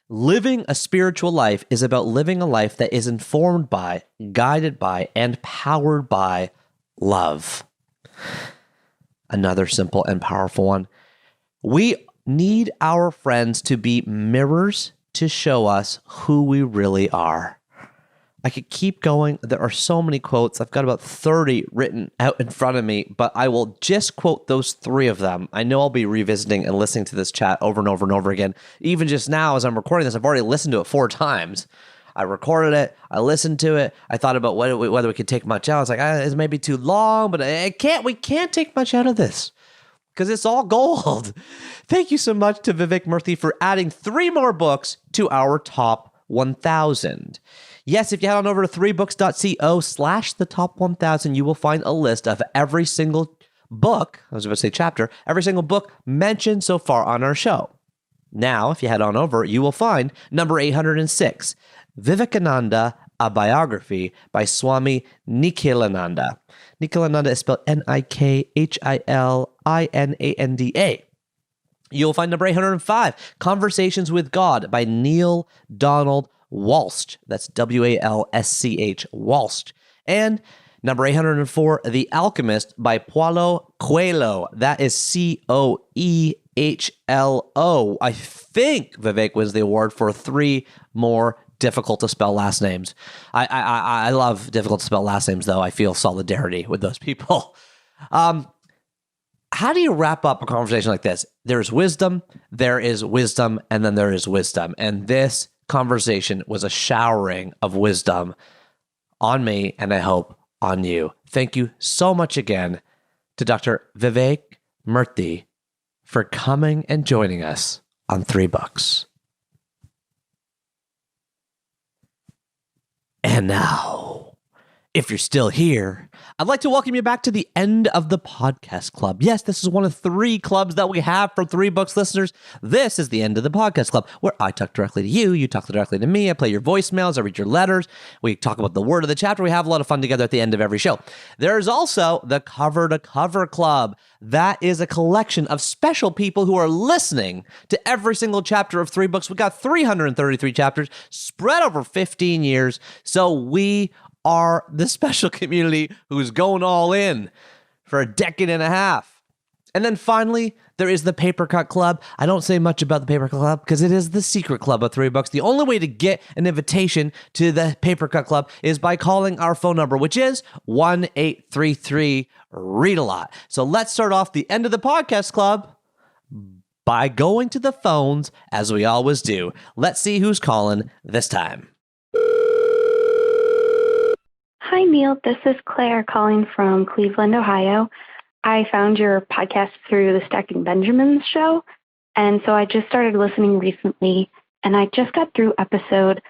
Living a spiritual life is about living a life that is informed by, guided by, and powered by love. Another simple and powerful one. We need our friends to be mirrors to show us who we really are. I could keep going. There are so many quotes. I've got about 30 written out in front of me, but I will just quote those 3 of them. I know I'll be revisiting and listening to this chat over and over and over again. Even just now, as I'm recording this, I've already listened to it 4 times. I recorded it. I listened to it. I thought about whether we could take much out. I was like, it's maybe too long, but we can't take much out of this because it's all gold. Thank you so much to Vivek Murthy for adding 3 more books to our top 1,000. Yes, if you head on over to 3books.co/the top 1,000, you will find a list of every single book, I was about to say chapter, every single book mentioned so far on our show. Now, if you head on over, you will find number 806, Vivekananda, a Biography by Swami Nikhilananda. Nikhilananda is spelled Nikhilananda. You'll find number 805, Conversations with God by Neil Donald Walsh. That's Walsch, Walsh. And number 804, The Alchemist by Paulo Coelho. That is Coehlo. I think Vivek wins the award for 3 more difficult to spell last names. I love difficult to spell last names, though. I feel solidarity with those people. How do you wrap up a conversation like this? There's wisdom, there is wisdom, and then there is wisdom. And this conversation was a showering of wisdom on me, and I hope on you. Thank you so much again to Dr. Vivek Murthy for coming and joining us on 3 Books. And now, if you're still here, I'd like to welcome you back to the end of the podcast club. Yes, this is one of 3 clubs that we have for 3 Books listeners. This is the end of the podcast club, where I talk directly to you, you talk directly to me, I play your voicemails, I read your letters, we talk about the word of the chapter, we have a lot of fun together at the end of every show. There's also the Cover to Cover Club. That is a collection of special people who are listening to every single chapter of 3 Books. We got 333 chapters spread over 15 years, so we are the special community who's going all in for a decade and a half. And then finally, there is the Paper Cut Club. I don't say much about the Paper Cut Club because it is the secret club of 3 Books. The only way to get an invitation to the Paper Cut Club is by calling our phone number, which is 1-833-READ-A-LOT. So let's start off the end of the podcast club by going to the phones, as we always do. Let's see who's calling this time. Hi, Neil. This is Claire calling from Cleveland, Ohio. I found your podcast through the Stacking Benjamins show, and so I just started listening recently, and I just got through episode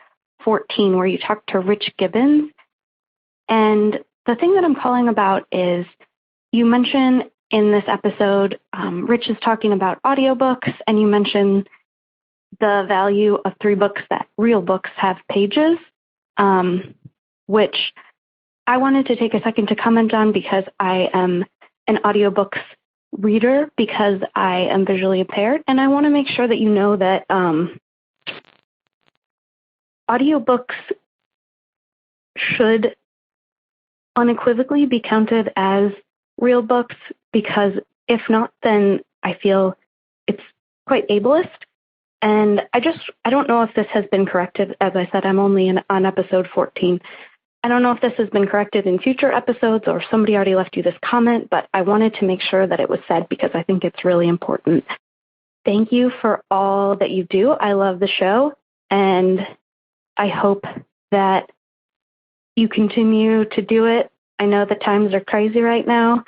14 where you talked to Rich Gibbons. And the thing that I'm calling about is you mentioned in this episode, Rich is talking about audiobooks, and you mentioned the value of 3 books that real books have pages, which I wanted to take a second to comment on because I am an audiobooks reader because I am visually impaired. And I want to make sure that you know that audiobooks should unequivocally be counted as real books, because if not, then I feel it's quite ableist. And I don't know if this has been corrected. As I said, I'm only on episode 14. I don't know if this has been corrected in future episodes or somebody already left you this comment, but I wanted to make sure that it was said because I think it's really important. Thank you for all that you do. I love the show, and I hope that you continue to do it. I know the times are crazy right now,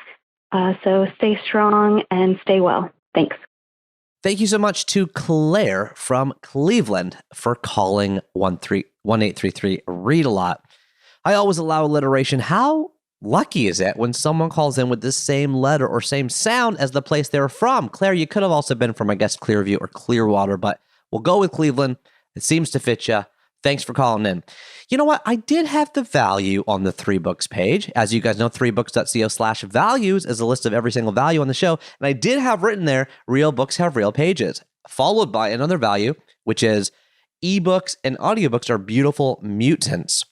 so stay strong and stay well. Thanks. Thank you so much to Claire from Cleveland for calling 1833 Read a Lot. I always allow alliteration. How lucky is it when someone calls in with the same letter or same sound as the place they're from? Claire, you could have also been from, I guess, Clearview or Clearwater, but we'll go with Cleveland. It seems to fit you. Thanks for calling in. You know what? I did have the value on the 3 books page. As you guys know, 3books.co/values is a list of every single value on the show. And I did have written there, real books have real pages, followed by another value, which is ebooks and audiobooks are beautiful mutants.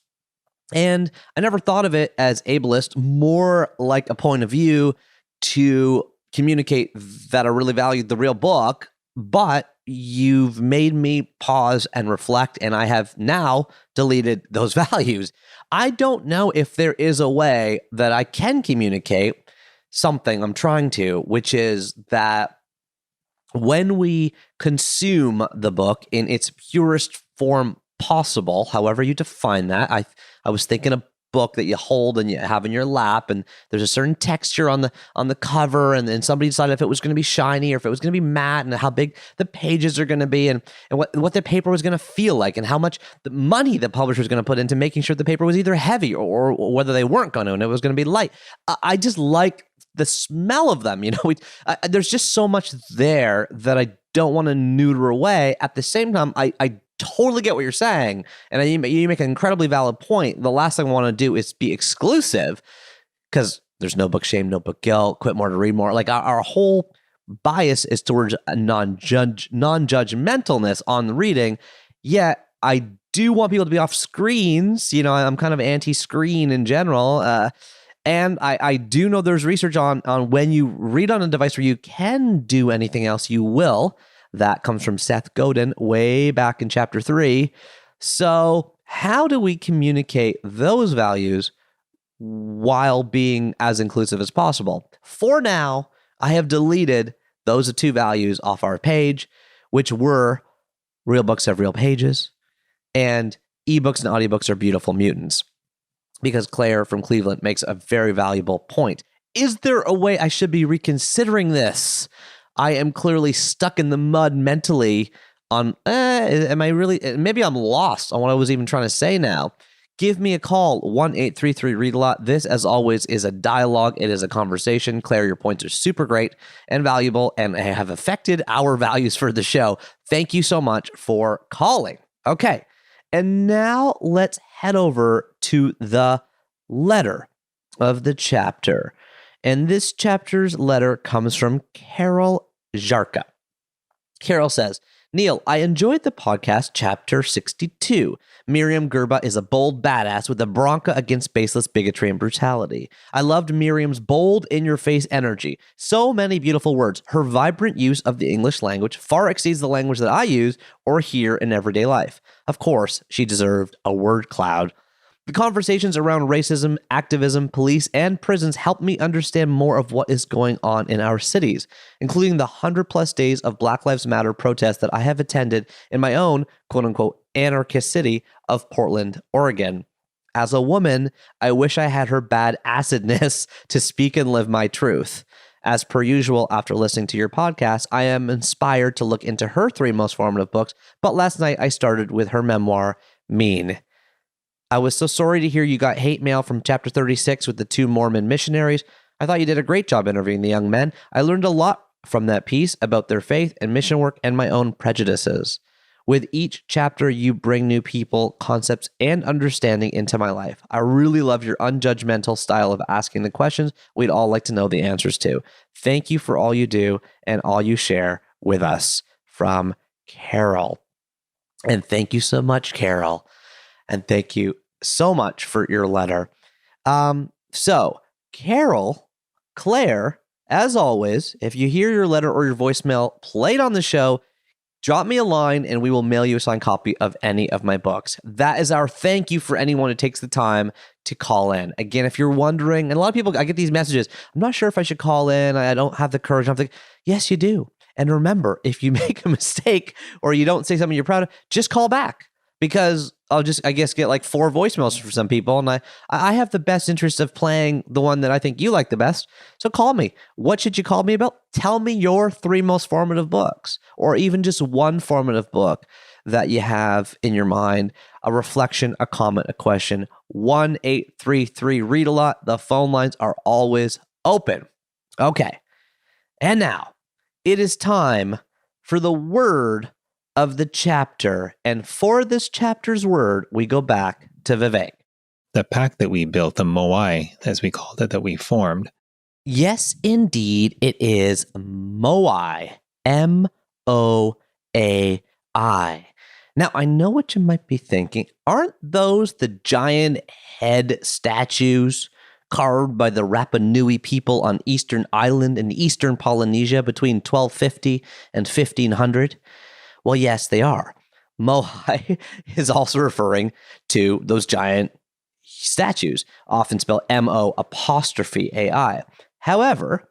And I never thought of it as ableist, more like a point of view to communicate that I really valued the real book, but you've made me pause and reflect, and I have now deleted those values. I don't know if there is a way that I can communicate something I'm trying to, which is that when we consume the book in its purest form possible, however you define that, I was thinking a book that you hold and you have in your lap, and there's a certain texture on the cover, and then somebody decided if it was going to be shiny or if it was going to be matte, and how big the pages are going to be, and what the paper was going to feel like, and how much the money the publisher was going to put into making sure the paper was either heavy or whether they weren't going to, and it was going to be light. I just like the smell of them. There's just so much there that I don't want to neuter away. At the same time, I totally get what you're saying, and you make an incredibly valid point. The last thing I want to do is be exclusive, because there's no book shame, no book guilt, quit more to read more. Like our whole bias is towards a non-judgmentalness on the reading, yet I do want people to be off screens. I'm kind of anti-screen in general, and I do know there's research on when you read on a device where you can do anything else, you will. That comes from Seth Godin way back in chapter 3. So how do we communicate those values while being as inclusive as possible? For now, I have deleted those 2 values off our page, which were real books have real pages and ebooks and audiobooks are beautiful mutants. Because Claire from Cleveland makes a very valuable point. Is there a way I should be reconsidering this? I am clearly stuck in the mud mentally on, am I really, maybe I'm lost on what I was even trying to say now. Give me a call, 1-833-READ-A-LOT. This, as always, is a dialogue. It is a conversation. Claire, your points are super great and valuable and have affected our values for the show. Thank you so much for calling. Okay, and now let's head over to the letter of the chapter. And this chapter's letter comes from Carol Jarka. Carol says, Neil, I enjoyed the podcast chapter 62. Miriam Gerba is a bold badass with a bronca against baseless bigotry and brutality. I loved Miriam's bold, in-your-face energy. So many beautiful words. Her vibrant use of the English language far exceeds the language that I use or hear in everyday life. Of course, she deserved a word cloud. The conversations around racism, activism, police, and prisons helped me understand more of what is going on in our cities, including the 100+ days of Black Lives Matter protests that I have attended in my own quote-unquote anarchist city of Portland, Oregon. As a woman, I wish I had her bad acidness to speak and live my truth. As per usual, after listening to your podcast, I am inspired to look into her 3 most formative books, but last night I started with her memoir, Mean. I was so sorry to hear you got hate mail from chapter 36 with the 2 Mormon missionaries. I thought you did a great job interviewing the young men. I learned a lot from that piece about their faith and mission work and my own prejudices. With each chapter, you bring new people, concepts, and understanding into my life. I really love your unjudgmental style of asking the questions we'd all like to know the answers to. Thank you for all you do and all you share with us. From Carol. And thank you so much, Carol. And thank you so much for your letter. So, Carol, Claire, as always, if you hear your letter or your voicemail played on the show, drop me a line and we will mail you a signed copy of any of my books. That is our thank you for anyone who takes the time to call in. Again, if you're wondering, and a lot of people, I get these messages, I'm not sure if I should call in, I don't have the courage. I'm thinking, yes, you do. And remember, if you make a mistake or you don't say something you're proud of, just call back. because I'll just, I guess, get like 4 voicemails from some people, and I have the best interest of playing the one that I think you like the best. So call me. What should you call me about? Tell me your 3 most formative books, or even just one formative book that you have in your mind. A reflection, a comment, a question. 1-833-READ-A-LOT. The phone lines are always open. Okay. And now it is time for the word of the chapter. And for this chapter's word, we go back to Vivek. The pact that we built, the moai, as we called it, that we formed. Yes, indeed, it is moai. M-O-A-I. Now, I know what you might be thinking. Aren't those the giant head statues carved by the Rapa Nui people on Eastern Island in Eastern Polynesia between 1250 and 1500? Well, yes, they are. Moai is also referring to those giant statues, often spelled M-O''A'. However,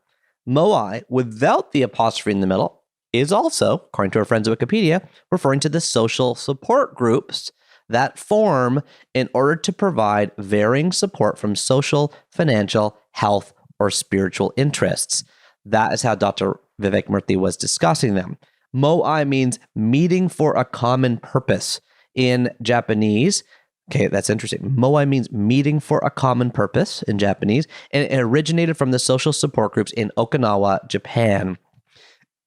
moai without the apostrophe in the middle is also, according to our friends at Wikipedia, referring to the social support groups that form in order to provide varying support from social, financial, health, or spiritual interests. That is how Dr. Vivek Murthy was discussing them. Moai means meeting for a common purpose in Japanese. Okay, that's interesting. Moai means meeting for a common purpose in Japanese, and it originated from the social support groups in Okinawa, Japan.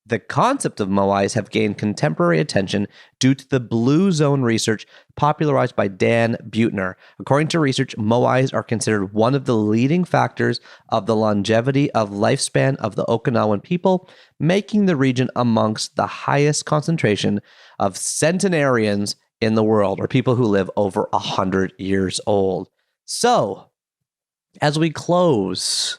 The concept of moais have gained contemporary attention due to the blue zone research popularized by Dan Buettner. According to research, moais are considered one of the leading factors of the longevity of lifespan of the Okinawan people, making the region amongst the highest concentration of centenarians in the world, or people who live over 100 years old. So, as we close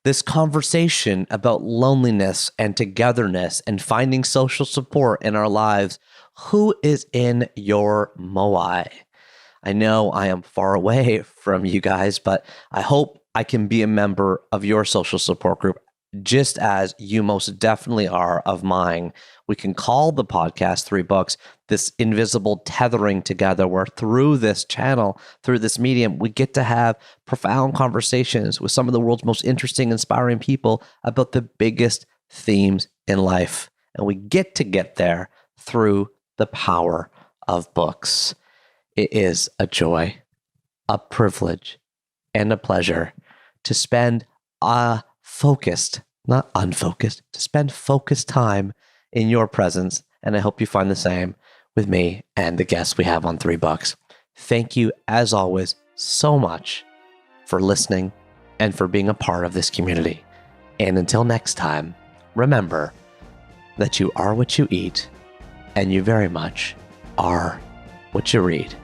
this conversation about loneliness and togetherness and finding social support in our lives, who is in your moai? I know I am far away from you guys, but I hope I can be a member of your social support group, just as you most definitely are of mine. We can call the podcast 3 Books this invisible tethering together, where through this channel, through this medium, we get to have profound conversations with some of the world's most interesting, inspiring people about the biggest themes in life. And we get there through the power of books. It is a joy, a privilege, and a pleasure to spend focused, not unfocused, to spend focused time in your presence. And I hope you find the same with me and the guests we have on 3 Books. Thank you, as always, so much for listening and for being a part of this community. And until next time, remember that you are what you eat, and you very much are what you read.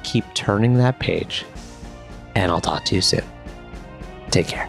Keep turning that page, and I'll talk to you soon. Take care.